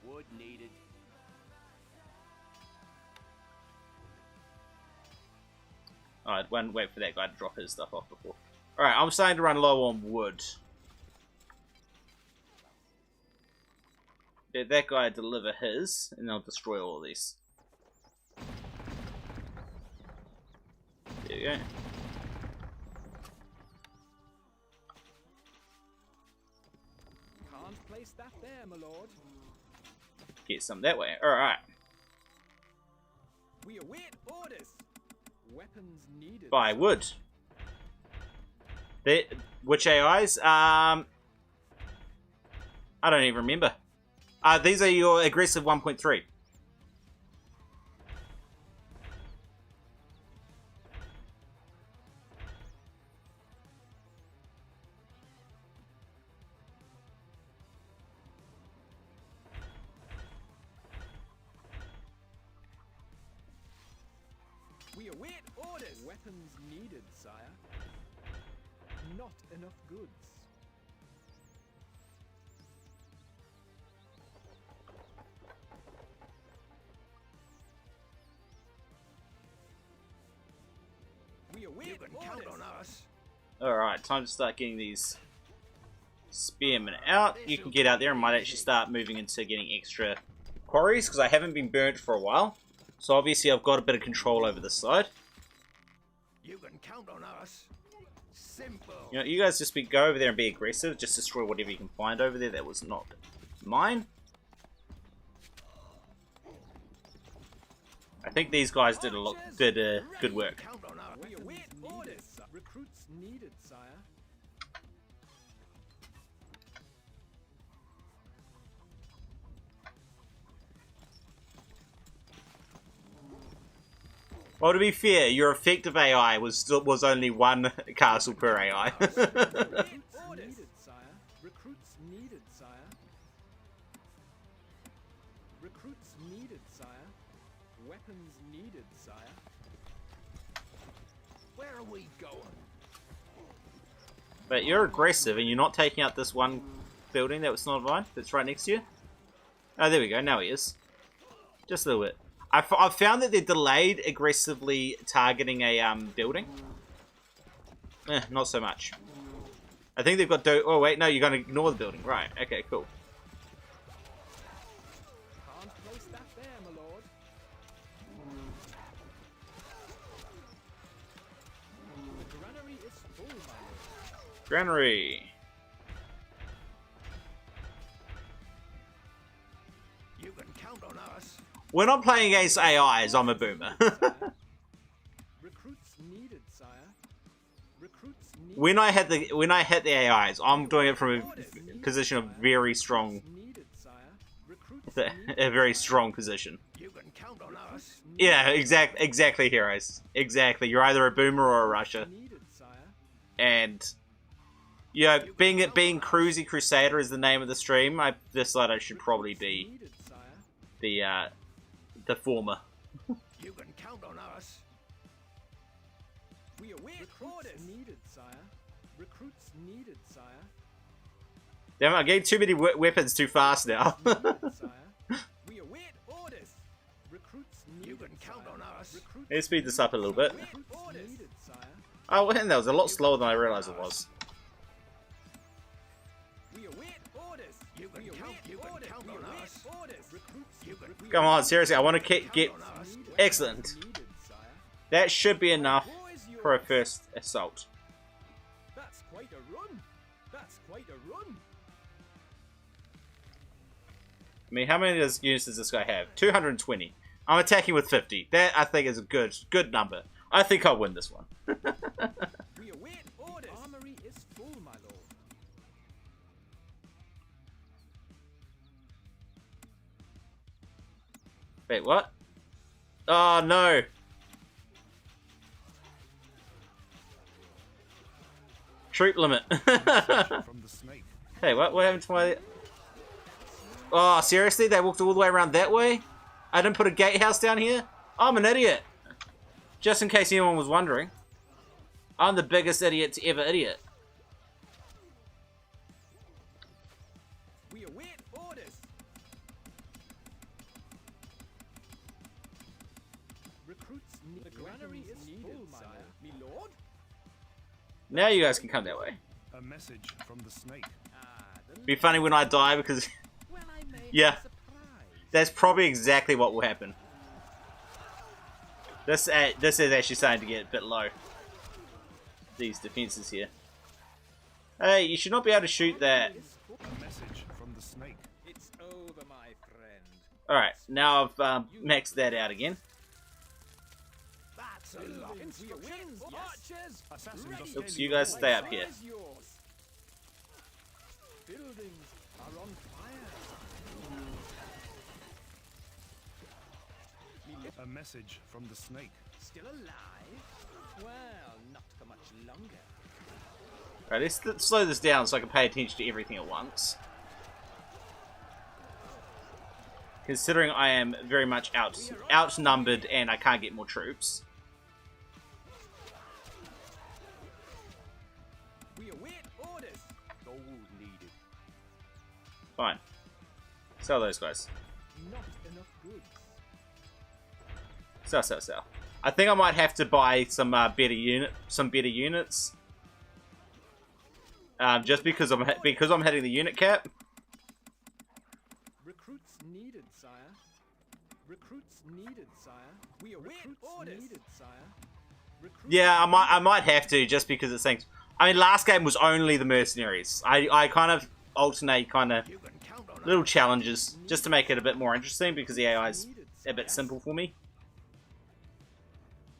Wood needed. Alright, wait for that guy to drop his stuff off before. Alright, I'm starting to run low on wood. Let that guy deliver his, and I'll destroy all of these. There you go. Can't place that there, my lord. Get some that way. Alright. We await orders. Weapons needed. Buy wood. Which AIs? I don't even remember. These are your aggressive 1.3. We await orders. Weapons needed, sire. Not enough goods. We await You can count orders. on us. Alright, time to start getting these spearmen out. You can get out there and might actually start moving into getting extra quarries, because I haven't been burnt for a while. So obviously I've got a bit of control over this side. You can count on us. Simple. You know, you guys just go over there and be aggressive. Just destroy whatever you can find over there that was not mine. I think these guys did good work. Count on us. We await orders. Recruits needed, sire. Well, to be fair, your effective AI was only 1 castle per AI. Orders needed, sire. Recruits needed, sire. Recruits needed, sire. Weapons needed, sire. Where are we going? But you're aggressive and you're not taking out this one building that was not mine, that's right next to you. Oh, there we go, now he is. Just a little bit. I've found that they're delayed aggressively targeting a building. Not so much. I think they've got oh wait, no, you're gonna ignore the building. Right, okay, cool. Can't place that there, my lord. The granary is full, my lord. Granary. You can count on us. When I'm playing against AIs, I'm a boomer. Recruits needed, sire. Recruits needed. when I hit the AIs, I'm doing it from a position of very strong, Needed, sire. Recruits a very strong position. You can count on us. Yeah, exactly, heroes. Exactly. You're either a boomer or a rusher. needed, sire. And yeah, being Cruisy Crusader is the name of the stream, I decided I should probably be Needed, sire. the former. You can count on us. We await orders. Recruits needed, sire. Recruits needed, sire. Damn, I'm getting too many weapons too fast now. Needed, sire. We await orders. Recruits You needed, can count sire. on us. Recruits Let's speed this up a little bit. Recruits needed, sire. Oh, and that was a lot slower than I realized it was. We await orders. You can count on us. Orders. Recruits. Come on, seriously, I want to get excellent. Needed, sire. That should be enough Boys, for a yours. first assault. That's quite a run. That's quite a run. I mean, how many units does this guy have? 220. I'm attacking with 50. That, I think, is a good number. I think I'll win this one. We await orders. The armory is full, my lord. Wait, what? Oh, no. Troop limit. From the snake. Hey, what happened to my... Oh, seriously? They walked all the way around that way? I didn't put a gatehouse down here? I'm an idiot. Just in case anyone was wondering. I'm the biggest idiot to ever idiot. We await orders. Recruits need. The granary is full, my lord. Me lord. Now you guys can come that way. A message from the snake. Be funny when I die because... Well, I may Yeah. be surprised. That's probably exactly what will happen. This is actually starting to get a bit low. These defenses here. Hey, you should not be able to shoot that. A message from the snake. It's over, my friend. Alright, now I've maxed that out again. That's a lot. We await archers. Assassins Oops, you guys stay up here. Is yours. Buildings are on fire. A message from the snake. Still alive? Well, not for much longer. Alright, let's slow this down so I can pay attention to everything at once. Considering I am very much outnumbered and I can't get more troops. We await orders. Gold needed. Fine. Sell those guys. Not enough goods. Sell. I think I might have to buy some better units. Just because I'm hitting the unit cap. Recruits needed, sire. Recruits needed, sire. We await Recruits orders. needed, sire. Recruits Yeah, I might have to just because it's things. I mean, last game was only the mercenaries. I kind of alternate kind of You can count on little challenges just to make it a bit more interesting because the AI is a bit simple for me.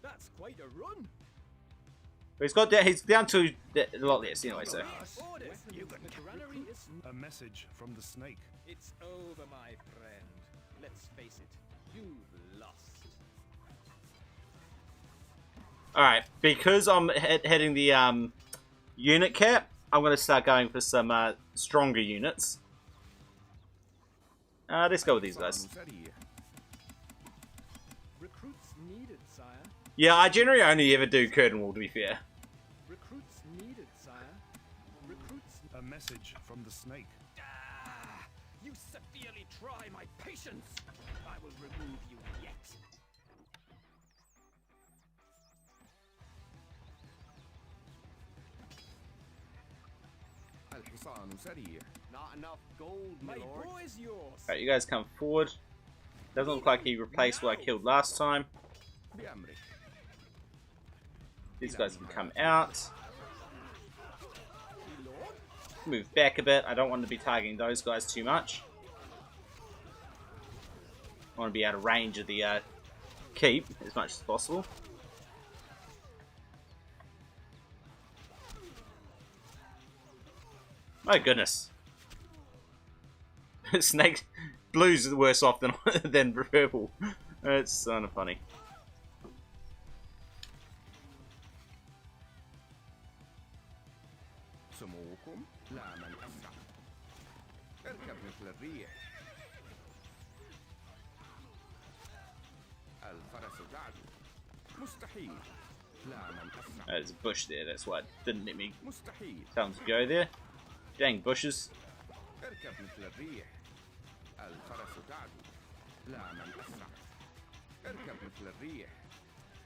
That's quite a run. But he's down to a lot less anyway. So us. Orders. You can The granary is. A message from the snake. It's over, my friend. Let's face it. You've lost. all right, because I'm hitting the unit cap, I'm going to start going for some stronger units. Let's go with these guys. Recruits needed, sire. Yeah, I generally only ever do curtain wall, to be fair. Recruits needed, sire. Recruits. A message from the snake. You severely try my patience. I will remove you yet. الحصان سريع. Not enough gold, my My lord. bow is yours. Alright, you guys come forward. Doesn't look like he replaced what I killed last time. بأمرك. These guys can come out. Move back a bit. I don't want to be targeting those guys too much. I want to be out of range of the keep as much as possible. My goodness. Snake blue's worse off than than purple. It's kind of funny. سموكم لا من أسرع. اركب مثل الريح. الفرس تعدو. مستحيل. لا من أسرع. There's a bush there, that's why it didn't let me مستحيل. tell him to go there. Dang bushes. اركب مثل الريح. الفرس تعدو. لا من أسرع. اركب مثل الريح.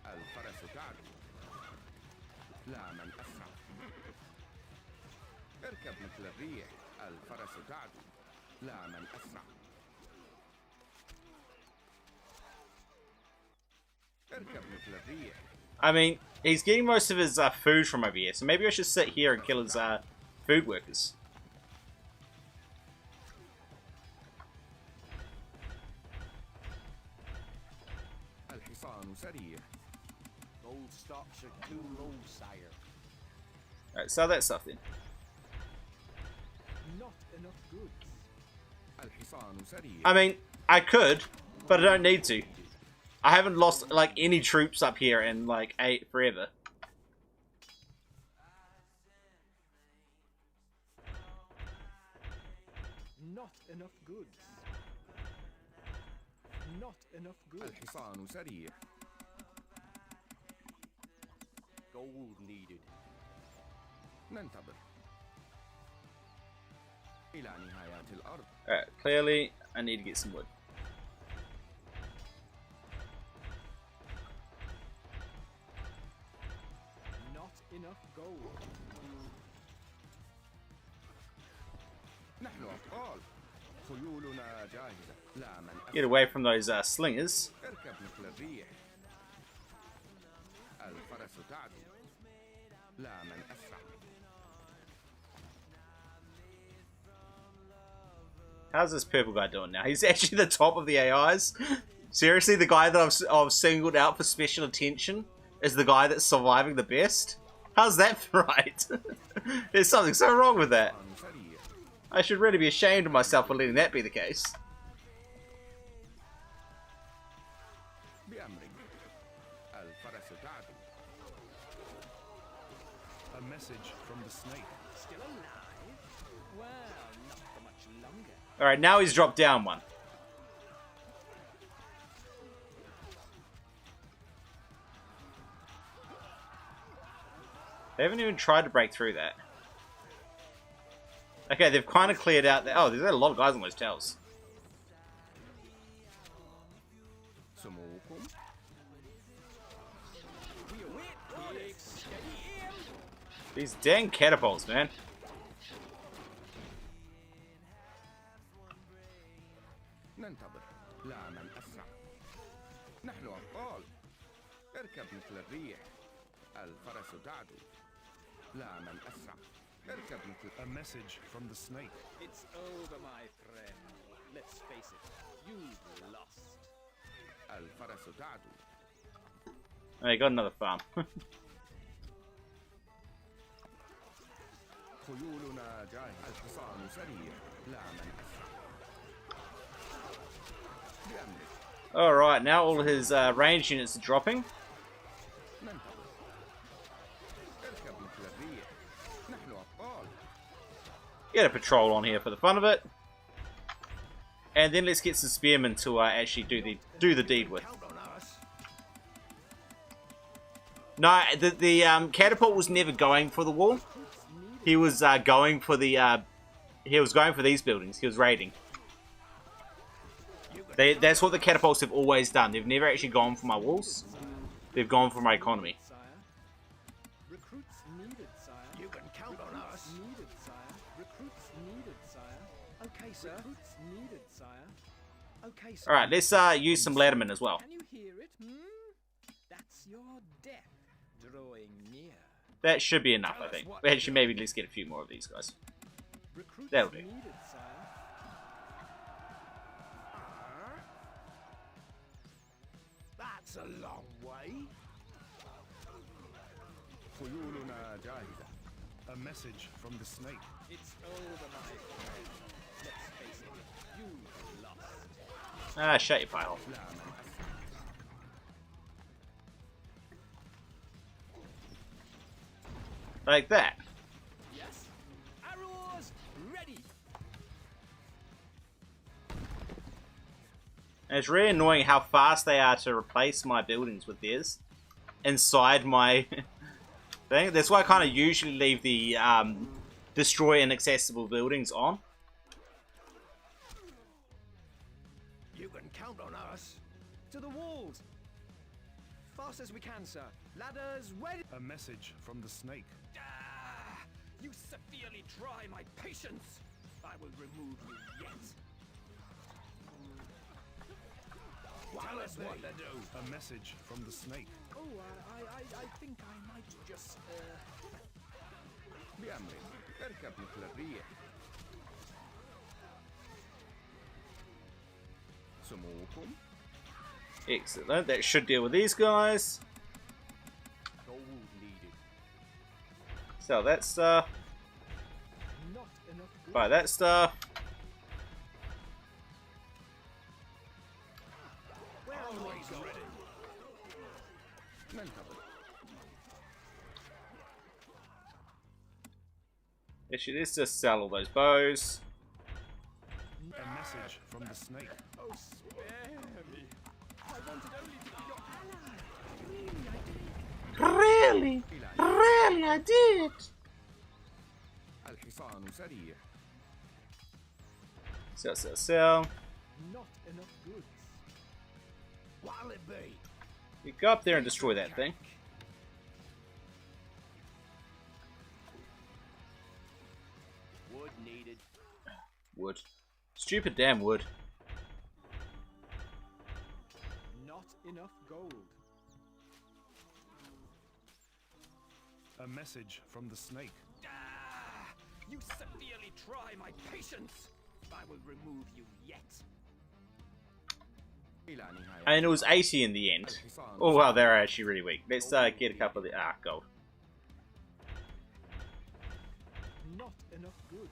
الفرس تعدو. لا من أسرع. اركب مثل الريح. الفرس تعدو. لا من أسرع. اركب مثل الريح. I mean, he's getting most of his food from over here, so maybe I should sit here and kill his food workers. الحصان سريع. Gold stocks are too low, sire. Alright, sell that stuff then. Not enough goods. الحصان سريع. I mean, I could, but I don't need to. I haven't lost like any troops up here in like forever. Not enough goods. Not enough goods. الحصان سريع. Gold needed. ننتظر. إلى نهايات الأرض. Alright, clearly I need to get some wood. Not enough gold. نحن أبطال. خيولنا جاهزة. لا من Get away from those slingers. اركب مثل الريح. الفرس تعدو. لا من أسرع. How's this purple guy doing now? He's actually the top of the AIs. Seriously, the guy that I've singled out for special attention is the guy that's surviving the best? How's that right? There's something so wrong with that. سريع. I should really be ashamed of myself for letting that be the case. بأمرك. الفرس تعدو. A message from the snake. Still alive? Well, not for much longer. Alright, now he's dropped down one. They haven't even tried to break through that. Okay, they've kind of cleared out that. Oh, there's a lot of guys on those towers. سموكم. We await big steady aim. These dang catapults, man. ننتظر. لا من أسرع. نحن أبطال. اركب مثل الريح. الفرس تعدو. لا من أسرع. اركب مثل. A message from the snake. It's over, my friend. Let's face it. You've lost. الفرس تعدو. Oh, you got another farm. خيولنا جاهزة. الحصان سريع. لا من أسرع. بأمرك. Alright, now all his range units are dropping. ننتظر. اركب مثل الريح. نحن أبطال. Get a patrol on here for the fun of it. And then let's get some spearmen to actually do the deed with. Count on us. No, the catapult was never going for the wall. He was going for the he was going for these buildings. He was raiding. That's what the catapults have always done. They've never actually gone for my walls. They've gone for my economy. Sire. Recruits needed, sire. You can count on us. Needed, sire. Recruits needed, sire. Okay, sir. Recruits needed, sire. Okay, sir. Alright, let's use some Letterman as well. Can you hear it? That's your death drawing near. That should be enough, I think. Actually, maybe let's get a few more of these guys. Recruits That'll do. needed, sire. That's a long way. A message from the snake. It's over, my friend. Let's face it, you lost. Ah, shut your pie hole. Like that. Yes? Arrows ready. And it's really annoying how fast they are to replace my buildings with theirs inside my thing. That's why I kind of usually leave the destroy inaccessible buildings on. You can count on us. To the walls. Fast as we can, sir. Ladders ready. A message from the snake. You severely try my patience. I will remove you yet. Tell us what to do. A message from the snake. Oh, I think I might just, Excellent. That should deal with these guys. Sell that stuff. not enough good. Buy that stuff. Always ready. Actually, let's just sell all those bows. A message from the snake. Oh, spare me. I wanted only to be your ally. Really, I did. Really? Really, I did. الحصان سريع. Sell, sell, sell. Not enough goods. What'll it be? You go up there and destroy that thing. Wood needed. Wood. Stupid damn wood. Not enough gold. A message from the snake. You severely try my patience. I will remove you yet. And it was 80 in the end. Oh wow, they're actually really weak. Let's get a couple of the gold. Not enough goods.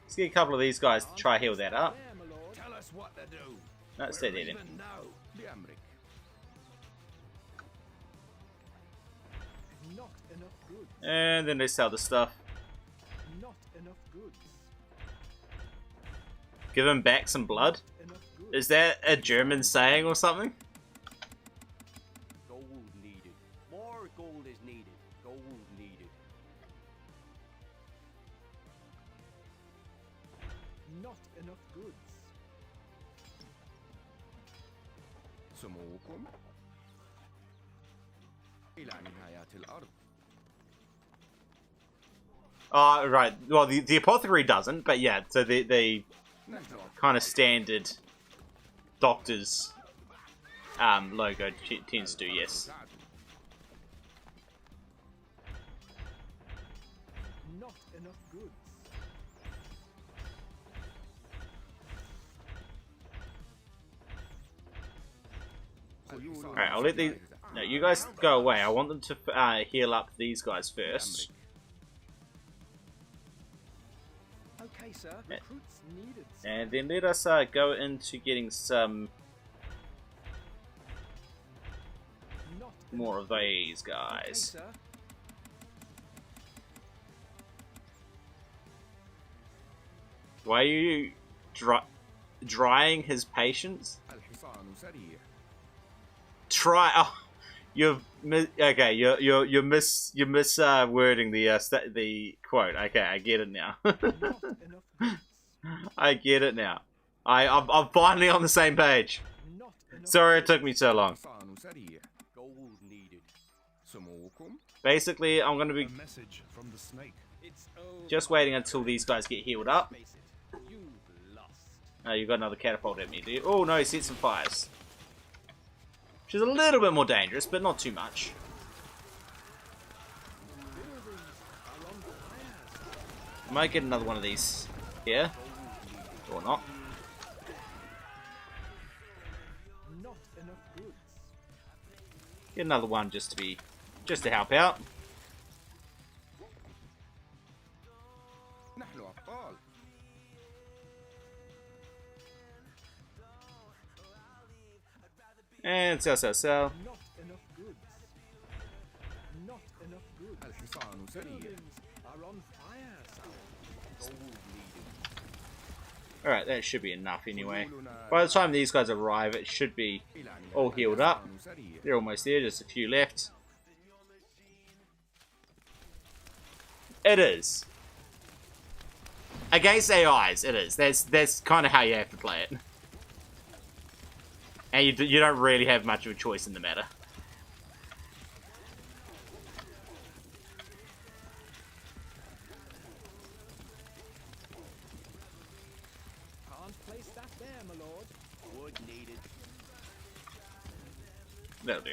Let's get a couple of these guys to try heal that up. There, my lord. Tell us what to do. No, stay there then. Even now. Not enough goods. And then they sell the stuff. Not enough goods. Give them back some blood. Enough goods. Is that a German saying or something? Gold needed. More gold is needed. Gold needed. Not enough goods. سموكم إلى نهاية الأرض. Right. Well, the apothecary doesn't, but yeah. So the kind of standard doctor's logo tends to, yes. Not enough goods. Alright, I'll let these... No, you guys go away. I want them to heal up these guys first. Okay, sir. Recruits needed. Sir. And then let us go into getting some Not more of these okay, guys. sir. Why are you drying his patience? الحصان سريع. Try. Oh, you're okay. You're wording the quote. Okay, I get it now. Not enough goods. I get it now. I'm finally on the same page. Not enough. Sorry it took me so long. Gold needed. Some more. Basically, I'm going to be A message from the snake. It's over. just waiting until these guys get healed up. Face it. You've lost. Oh, you've got another catapult at me, do you? Oh no, he set some fires. Which is a little bit more dangerous, but not too much. Might get another one of these here. Or not. Not enough goods. Get another one just to help out. نحن أبطال. And sell. Not enough goods. Not enough goods. الحصان سريع. Buildings are on fire, sir. Gold needed. Alright, that should be enough anyway. By the time these guys arrive, it should be all healed up. They're almost there, just a few left. It is. Against AIs, it is. That's kind of how you have to play it. And you don't really have much of a choice in the matter. Can't place that there, my lord. Wood needed. That'll do.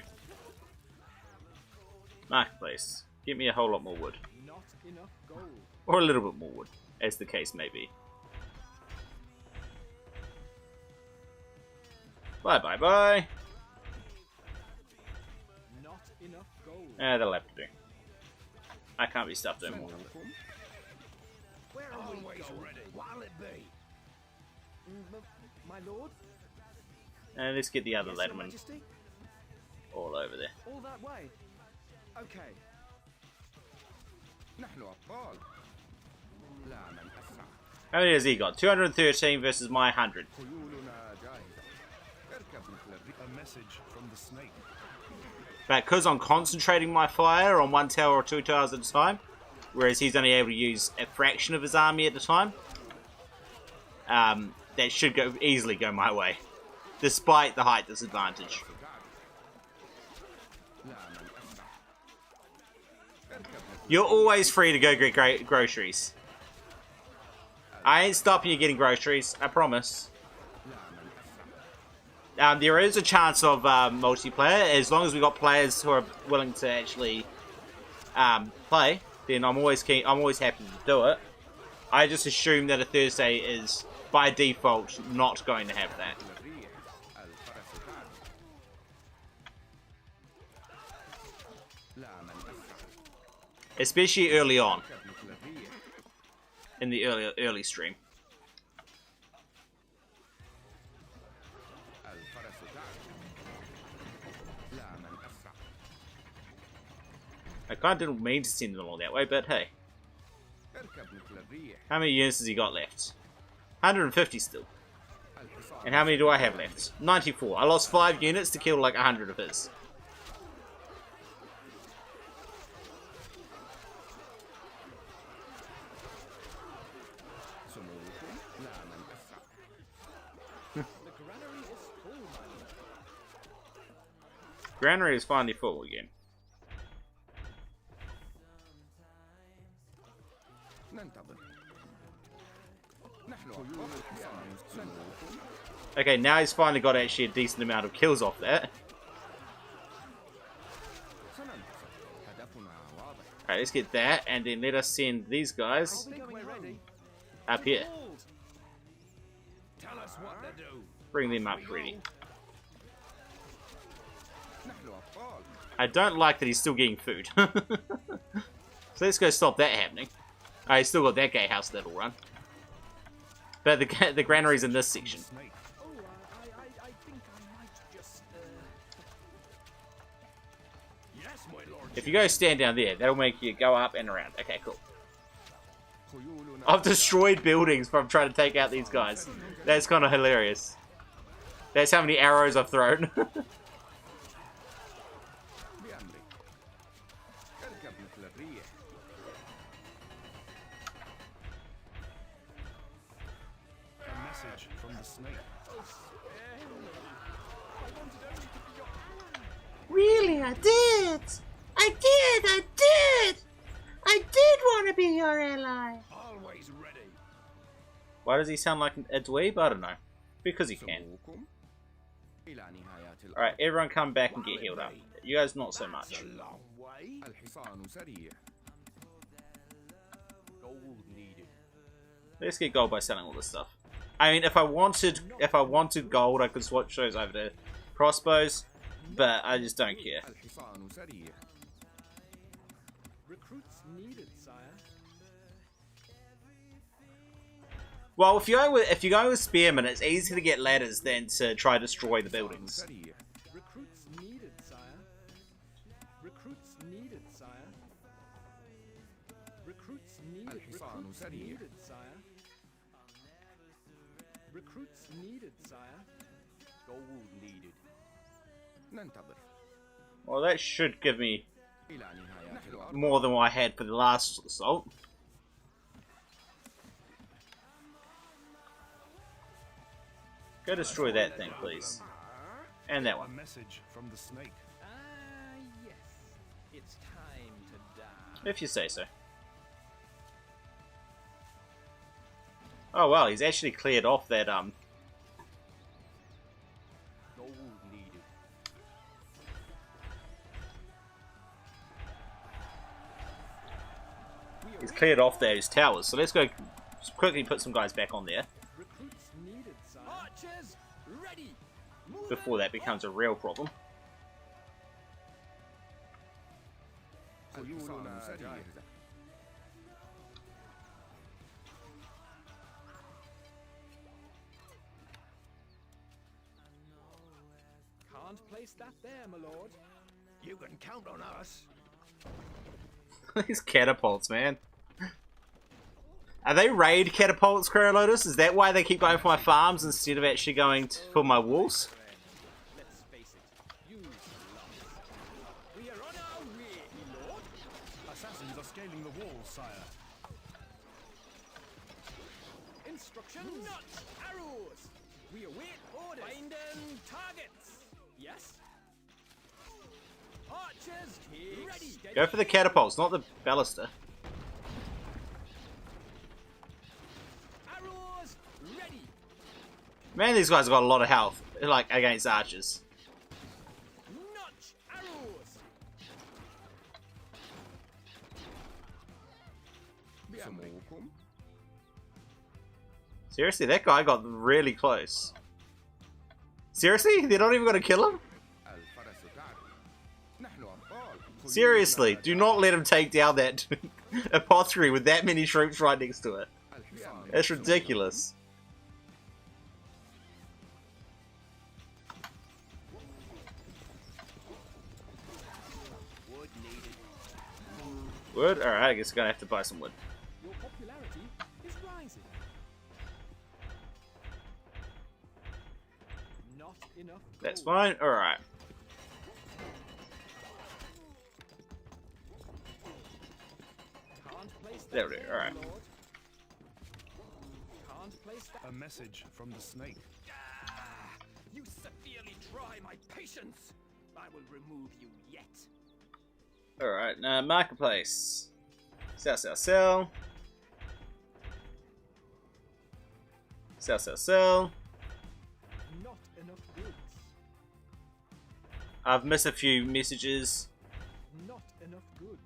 Marketplace. Give me a whole lot more wood. Not enough gold. Or a little bit more wood, as the case may be. Bye. Not enough gold. That'll have to do. I can't be stuffed anymore. Where are we Always going? ready. What'll it be? My lord? And let's get the other Yes, Your letterman Majesty? all over there. All that way. Okay. نحن أبطال. لا من أسرع. How many has he got? 213 versus my 100. خيولنا جاهزة. اركب مثل الريح. A message from the snake. But because I'm concentrating my fire on one tower or two towers at a time, whereas he's only able to use a fraction of his army at a time, that should easily go my way, despite the height disadvantage. لا من أسرع. اركب مثل You're always free to go get groceries. I ain't stopping you getting groceries, I promise. لا من أسرع. There is a chance of multiplayer, as long as we got players who are willing to actually play. Then I'm always keen. I'm always happy to do it. I just assume that a Thursday is by default not going to have that. الريح. الفرس هذا. لا من أسرع. Especially early on اركب مثل الريح. in the early stream. الفرس تعرف. لا من أسرع. I kind of didn't mean to send them all that way, but hey, اركب مثل الريح. how many units has he got left? 150 still. الحصان. And how many do I have left? 94. I lost 5 units to kill like 100 of his. سموكم. لا من أسرع. The granary is full, my lord. Granary is finally full again. ننتظر. نحن أبطال. الحصان. سموكم. Okay, now he's finally got actually a decent amount of kills off that. سننتصر. هدفنا واضح. Alright, let's get that, and then let us send these guys I think we're ready. up here. Hold. Tell us what to do. Bring them up ready. نحن أبطال. I don't like that he's still getting food. So let's go stop that happening. Oh, he's still got that gatehouse that'll run. But the granary's in this section. Snake. Oh, I think I might just, Yes, my lord. If you go stand down there, that'll make you go up and around. Okay, cool. خيولنا. I've destroyed buildings from trying to take out these guys. That's kind of hilarious. That's how many arrows I've thrown. بأمرك. اركب مثل الريح. A message message from the snake. Really, I did! I did want to be your ally! Always ready. Why does he sound like a dweeb? I don't know. Because he can. سموكم إلى نهاية الأرض. Alright, everyone come back and get healed up. You guys not so much. That's a long way. الحصان سريع. Gold needed. Let's get gold by selling all this stuff. I mean, if I wanted gold, I could switch those over to crossbows, but I just don't care. الحصان سريع. Recruits needed, sire. Well, if you go with spearmen, it's easier to get ladders than to try to destroy the buildings. سريع. Recruits needed, sire. Recruits needed, sire. Recruits needed. الحصان Recruits سريع. needed, sire. Recruits needed, sire. Gold needed. ننتظر. Well, that should give me إلى نهاية الأرض. more than what I had for the last assault. Go destroy that thing, please. And that A one. message from the snake. Yes. It's time to die. If you say so. Oh well, he's actually cleared off that Gold needed. he's cleared off those towers. So let's go quickly put some guys back on there Recruits needed, sire. Archers ready. before that becomes a real problem. الحصان سريع. Can't place that there, my lord. You can count on us. These catapults, man. Are they raid catapults, Quero Lotus? Is that why they keep going for my farms instead of actually going for my walls? Let's face it. Use the We are on our way, my lord. Assassins are scaling the walls, sire. Instructions. Not arrows. We await orders. Finding targets. Yes. Archers ready. Go for the catapults, not the ballista. Arrows ready. Man, these guys have got a lot of health, like, against archers. Notch arrows. سموكم. Seriously, that guy got really close. Seriously? They're not even going to kill him? الفرس تعرف. نحن أبطال. Seriously, do not let him take down that apothecary with that many troops right next to it. الحصان. That's ridiculous. Wood needed. Wood? Alright, I guess we're going to have to buy some wood. Your popularity is rising. Not enough. That's gold. fine. Alright. Can't place that There we go, there, alright. my lord. Can't place that. A message from the snake. You severely try my patience. I will remove you yet. Alright, now marketplace. Sell, sell, sell. Sell, sell, sell. Not enough goods. I've missed a few messages. Not enough goods.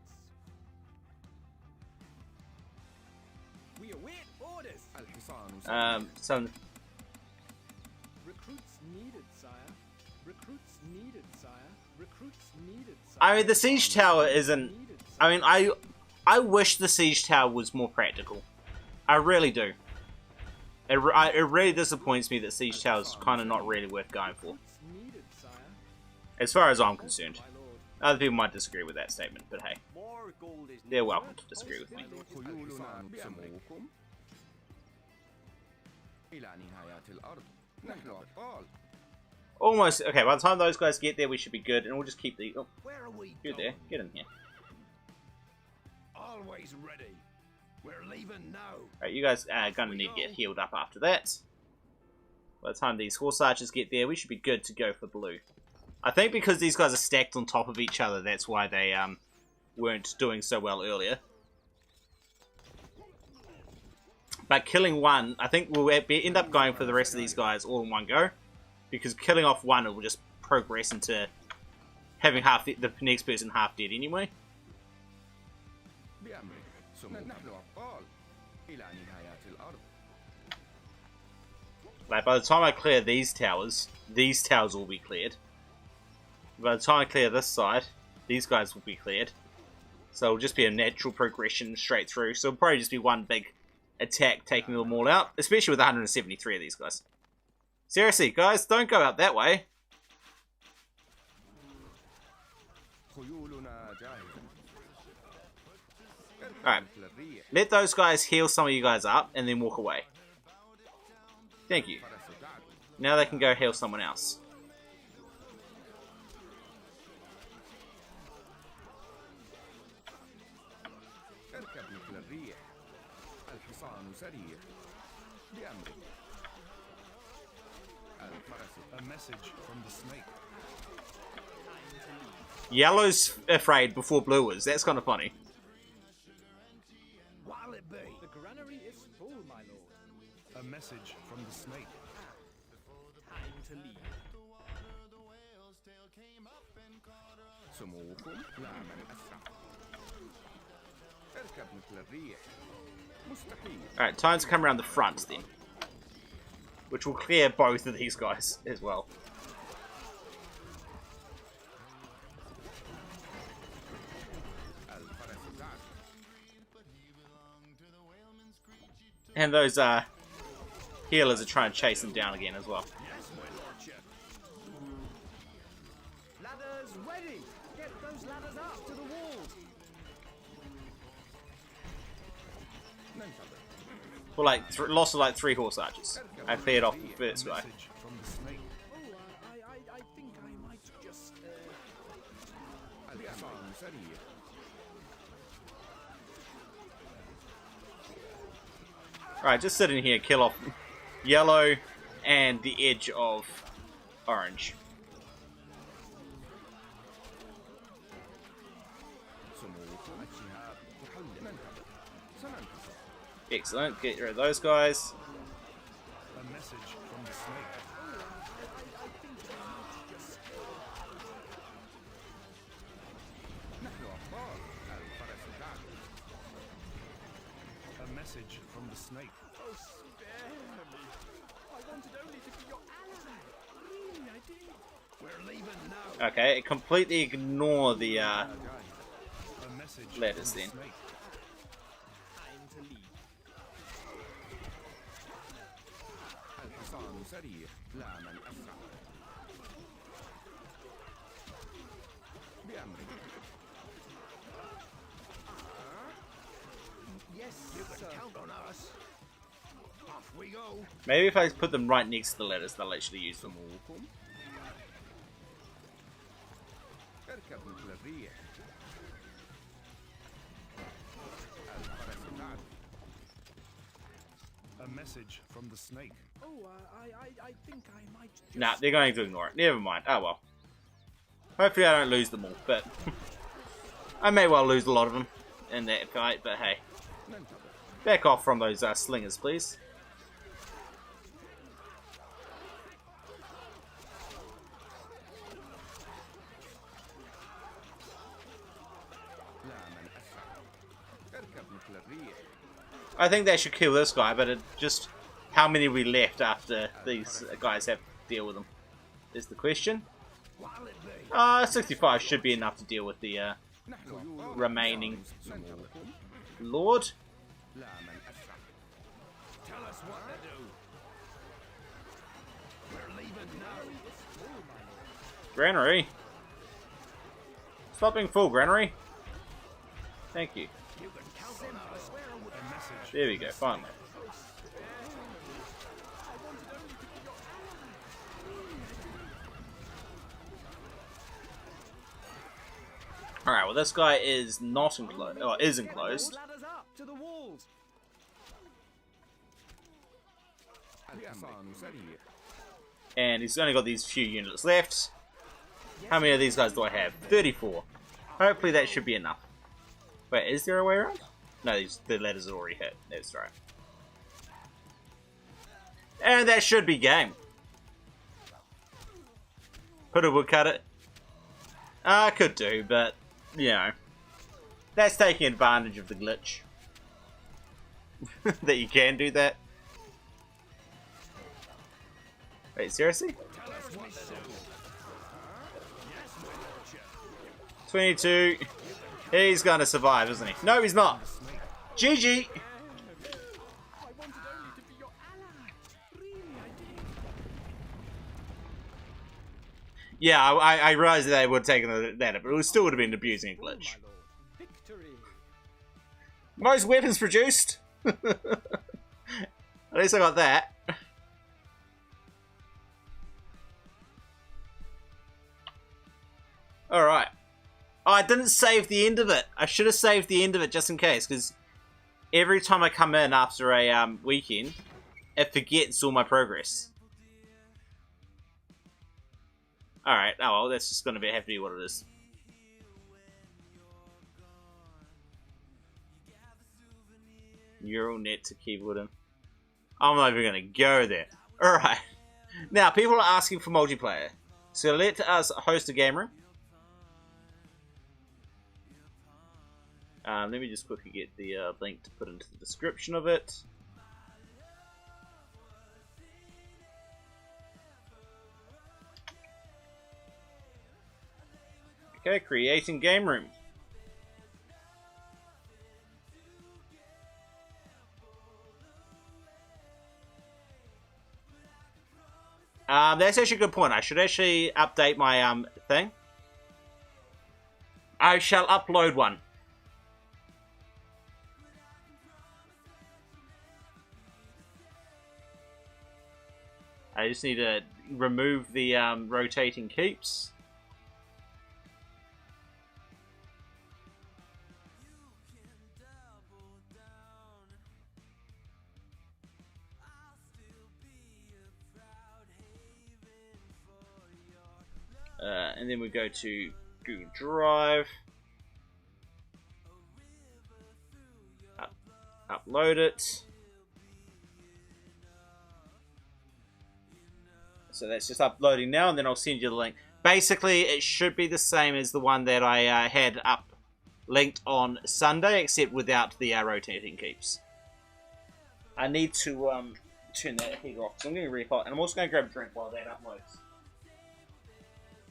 We await orders. الحصان سريع. Some Recruits needed, sire. Recruits needed, sire. Recruits needed, sire. I mean, the siege tower isn't. Needed, sire. I mean, I wish the siege tower was more practical. I really do. It really disappoints me that siege tower is kind of not really worth going for, Recruits needed, sire. as far as I'm concerned. My lord. Other people might disagree with that statement, but hey, More gold is they're needed. welcome to disagree with me. خيولنا سموكم. إلى نهاية الأرض. نحن أبطال. Almost. Okay, by the time those guys get there, we should be good, and we'll just keep the. Oh, Where are we you're going? there. Get in here. Always ready. We're leaving now. Alright, you guys are gonna need to get healed up after that. By the time these horse archers get there, we should be good to go for blue. I think because these guys are stacked on top of each other, that's why they weren't doing so well earlier. But killing one, I think we'll end up going for the rest of these guys all in one go. Because killing off one, it will just progress into having half the next person half dead anyway. Like, by the time I clear these towers will be cleared. By the time I clear this side, these guys will be cleared. So it'll just be a natural progression straight through. So it'll probably just be one big attack taking them all out. Especially with 173 of these guys. Seriously, guys, don't go out that way. Alright. Let those guys heal some of you guys up and then walk away. Thank you. Now they can go heal someone else. A message from the snake. Yellow's afraid before blue is. That's kind of funny. What'll it be? The granary is full, my lord. A message from the snake. Time to leave. Alright, time to come around the front then. Which will clear both of these guys as well. And those healers are trying to chase them down again as well. Ladders ready! Get those ladders up to the walls! Well, like, lost of like 3 horse archers. I cleared off the first guy. Message from the snake. I think I might just, Alright, just sit in here, kill off yellow and the edge of orange. Excellent, get rid of those guys. A message from the snake. A message from the snake. oh, spare me. I wanted only to be your ally. Really, I did. We're leaving now. Okay, completely ignore the A message letters from the then. snake. Time to leave. Yes, you can count on us. Off we go. Maybe if I put them right next to the letters, they'll actually use them. A message from the snake. Oh, I think I might just... Nah, they're going to ignore it. Never mind. Oh well. Hopefully I don't lose them all, but I may well lose a lot of them in that fight, but hey. Back off from those slingers, please. I think they should kill this guy, but it just... How many we left after these guys have to deal with them is the question. 65 should be enough to deal with the remaining Lord. Tell us what to do. We're leaving now. Granary. Stop being full, Granary. Thank you. You can count on us. A message. There we go, finally. Alright, well this guy is not enclosed, or is enclosed. Ladders up to the walls. And he's only got these few units left. How many of these guys do I have? 34. Hopefully that should be enough. Wait, is there a way around? No, the letters are already hit. That's right. And that should be game. Could have woodcut it. I could do, but, you know. That's taking advantage of the glitch. That you can do that. Wait, seriously? 22. He's gonna survive, isn't he? No, he's not. GG! Yeah, I realized that they would have taken that, but it still would have been abusing a glitch. Most weapons produced! At least I got that. Alright. Oh, I didn't save the end of it. I should have saved the end of it just in case, because every time I come in after a weekend, it forgets all my progress. Alright, oh well, that's just going to have to be what it is. Neural net to keyboard in. I'm not even going to go there. Alright. Now, people are asking for multiplayer. So let us host a game room. Let me just quickly get the link to put into the description of it. Okay, creating game room. That's actually a good point. I should actually update my thing. I shall upload one. I just need to remove the rotating keeps. And then we go to Google Drive. Upload it. So that's just uploading now, and then I'll send you the link. Basically, it should be the same as the one that I had up linked on Sunday, except without the rotating keeps. I need to turn that heater off, so I'm going to refile, and I'm also going to grab a drink while that uploads.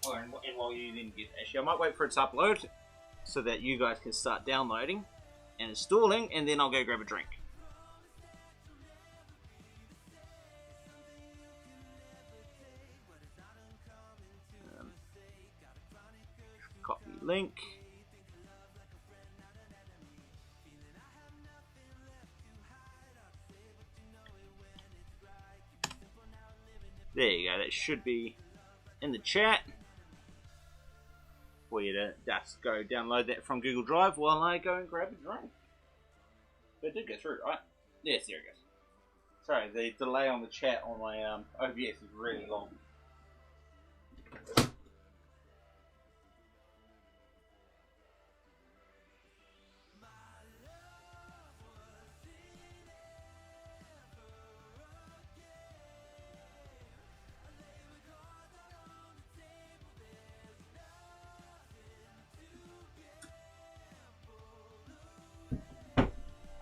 Oh, and while you then get... Actually, I might wait for it to upload, so that you guys can start downloading and installing, and then I'll go grab a drink. Copy link. There you go, that should be in the chat for you to just go download that from Google Drive while I go and grab a drink. But it did go through, right? Yes, there it goes. Sorry, the delay on the chat on my OBS is really long.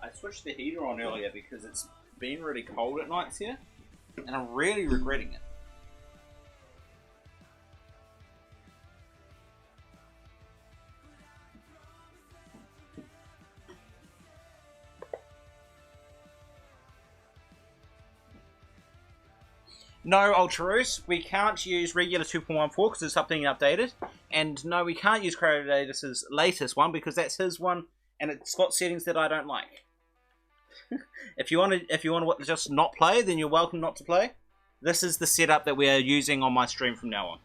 I switched the heater on earlier because it's been really cold at nights here, and I'm really regretting it. No, Ultraroos, we can't use regular 2.14 because it's something updated, and no, we can't use Crowdatus' latest one because that's his one, and it's got settings that I don't like. If you want to just not play, then you're welcome not to play. This is the setup that we are using on my stream from now on.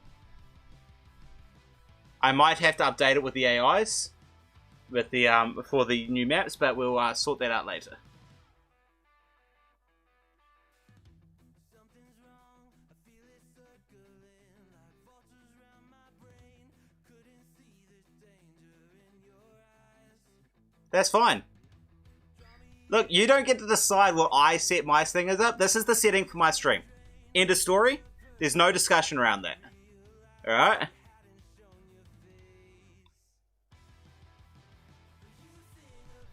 I might have to update it with the AIs, with the for the new maps, but we'll sort that out later. That's fine. Look, you don't get to decide what I set my stingers up. This is the setting for my stream. End of story. There's no discussion around that. Alright?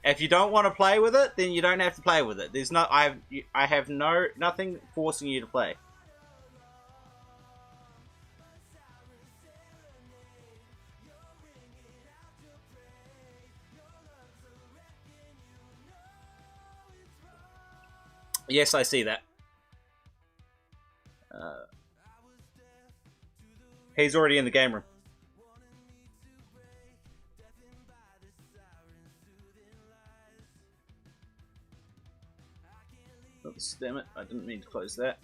If you don't want to play with it, then you don't have to play with it. There's no, I have nothing forcing you to play. Yes, I see that. He's already in the game room. Oops, damn it, I didn't mean to close that.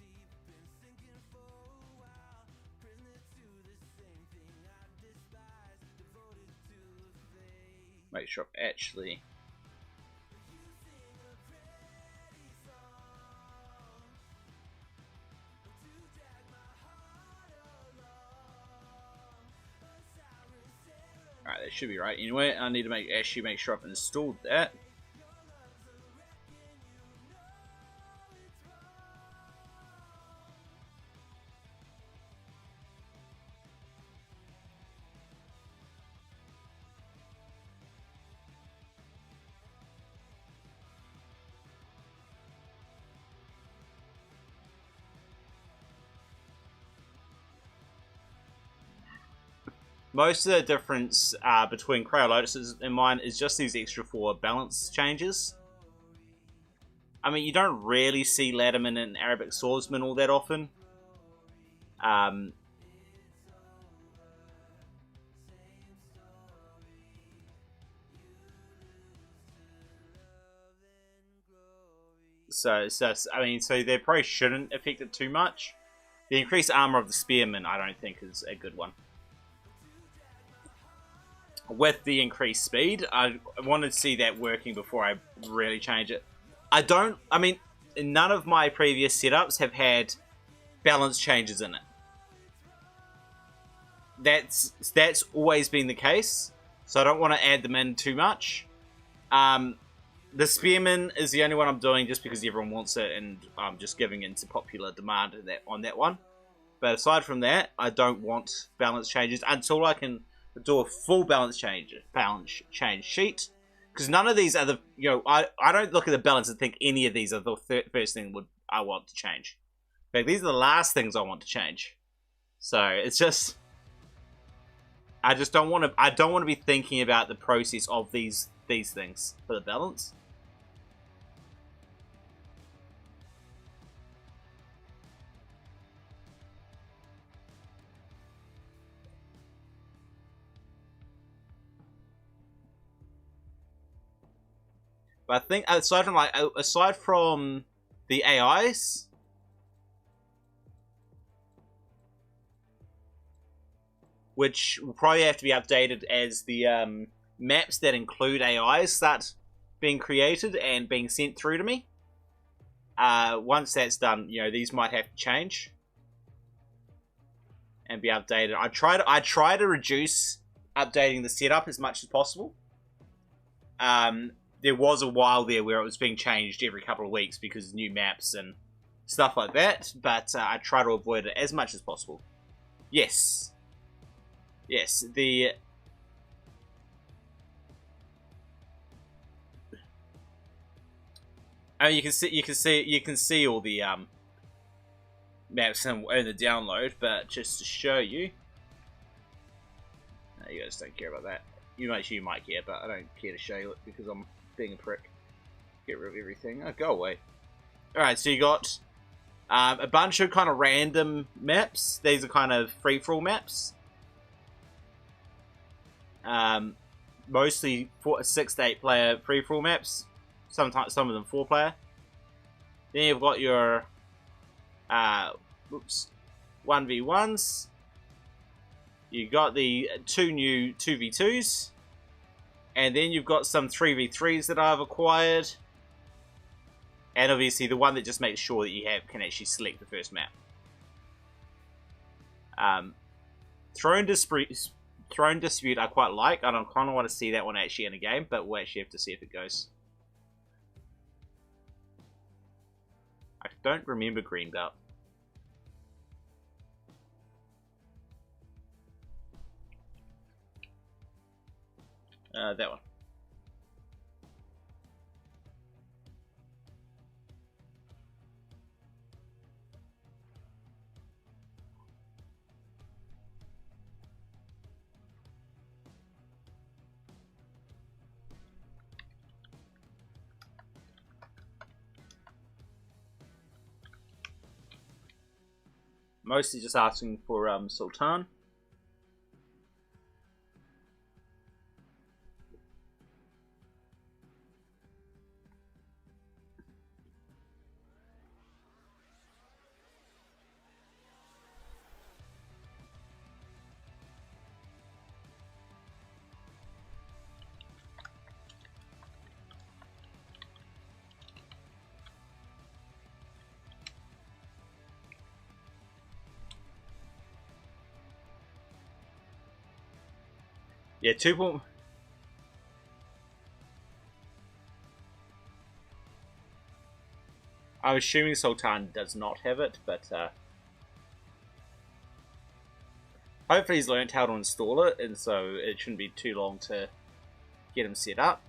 Make sure I'm actually... Alright, that should be right. Anyway, I need to actually make sure I've installed that. Most of the difference between Cryolotus and mine is just these extra 4 balance changes. I mean, you don't really see Ladderman and Arabic Swordsman all that often. So they probably shouldn't affect it too much. The increased armor of the Spearman, I don't think, is a good one. With the increased speed, I wanted to see that working before I really change it. I mean, none of my previous setups have had balance changes in it. That's always been the case, so I don't want to add them in too much. The Spearman is the only one I'm doing just because everyone wants it, and I'm just giving into popular demand on that one. But aside from that, I don't want balance changes until I can do a full balance change sheet, because none of these are the, I don't look at the balance and think any of these are the first thing I want to change. In fact, these are the last things I want to change. So it's just, I don't want to be thinking about the process of these things for the balance. But I think aside from the AIs, which will probably have to be updated as the maps that include AIs start being created and being sent through to me. Once that's done, these might have to change and be updated. I try to reduce updating the setup as much as possible. There was a while there where it was being changed every couple of weeks because of new maps and stuff like that, but I try to avoid it as much as possible. Yes, the you can see all the maps in the download, but just to show you, no, you guys don't care about that. You might care, but I don't care to show you it because I'm being a prick. Get rid of everything. Oh, go away. Alright, so you got a bunch of kind of random maps. These are kind of free-for-all maps. Mostly 6 to 8 player free-for-all maps. Sometimes some of them 4 player. Then you've got your 1v1s. You got the 2 new 2v2s. And then you've got some 3v3s that I've acquired. And obviously the one that just makes sure that you can actually select the first map. Throne Throne Dispute I quite like, and I kind of want to see that one actually in a game, but we'll actually have to see if it goes. I don't remember Greenbelt. That one. Mostly just asking for Sultan. Yeah, 2. I'm assuming Sultan does not have it, but hopefully he's learned how to install it, and so it shouldn't be too long to get him set up.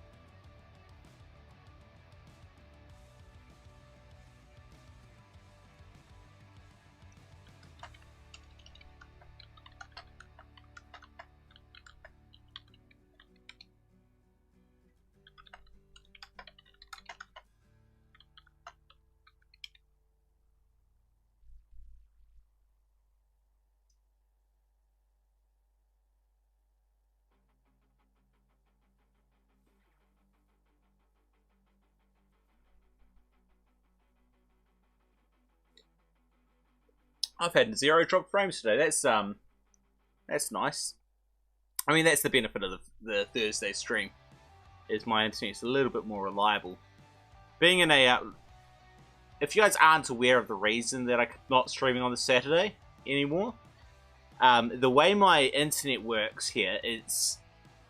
I've had 0 drop frames today. That's nice. I mean, that's the benefit of the Thursday stream, is my internet's a little bit more reliable. Being in a, if you guys aren't aware of the reason that I'm not streaming on the Saturday anymore, the way my internet works here is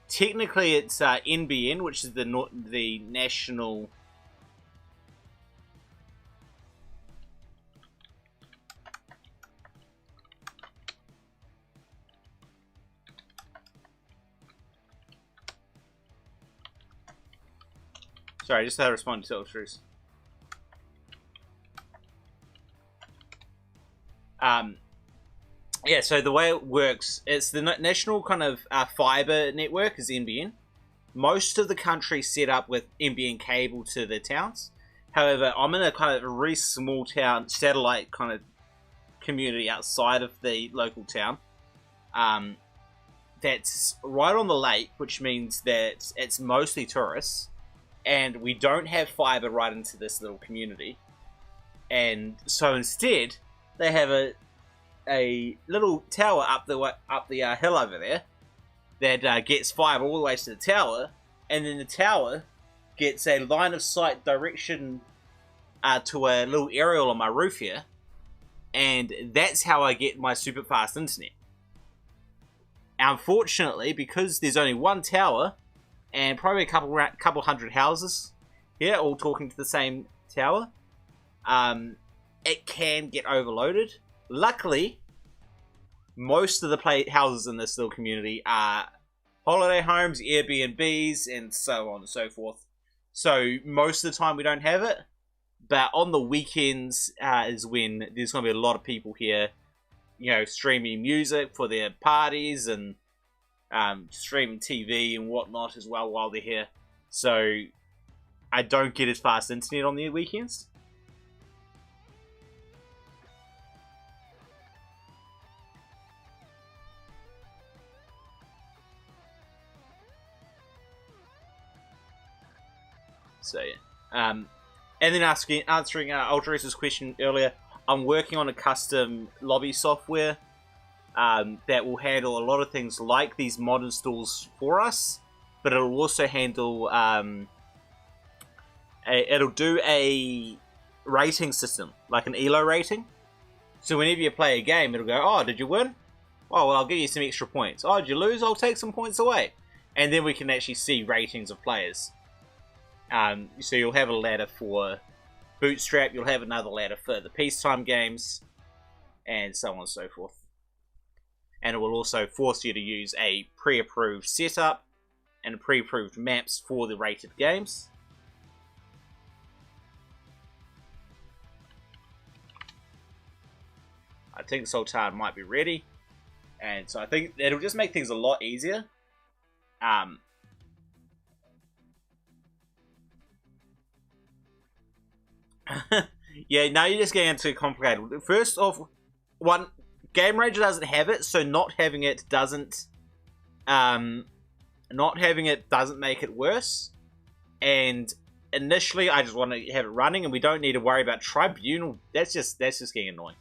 technically it's NBN, which is the national. Sorry, I just had to respond to Tiltrues. Yeah, so the way it works, it's the national kind of fiber network is NBN. Most of the country set up with NBN cable to their towns. However, I'm in a kind of a really small town, satellite kind of community outside of the local town. That's right on the lake, which means that it's mostly tourists. And we don't have fiber right into this little community. And so instead, they have a little tower up the hill over there that gets fiber all the way to the tower, and then the tower gets a line of sight direction to a little aerial on my roof here, and that's how I get my super fast internet. Unfortunately, because there's only one tower and probably a couple hundred houses here all talking to the same tower, it can get overloaded. Luckily, most of the houses in this little community are holiday homes, Airbnbs, and so on and so forth. So most of the time we don't have it, but on the weekends is when there's going to be a lot of people here, you know, streaming music for their parties and streaming TV and whatnot as well while they're here. So I don't get as fast internet on the weekends. So yeah. And then answering Ultra's question earlier, I'm working on a custom lobby software that will handle a lot of things like these mod installs for us, but it'll also handle it'll do a rating system, like an ELO rating. So whenever you play a game, it'll go, oh, did you win? Oh, well, I'll give you some extra points. Oh, did you lose? I'll take some points away. And then we can actually see ratings of players. So you'll have a ladder for Bootstrap, you'll have another ladder for the peacetime games, and so on and so forth. And it will also force you to use a pre-approved setup and pre-approved maps for the rated games. I think Sultan might be ready. And so I think it'll just make things a lot easier. Yeah, now you're just getting into complicated. First off, one, Game Ranger doesn't have it, so not having it doesn't make it worse. And initially, I just want to have it running, and we don't need to worry about Tribunal. That's just getting annoying.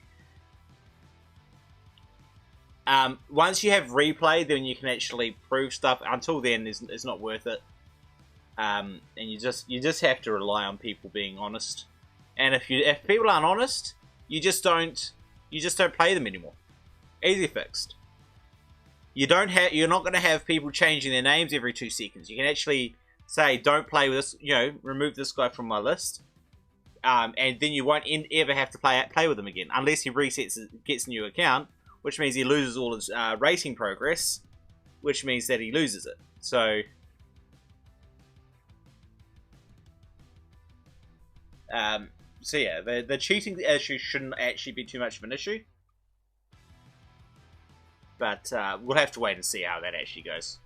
Once you have replay, then you can actually prove stuff. Until then, it's not worth it. And you just have to rely on people being honest. And if people aren't honest, you just don't play them anymore. Easy fixed. You're not going to have people changing their names every 2 seconds. You can actually say, don't play with this, remove this guy from my list. And then you won't ever have to play with him again. Unless he resets, gets a new account, which means he loses all his rating progress, which means that he loses it. So yeah, the cheating issue shouldn't actually be too much of an issue. But we'll have to wait and see how that actually goes.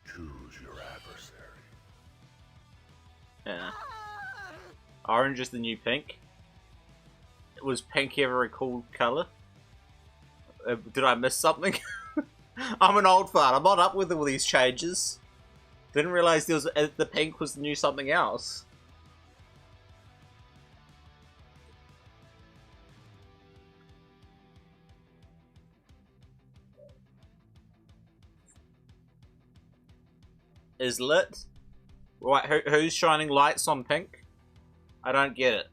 Choose your adversary. Yeah. Orange is the new pink. Was pink ever a cool colour? Did I miss something? I'm an old fart. I'm not up with all these changes. Didn't realise the pink was the new something else. Is lit? Right, who's shining lights on pink? I don't get it.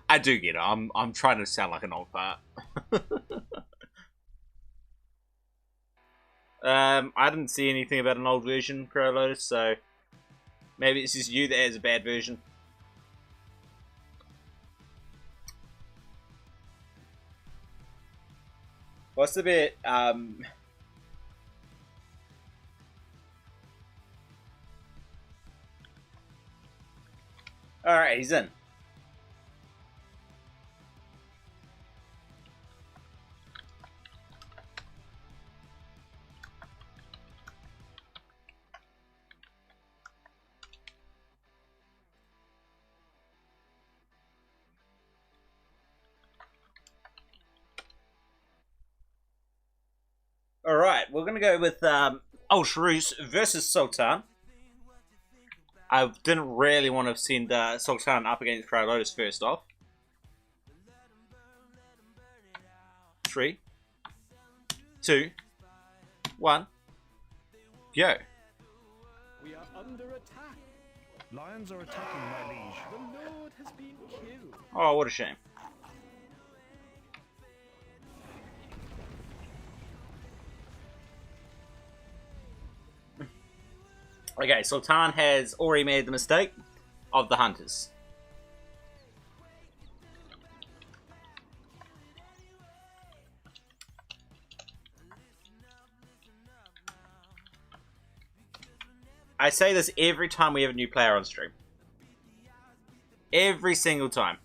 I do get it. I'm trying to sound like an old fart. I didn't see anything about an old version, Crow Lotus, so maybe it's just you that has a bad version. What's the bit? Alright, he's in. Alright, we're gonna go with Ultraroos versus Sultan. I didn't really want to send Sultan up against Crow Lotus first off. 3, 2, 1, go. We are under attack. Lions are attacking, my liege. The Lord has been killed. Oh, what a shame. Okay, Sultan has already made the mistake of the hunters. I say this every time we have a new player on stream. Every single time.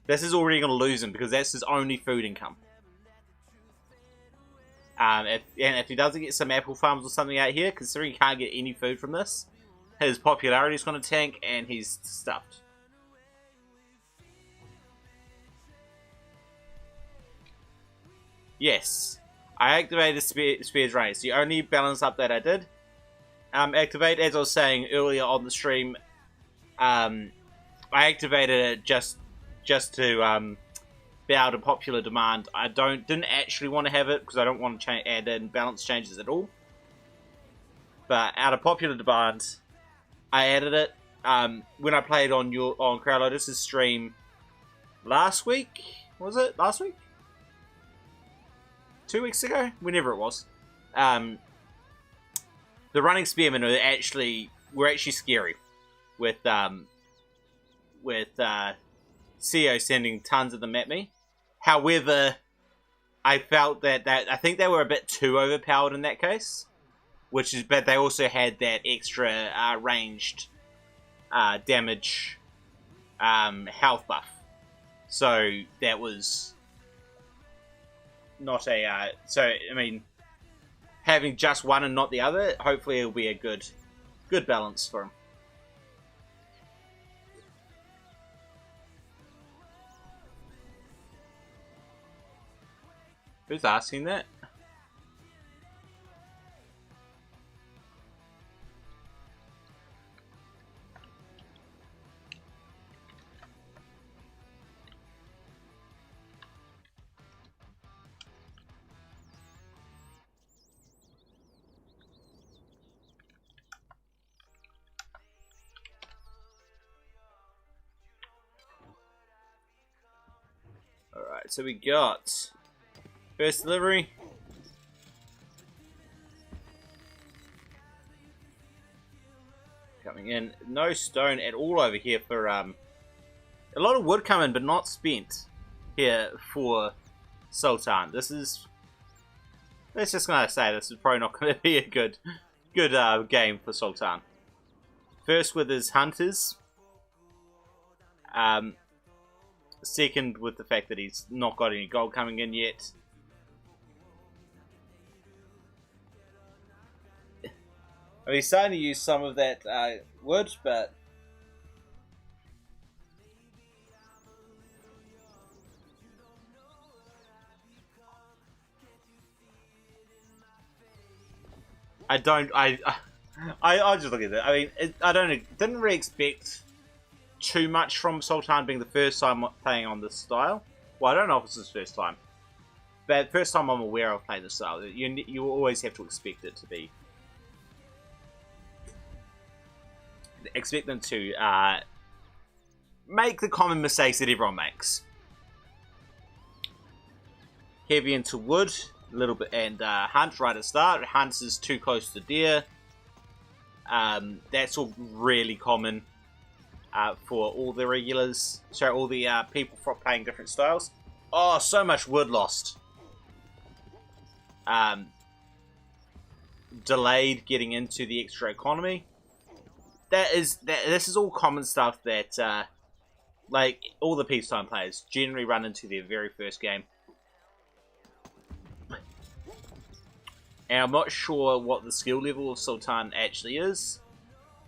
This is already going to lose him because that's his only food income. If he doesn't get some apple farms or something out here, considering he can't get any food from this, his popularity is going to tank and he's stuffed. Yes, I activated Spear's Rain. It's the only balance up that I did. Activate, as I was saying earlier on the stream, I activated it just to out of popular demand. I didn't actually want to have it because I don't want to add in balance changes at all. But out of popular demand, I added it. When I played on Crowd Lotus's stream last week, was it last week? 2 weeks ago, whenever it was. The running spearmen were actually scary, with CEO sending tons of them at me. However, I felt that I think they were a bit too overpowered in that case. But they also had that extra ranged damage health buff. So that was not a... so, I mean, having just one and not the other, hopefully it'll be a good balance for him. Who's asking that? Alright, so we got first delivery. Coming in. No stone at all over here for a lot of wood coming, but not spent here for Sultan. This is... let's just gonna say this is probably not gonna be a good game for Sultan. First with his hunters. Second with the fact that he's not got any gold coming in yet. I mean, he's starting to use some of that wood, but I just look at it. I mean, didn't really expect too much from Sultan being the first time playing on this style. Well, I don't know if it's his first time, but first time I'm aware of playing this style. You always have to expect it to be. Expect them to make the common mistakes that everyone makes. Heavy into wood, a little bit, and hunt right at the start. Hunt is too close to deer. That's all really common for all the regulars. So all the people playing different styles. Oh, so much wood lost. Delayed getting into the extra economy. This is all common stuff that like all the peacetime players generally run into their very first game. And I'm not sure what the skill level of Sultan actually is,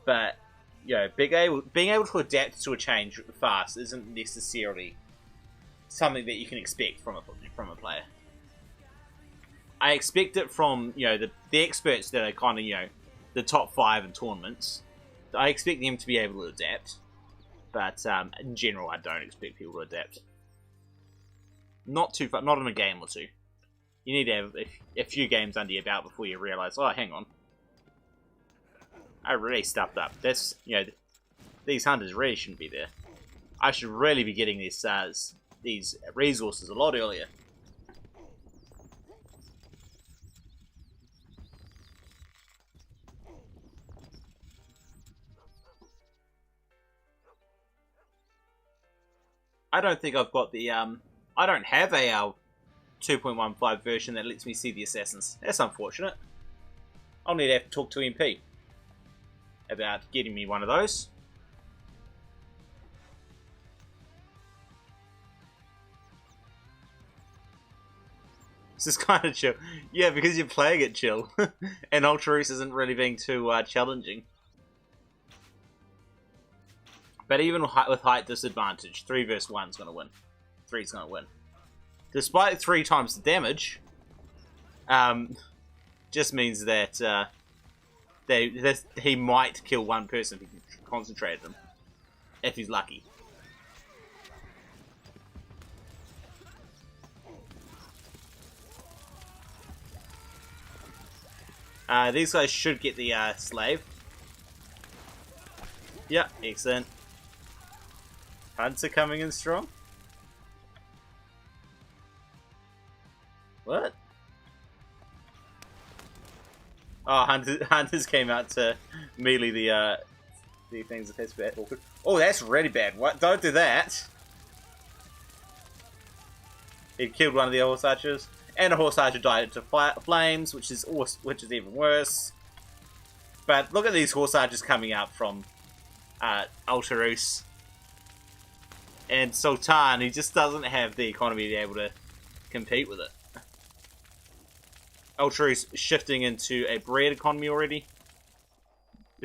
but you know, being able to adapt to a change fast isn't necessarily something that you can expect from a player. I expect it from, you know, the experts that are kind of, you know, the top 5 in tournaments. I expect them to be able to adapt, but in general, I don't expect people to adapt. Not too far, not in a game or two. You need to have a few games under your belt before you realize, oh, hang on, I really stuffed up. This, you know, these hunters really shouldn't be there. I should really be getting these resources a lot earlier. I don't think I've got the I don't have a 2.15 version that lets me see the assassins. That's unfortunate. I'll need to have to talk to MP about getting me one of those. This is kind of chill. Yeah, because you're playing it chill. And Ultra Race isn't really being too challenging. But even with height disadvantage, 3 versus 1's going to win. 3's going to win. Despite 3 times the damage, just means that he might kill one person if he can concentrate them, if he's lucky. These guys should get the slave. Yeah, excellent. Hunts are coming in strong. What? Oh, Hunters came out to melee the things. That's bad. Awkward. Oh, that's really bad. What? Don't do that. He killed one of the horse archers, and a horse archer died into flames, which is even worse. But look at these horse archers coming out from Ultarus. And Sultan, he just doesn't have the economy to be able to compete with it. Ultarus shifting into a bread economy already.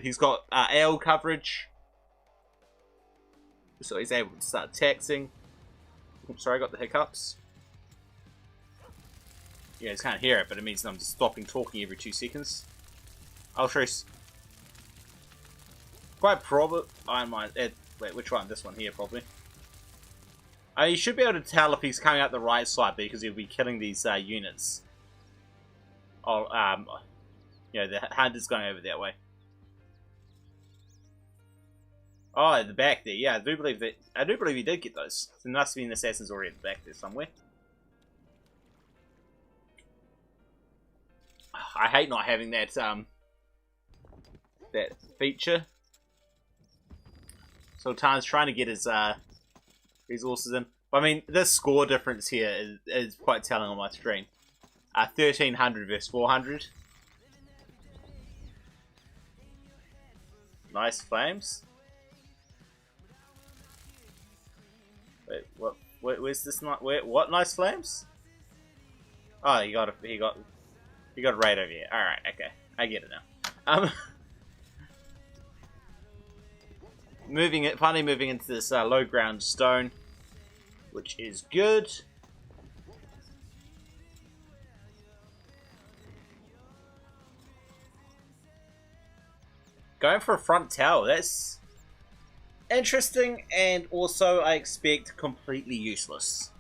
He's got AL coverage. So he's able to start taxing. Oops, sorry, I got the hiccups. You guys can't hear it, but it means I'm just stopping talking every 2 seconds. Ultarus. Quite probably. I might. Wait, which one? This one here, probably. You should be able to tell if he's coming out the right side because he'll be killing these units. Oh, you know, the hunter's going over that way. Oh, at the back there. Yeah, I do believe he did get those. There must be an assassin's already at the back there somewhere. I hate not having that that feature. Sultan's trying to get his resources in. But, I mean, this score difference here is quite telling on my screen. 1300 versus 400. Nice flames. Wait, what? Where's this? What nice flames? Oh, he got it right over here. All right, okay, I get it now. Finally moving into this low ground stone, which is good. Going for a front tower, that's interesting, and also I expect completely useless.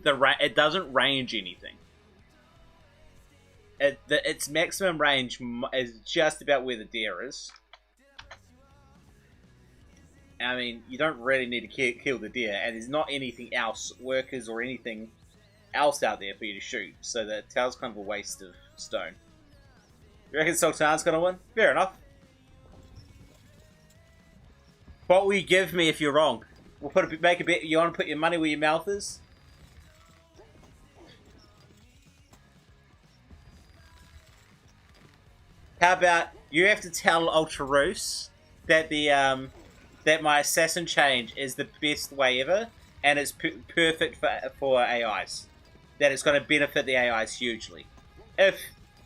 It doesn't range anything. Its maximum range is just about where the deer is. I mean, you don't really need to kill the deer, and there's not anything else, workers or anything else out there for you to shoot, so the tower's kind of a waste of stone. You reckon Sultan's gonna win? Fair enough. What will you give me if you're wrong? We'll make a bet. You want to put your money where your mouth is? How about you have to tell Ultarus that that my assassin change is the best way ever, and it's perfect for AIs. That it's going to benefit the AIs hugely. If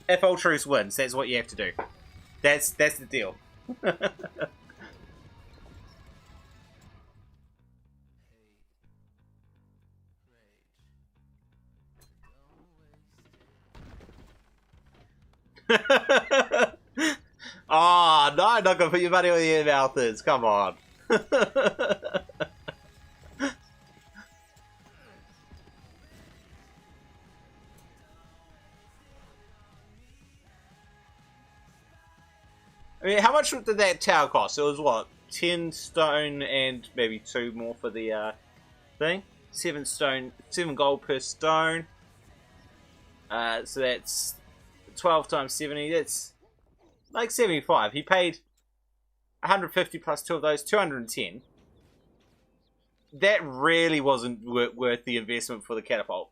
Ultarus wins, that's what you have to do. That's the deal. Oh, no, I'm not going to put your money where your mouth is. Come on. I mean, how much did that tower cost? It was what? 10 stone and maybe 2 more for the thing? 7 gold per stone. So that's 12 times 70. That's like 75. He paid 150 plus 2 of those, 210. That really wasn't worth the investment for the catapult.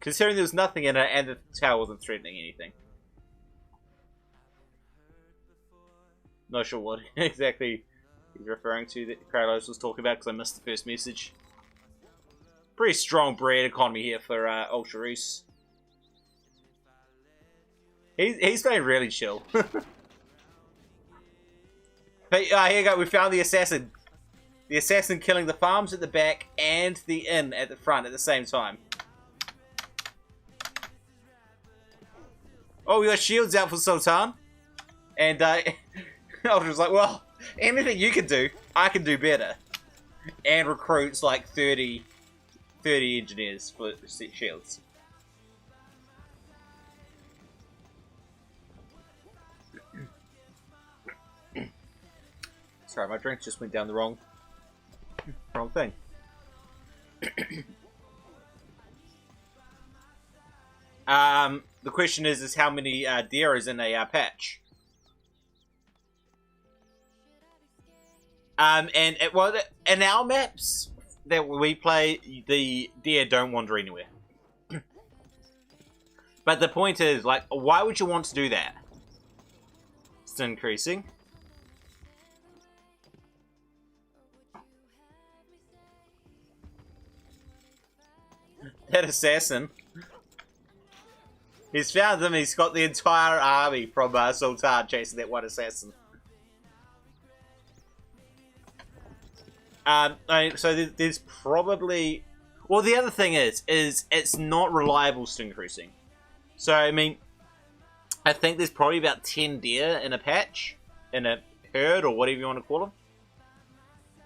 Considering there was nothing in it and the tower wasn't threatening anything. Not sure what exactly he's referring to that Kralos was talking about because I missed the first message. Pretty strong bread economy here for Ultarus. He's playing really chill. But here you go, we found the assassin. The assassin killing the farms at the back and the inn at the front at the same time. Oh, we got shields out for Sultan. And Ultra was like, well, anything you can do, I can do better. And recruits like 30 30 engineers for shields. Sorry, my drink just went down the wrong thing. The question is how many deer is in a patch? And in our maps that we play, the deer don't wander anywhere. But the point is, like, why would you want to do that? It's increasing. That assassin. He's found him. He's got the entire army from Sultan chasing that one assassin. So there's probably... Well, the other thing is it's not reliable sting cruising. So, I mean, I think there's probably about 10 deer in a patch, in a herd, or whatever you want to call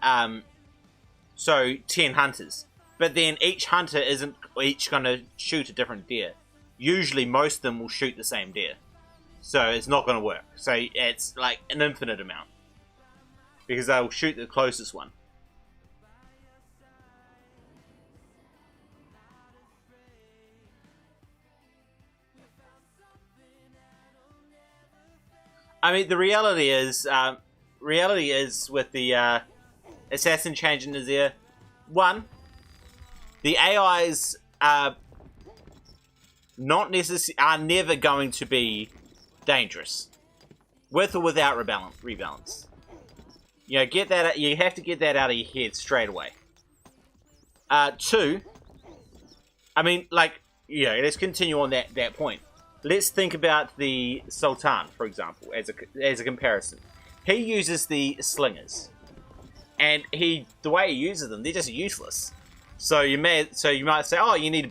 them. So, 10 hunters. But then each hunter isn't each going to shoot a different deer. Usually, most of them will shoot the same deer. So, it's not going to work. So, it's like an infinite amount. Because they'll shoot the closest one. I mean, the reality is with the assassin changing his ear, one, the AIs are never going to be dangerous, with or without rebalance. You know, you have to get that out of your head straight away. Two, I mean, like, yeah, let's continue on that point. Let's think about the Sultan, for example, as a comparison. He uses the slingers, and the way he uses them, they're just useless. So you might say, oh, you need to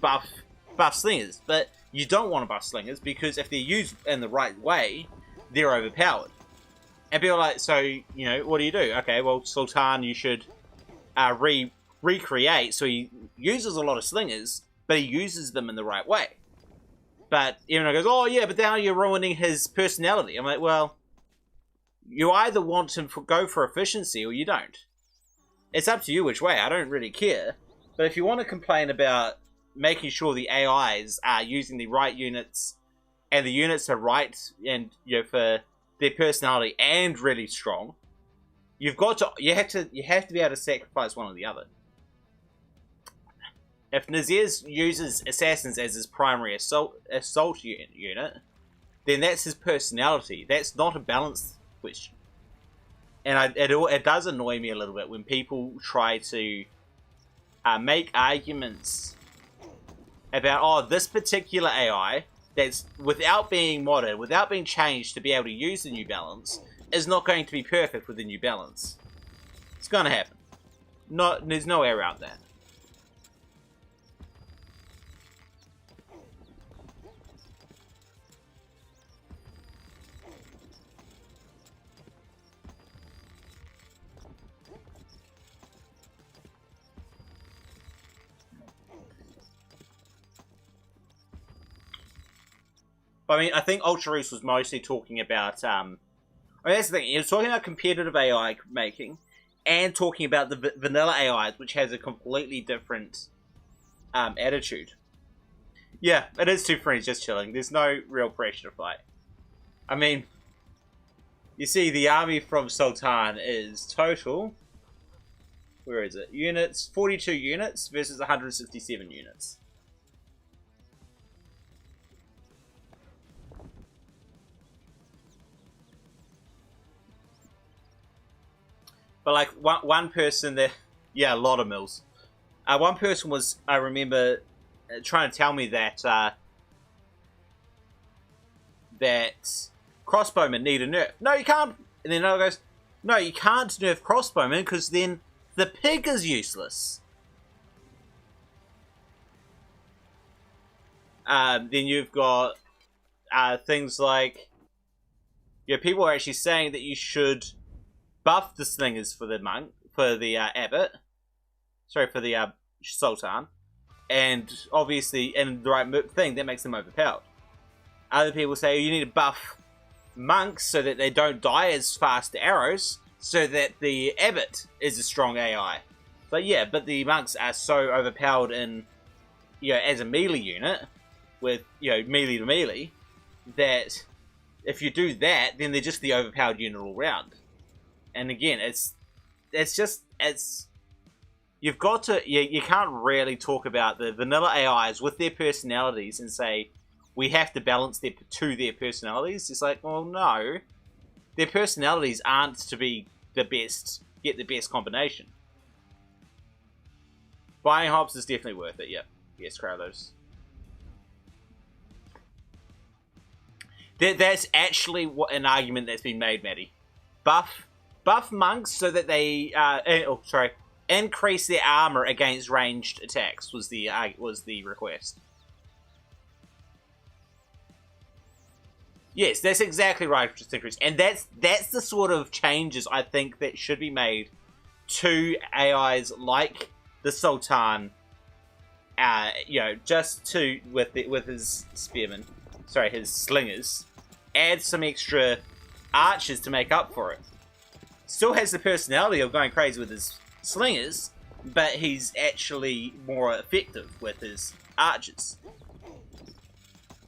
buff slingers, but you don't want to buff slingers because if they're used in the right way, they're overpowered. And people are like, so you know, what do you do? Okay, well, Sultan, you should recreate. So he uses a lot of slingers, but he uses them in the right way. But everyone goes, oh yeah, but now you're ruining his personality. I'm like, well, you either want to go for efficiency or you don't. It's up to you which way. I don't really care. But if you want to complain about making sure the AIs are using the right units and the units are right and, you know, for their personality and really strong, you have to be able to sacrifice one or the other. If Nazir uses assassins as his primary assault unit, then that's his personality. That's not a balance question. And it does annoy me a little bit when people try to make arguments about, oh, this particular AI, that's without being modded, without being changed to be able to use the new balance, is not going to be perfect with the new balance. It's going to happen. There's no way around that. I mean, I think Ultraroos was mostly talking about, I mean, that's the thing, he was talking about competitive AI making, and talking about the vanilla AI, which has a completely different attitude. Yeah, it is two friends just chilling. There's no real pressure to fight. I mean, you see, the army from Sultan is total, where is it? Units, 42 units versus 167 units. But like one person there, yeah, a lot of mills. One person was, I remember, trying to tell me that that crossbowmen need a nerf. No, you can't. And then another goes, no, you can't nerf crossbowmen because then the pig is useless. Then you've got things like, yeah, people are actually saying that you should buff the slingers for the abbot. Sorry, for the Sultan. And obviously, in the right thing, that makes them overpowered. Other people say you need to buff monks so that they don't die as fast to arrows, so that the abbot is a strong AI. But yeah, but the monks are so overpowered in, as a melee unit, with, melee to melee, that if you do that, then they're just the overpowered unit all round. And again, you've got to, you can't really talk about the vanilla AIs with their personalities and say, we have to balance their personalities. It's like, well, no. Their personalities aren't to be the best, get the best combination. Buying hops is definitely worth it, yep. Yes, Kratos. That's actually an argument that's been made, Maddie. Buff monks so that they, increase their armor against ranged attacks was the request. Yes, that's exactly right, and that's the sort of changes I think that should be made to AIs like the Sultan. Just to with his spearmen, his slingers, add some extra archers to make up for it. Still has the personality of going crazy with his slingers, but he's actually more effective with his archers.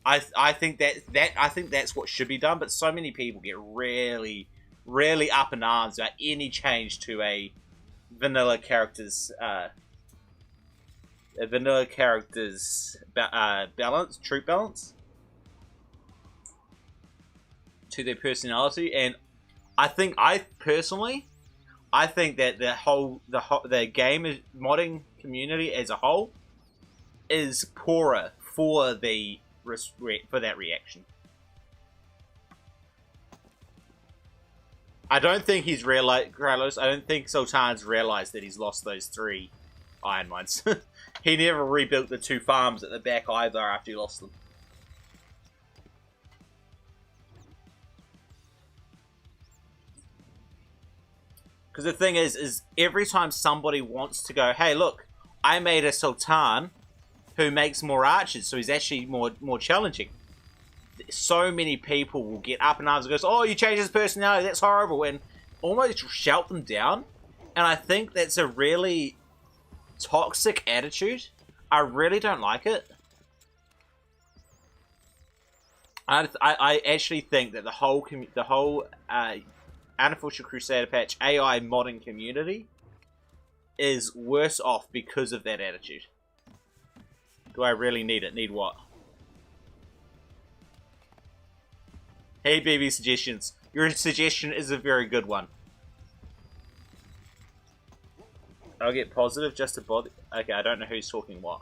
I think that's what should be done, but so many people get really, really up in arms about any change to a vanilla character's balance, troop balance to their personality, and I think that the game modding community as a whole is poorer for that reaction. I don't think he's realized, Kratos. I don't think Sultan's realized that he's lost those 3 iron mines. He never rebuilt the 2 farms at the back either after he lost them. Because the thing is every time somebody wants to go, hey, look, I made a Sultan who makes more archers, so he's actually more challenging. So many people will get up in arms and goes, oh, you changed his personality, that's horrible, and almost shout them down. And I think that's a really toxic attitude. I really don't like it. I actually think that the whole Unofficial Crusader patch AI modding community is worse off because of that attitude. Do I really need it? Need what? Hey, baby suggestions. Your suggestion is a very good one. I'll get positive just to bother. Okay, I don't know who's talking what.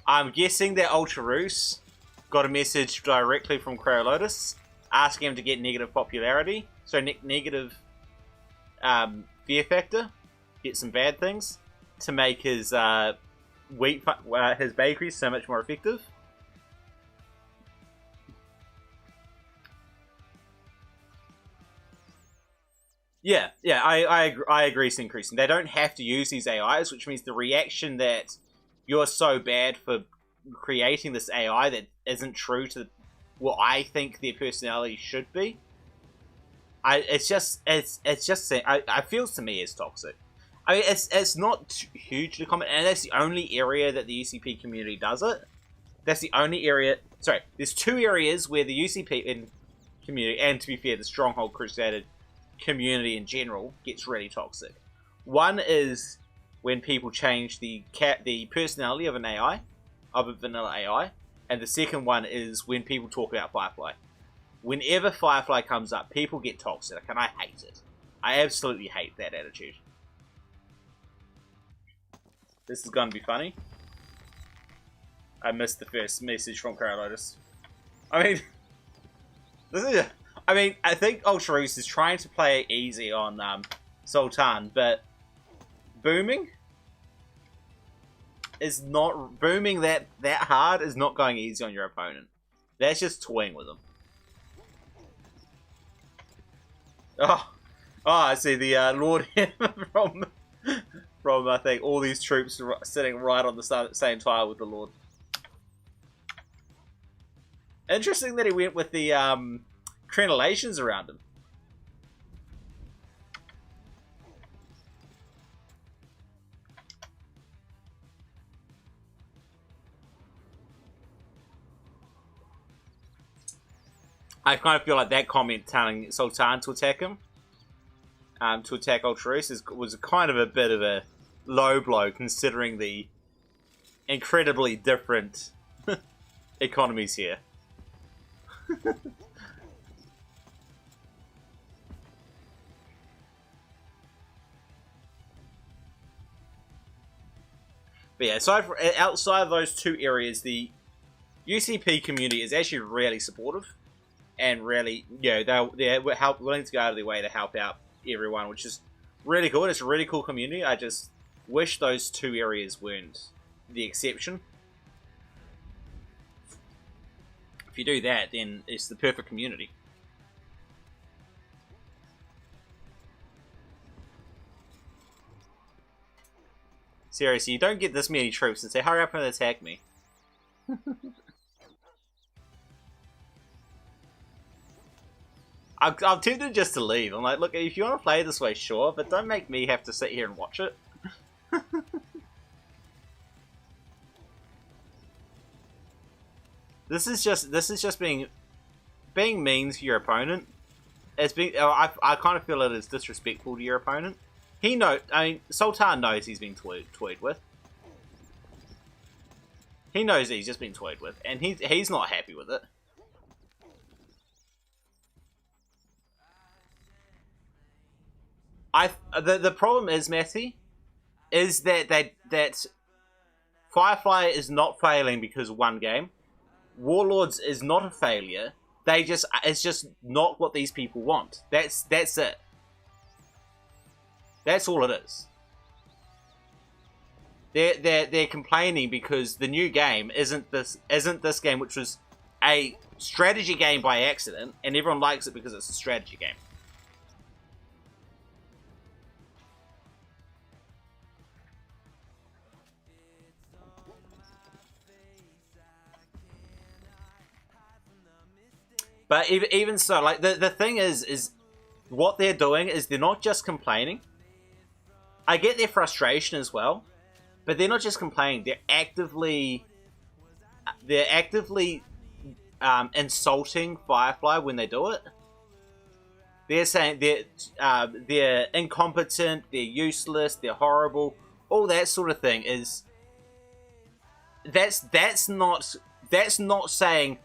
I'm guessing that Ultraroos got a message directly from Crowlotus asking him to get negative popularity. So negative fear factor. Get some bad things to make his his bakery so much more effective. Yeah, I agree it's increasing. They don't have to use these AIs, which means the reaction that you're so bad for creating this AI that isn't true to what I think their personality should be. It feels to me as toxic. I mean, it's not hugely common, and that's the only area that the UCP community does it. That's the only area. Sorry, there's 2 areas where the UCP community, and to be fair, the Stronghold Crusader community in general gets really toxic. One is when people change the personality of an AI, of a vanilla AI, and the second one is when people talk about Firefly. Whenever Firefly comes up, people get toxic, and I hate it. I absolutely hate that attitude. This is going to be funny. I missed the first message from Carolotus. I think Ultraroos is trying to play it easy on Sultan, but booming that hard is not going easy on your opponent. That's just toying with them. Oh, Oh, I see the Lord from I think all these troops sitting right on the same tile with the Lord. Interesting that he went with the crenellations around him. I kind of feel like that comment telling Sultan to attack him, to attack Ultraris, was kind of a bit of a low blow considering the incredibly different economies here. But yeah, outside of those two areas, the UCP community is actually really supportive. And really, you know, they're willing to go out of their way to help out everyone, which is really cool. It's a really cool community. I just wish those two areas weren't the exception. If you do that, then it's the perfect community. Seriously, you don't get this many troops and say, hurry up and attack me. I'm tempted just to leave. I'm like, look, if you want to play this way, sure, but don't make me have to sit here and watch it. This is just being mean to your opponent. I kind of feel it is disrespectful to your opponent. I mean, Sultan knows he's been toyed with. He knows he's just been toyed with, and he's not happy with it. The problem is, Matty, is that Firefly is not failing because of one game. Warlords is not a failure. It's just not what these people want. That's it. That's all it is. They're complaining because the new game isn't this game, which was a strategy game by accident, and everyone likes it because it's a strategy game. But even so, like the thing is what they're doing is they're not just complaining. I get their frustration as well, but they're not just complaining. They're actively insulting Firefly when they do it. They're saying they're incompetent, they're useless, they're horrible, all that sort of thing. That's not saying,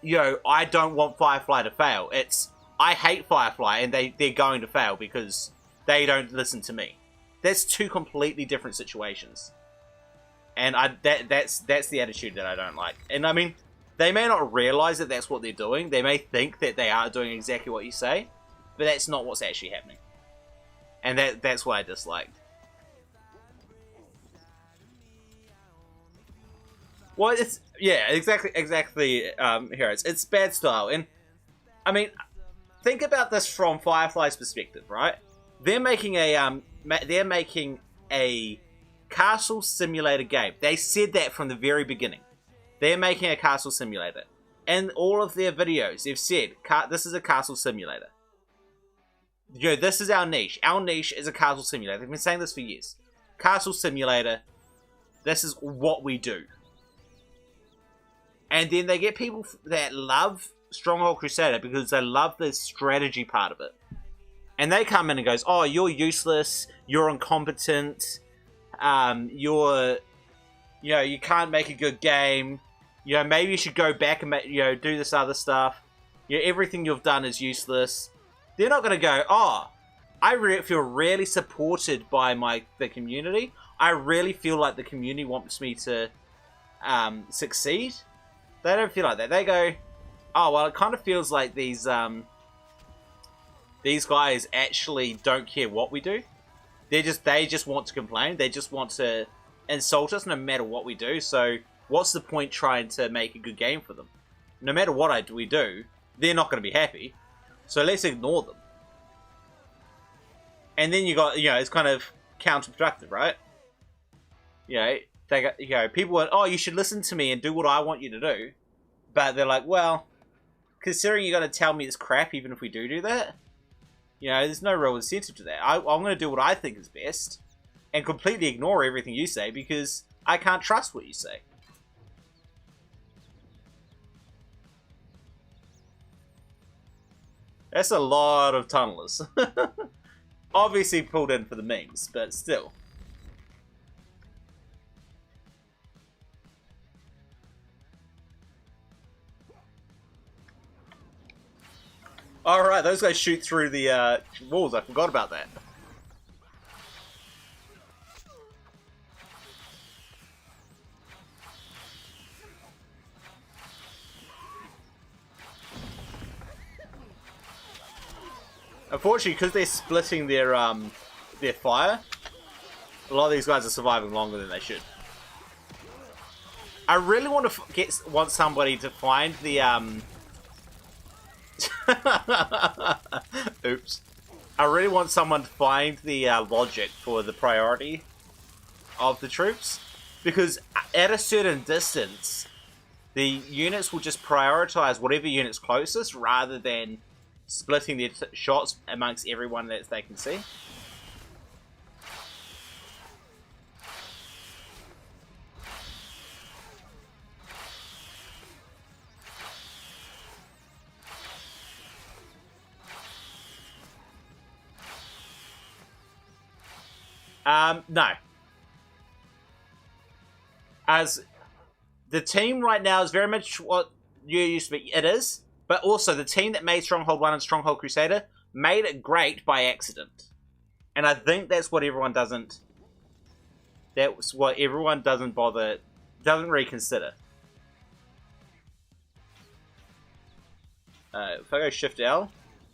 yo, I don't want Firefly to fail. It's, I hate Firefly and they're going to fail because they don't listen to me. That's two completely different situations. And that's the attitude that I don't like. And I mean, they may not realize that that's what they're doing. They may think that they are doing exactly what you say, but that's not what's actually happening. And that's what I disliked. Well, it's, yeah, exactly, Heroes. It's bad style. And, I mean, think about this from Firefly's perspective, right? They're making a castle simulator game. They said that from the very beginning. They're making a castle simulator. In all of their videos, they've said, this is a castle simulator. You know, this is our niche. Our niche is a castle simulator. They've been saying this for years. Castle simulator, this is what we do. And then they get people that love Stronghold Crusader because they love the strategy part of it. And they come in and goes, oh, you're useless, you're incompetent, you can't make a good game, you know, maybe you should go back and do this other stuff, everything you've done is useless. They're not going to go, oh, I feel really supported by the community, I really feel like the community wants me to succeed. They don't feel like that. They go, oh, well, it kind of feels like these guys actually don't care what we do. They just want to complain. They just want to insult us no matter what we do. So what's the point trying to make a good game for them? No matter what we do, they're not going to be happy. So let's ignore them. And then you got, it's kind of counterproductive, right? They got, people are, oh, you should listen to me and do what I want you to do. But they're like, well, considering you're going to tell me it's crap even if we do that, there's no real incentive to that. I'm going to do what I think is best and completely ignore everything you say because I can't trust what you say. That's a lot of tunnelers. Obviously pulled in for the memes, but still. Alright, those guys shoot through the walls. I forgot about that. Unfortunately, because they're splitting their fire, a lot of these guys are surviving longer than they should. I really want to want somebody to find the Oops. I really want someone to find the logic for the priority of the troops, because at a certain distance, the units will just prioritize whatever unit's closest rather than splitting their shots amongst everyone that they can see. No. As the team right now is very much what you used to be. It is. But also, the team that made Stronghold 1 and Stronghold Crusader made it great by accident. And I think that's what everyone doesn't... That's what everyone doesn't bother... Doesn't reconsider. If I go Shift L,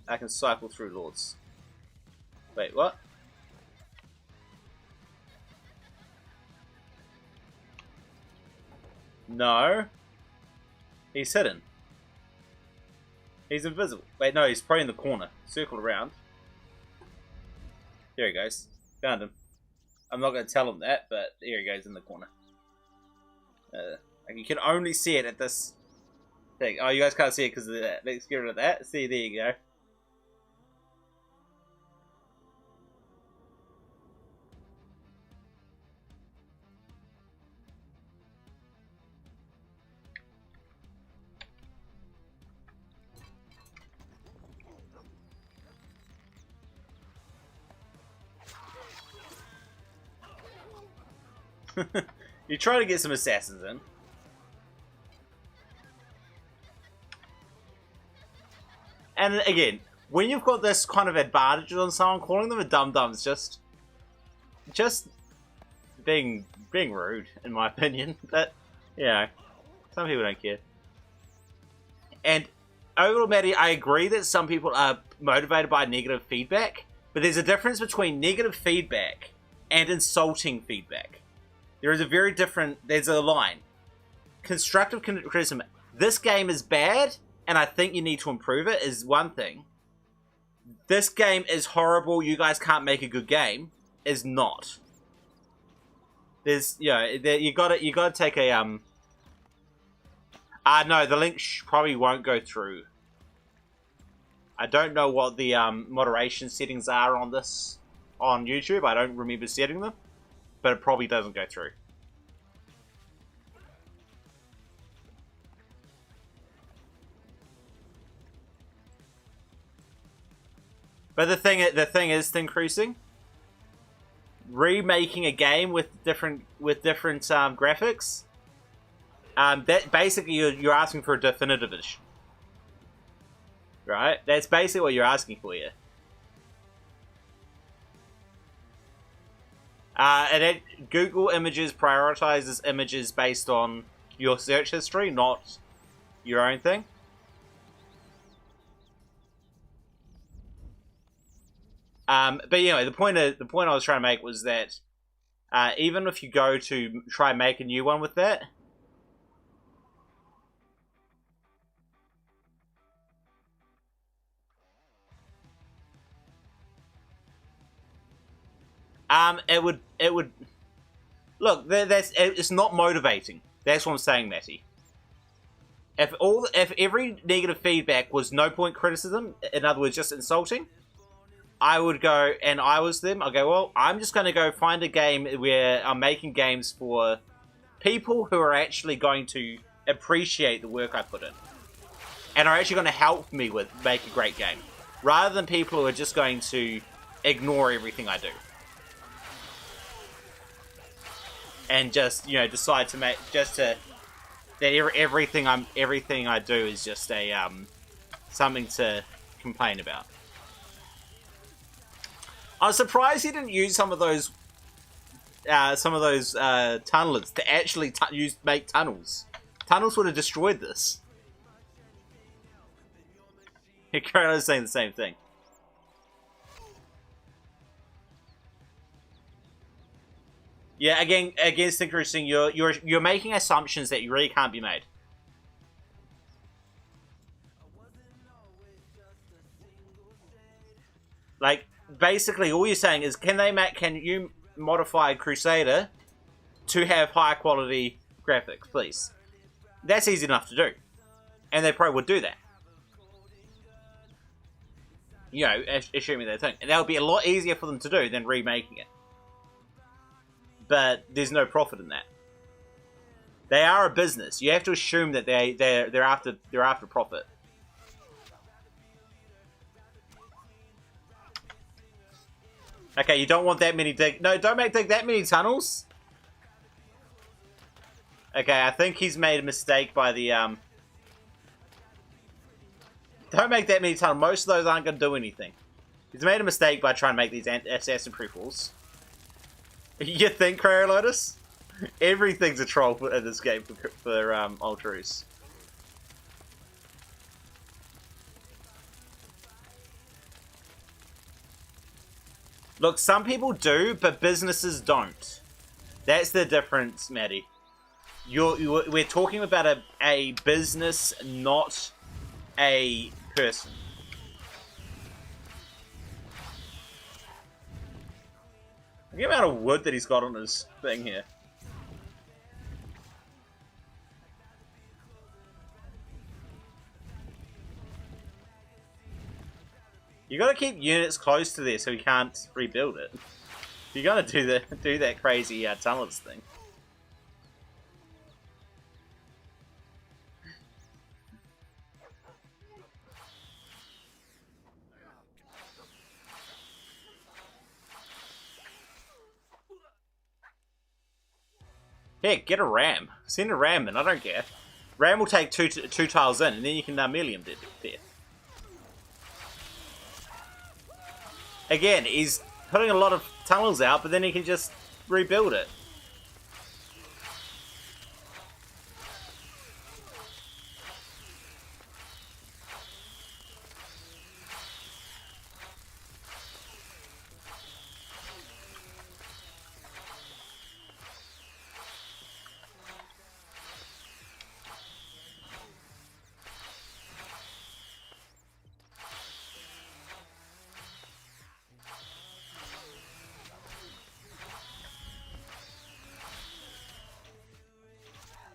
I can cycle through Lords. Wait, what? No. He's hidden. He's invisible. Wait, no, he's probably in the corner. Circled around. There he goes. Found him. I'm not going to tell him that, but there he goes in the corner. You can only see it at this thing. Oh, you guys can't see it because of that. Let's get rid of that. See, there you go. You try to get some assassins in. And again, when you've got this kind of advantage on someone, calling them a dum-dum is just being rude, in my opinion. But, some people don't care. And overall, Maddie, I agree that some people are motivated by negative feedback, but there's a difference between negative feedback and insulting feedback. There is a very different... There's a line. Constructive criticism. This game is bad, and I think you need to improve it, is one thing. This game is horrible, you guys can't make a good game, is not. There's... you gotta take a... no, the link probably won't go through. I don't know what the moderation settings are on this... on YouTube. I don't remember setting them. But it probably doesn't go through. But the thing is, Thin Cruising, remaking a game with different graphics. That basically you're asking for a definitive edition, right? That's basically what you're asking for here. And Google Images prioritizes images based on your search history, not your own thing. But anyway, the point I was trying to make was that even if you go to try and make a new one with that, It would look. It's not motivating. That's what I'm saying, Matty. If every negative feedback was no point criticism, in other words, just insulting, I would go, and I was them, I'll go, well, I'm just going to go find a game where I'm making games for people who are actually going to appreciate the work I put in. And are actually going to help me with make a great game. Rather than people who are just going to ignore everything I do. And just, you know, decide to make, just to, that everything I do is just a, something to complain about. I was surprised he didn't use some of those tunnelers to actually make tunnels. Tunnels would have destroyed this. Carolina's saying the same thing. Yeah, again, it's interesting. You're making assumptions that you really can't be made. Like, basically, all you're saying is, can you modify Crusader to have high quality graphics, please? That's easy enough to do, and they probably would do that. You know, assuming they're thing, and that would be a lot easier for them to do than remaking it. But there's no profit in that. They are a business. You have to assume that they're after profit. Okay, you don't want that many don't dig that many tunnels. Okay, I think he's made a mistake by the Don't make that many tunnels. Most of those aren't going to do anything. He's made a mistake by trying to make these assassin prequels. You think, Cryo Lotus? Everything's a troll in this game for Ultras. Look, some people do, but businesses don't. That's the difference, Maddie. We're talking about a business, not a person. Look at the amount of wood that he's got on his thing here. You gotta keep units close to there so he can't rebuild it. You're gonna do that crazy tunnels thing. Heck, get a ram. Send a ram in, I don't care. Ram will take two tiles in, and then you can melee him to death. Again, he's putting a lot of tunnels out, but then he can just rebuild it.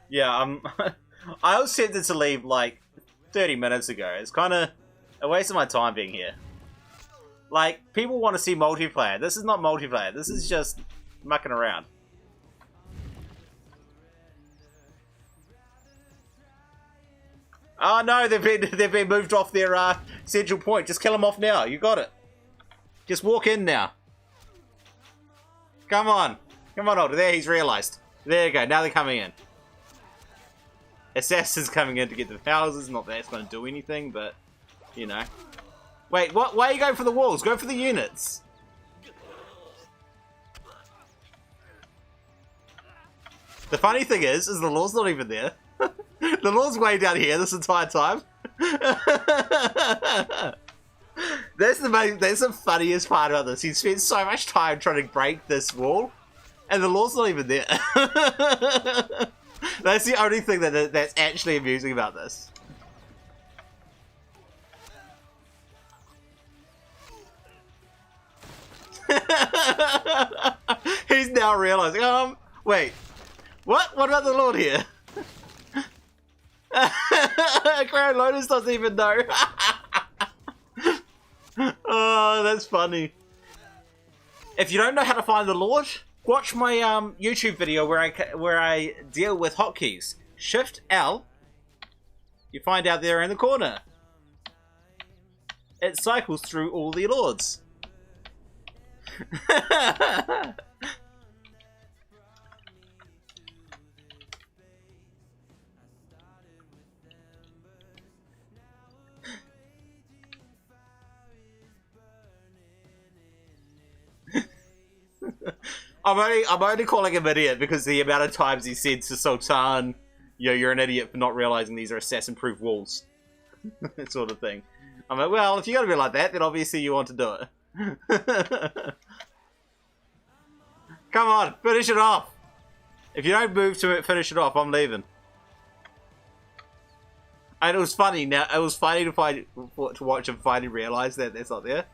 Yeah, I was tempted to leave like 30 minutes ago. It's kind of a waste of my time being here. Like, people want to see multiplayer. This is not multiplayer. This is just mucking around. Oh no, they've been moved off their central point. Just kill them off now. You got it. Just walk in now. Come on. Come on, Older. There, he's realized. There you go. Now they're coming in. Assassin's coming in to get the houses. Not that it's going to do anything, but, you know. Wait, what? Why are you going for the walls? Go for the units. The funny thing is the law's not even there. The law's way down here this entire time. That's the funniest part about this. He spent so much time trying to break this wall, and the law's not even there. That's the only thing that's actually amusing about this. He's now realizing, wait. What? What about the Lord here? Crown Lotus doesn't even know. Oh, that's funny. If you don't know how to find the Lord, watch my YouTube video where I deal with hotkeys. Shift L. You find out there in the corner. It cycles through all the lords. I'm only calling him idiot because the amount of times he said to Sultan, "Yo, you're an idiot for not realizing these are assassin-proof walls," that sort of thing. I'm like, well, if you're gonna be like that, then obviously you want to do it. Come on, finish it off. If you don't move to it, finish it off. I'm leaving. And it was funny. Now it was funny to watch him finally realize that that's not there.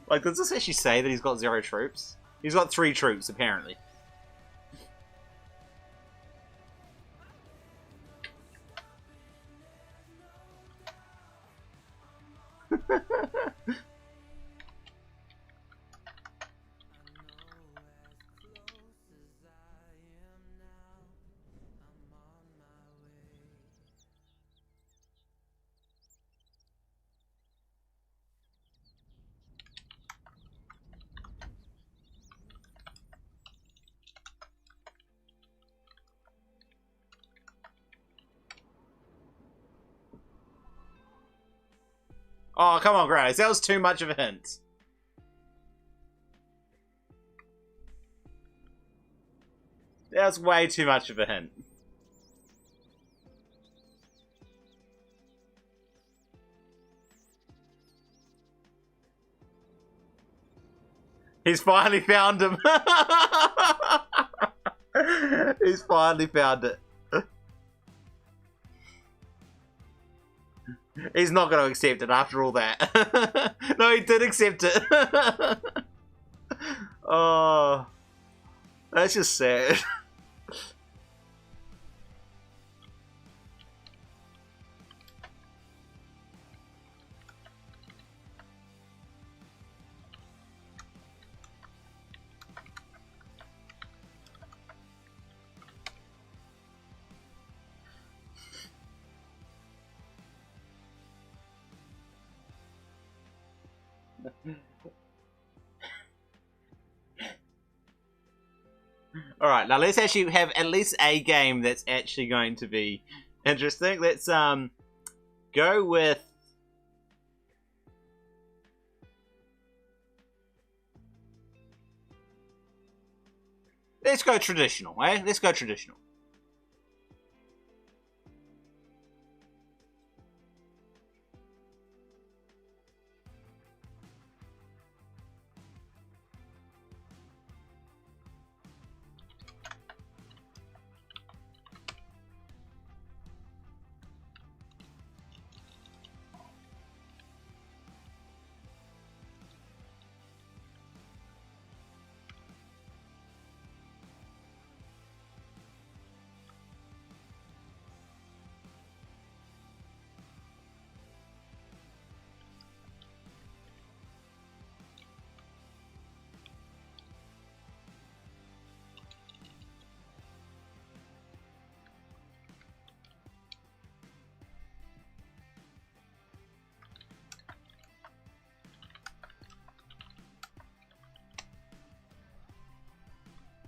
Like, does this actually say that he's got 0 troops? He's got 3 troops, apparently. Oh, come on, Grace. That was too much of a hint. That was way too much of a hint. He's finally found him. He's finally found it. He's not going to accept it after all that. No, he did accept it. Oh, that's just sad. Alright, now let's actually have at least a game that's actually going to be interesting. Let's go with... Let's go traditional, eh? Let's go traditional.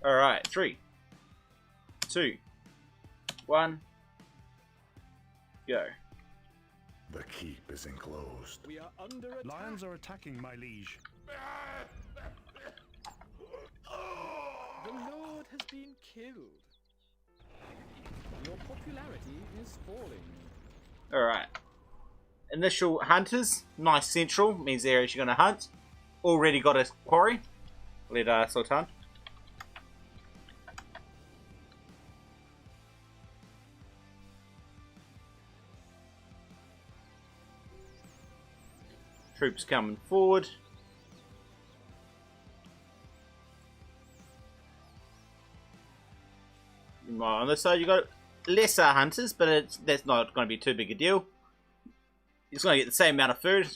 Alright, 3, 2, 1, go. The keep is enclosed. We are under attack. Lions are attacking, my liege. The Lord has been killed. Your popularity is falling. Alright. Initial hunters, nice central, means they're actually going to hunt. Already got a quarry. Let Sultan. Troops coming forward. On this side you got lesser hunters, but that's not going to be too big a deal. He's going to get the same amount of food.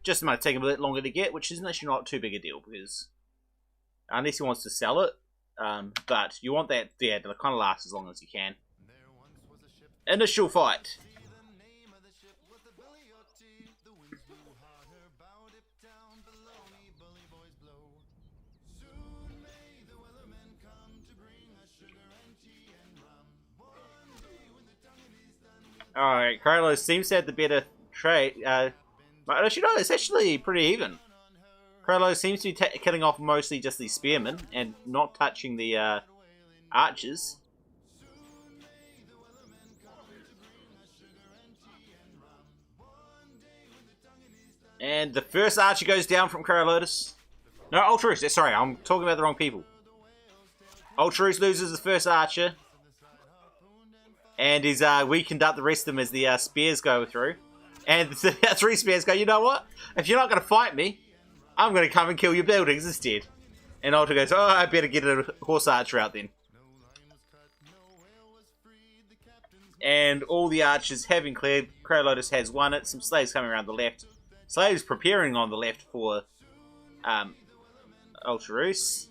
Just might take him a bit longer to get, which is actually not too big a deal, because unless he wants to sell it, but you want that to kind of last as long as you can. Initial fight. Alright, Carlos seems to have the better trade. Actually, no, it's actually pretty even. Carlos seems to be killing off mostly just the spearmen and not touching the archers. And the first archer goes down from Carolotus. No, Ultraus. Sorry, I'm talking about the wrong people. Ultraus loses the first archer. And he's weakened up the rest of them as the spears go through. And the 3 spears go, you know what? If you're not going to fight me, I'm going to come and kill your buildings instead. And Ultra goes, oh, I better get a horse archer out then. And all the archers have been cleared. Carolotus has won it. Some slaves coming around the left. Slaves preparing on the left for Ultraus.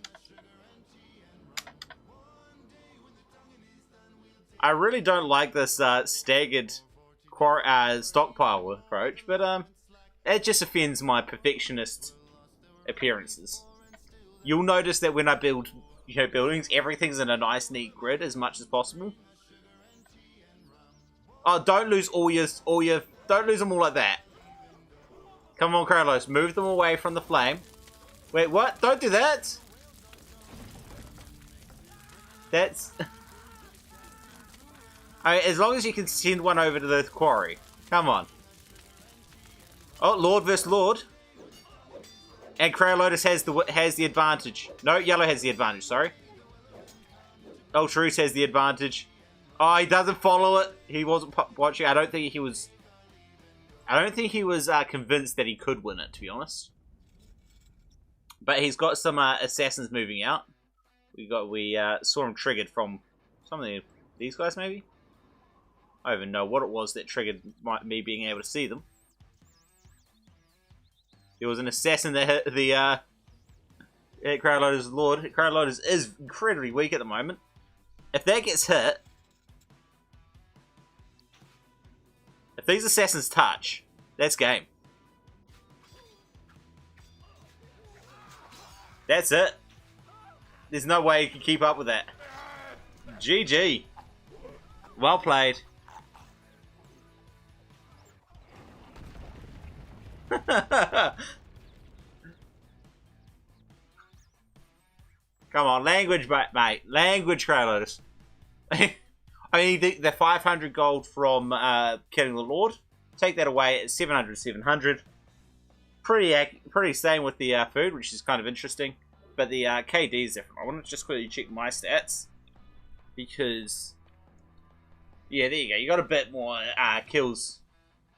I really don't like this staggered stockpile approach, but it just offends my perfectionist appearances. You'll notice that when I build, buildings, everything's in a nice, neat grid as much as possible. Oh, don't lose don't lose them all like that. Come on, Carlos, move them away from the flame. Wait, what? Don't do that. That's. As long as you can send one over to the quarry. Come on. Oh, Lord versus Lord. And Carolotus has the advantage. No, Yellow has the advantage, sorry. Ultraus has the advantage. Oh, he doesn't follow it. He wasn't watching. I don't think he was convinced that he could win it, to be honest. But he's got some assassins moving out. We saw him triggered from some of these guys, maybe? I don't even know what it was that triggered me being able to see them. There was an assassin that hit the Carolotus' Lord. Carolotus is incredibly weak at the moment. If that gets hit, if these assassins touch, that's game. That's it. There's no way you can keep up with that. GG. Well played. Come on, language, mate. Language, Carolotus. I mean, the 500 gold from killing the Lord. Take that away at 700, 700. Pretty same with the food, which is kind of interesting. But the KD is different. I want to just quickly check my stats. Because, yeah, there you go. You got a bit more kills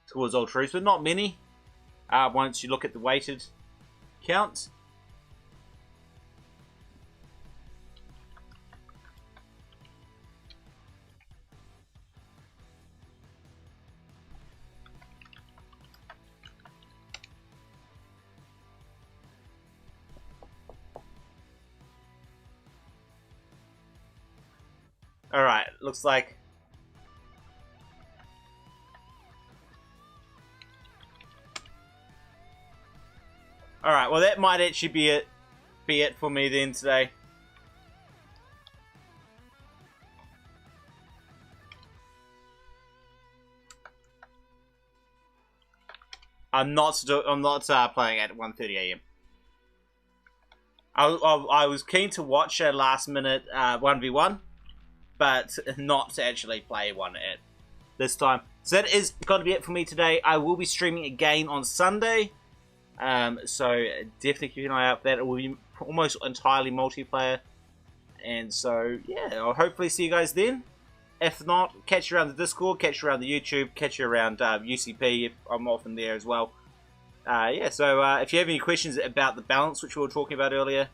towards Ultraus, but not many. Once you look at the weighted count. Alright, looks like alright, well that might actually be it for me then today. I'm not playing at 1:30 AM. I was keen to watch a last minute 1v1, but not to actually play one at this time. So that is going to be it for me today. I will be streaming again on Sunday. So definitely keep an eye out for that. It will be almost entirely multiplayer. And so, yeah, I'll hopefully see you guys then. If not, catch you around the Discord, catch you around the YouTube, catch you around UCP. I'm often there as well. Yeah, so if you have any questions about the balance, which we were talking about earlier,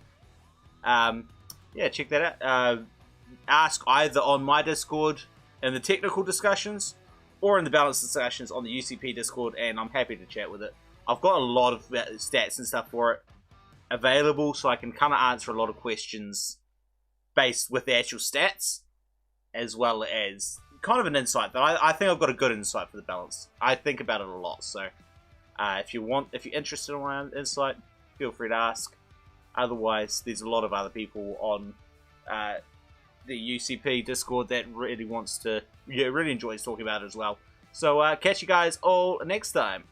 yeah, check that out. Ask either on my Discord in the technical discussions or in the balance discussions on the UCP Discord, and I'm happy to chat with it. I've got a lot of stats and stuff for it available, so I can kind of answer a lot of questions based with the actual stats, as well as kind of an insight. But I think I've got a good insight for the balance. I think about it a lot, so if you're interested in my insight, feel free to ask. Otherwise, there's a lot of other people on the UCP Discord that really really enjoys talking about it as well. So catch you guys all next time.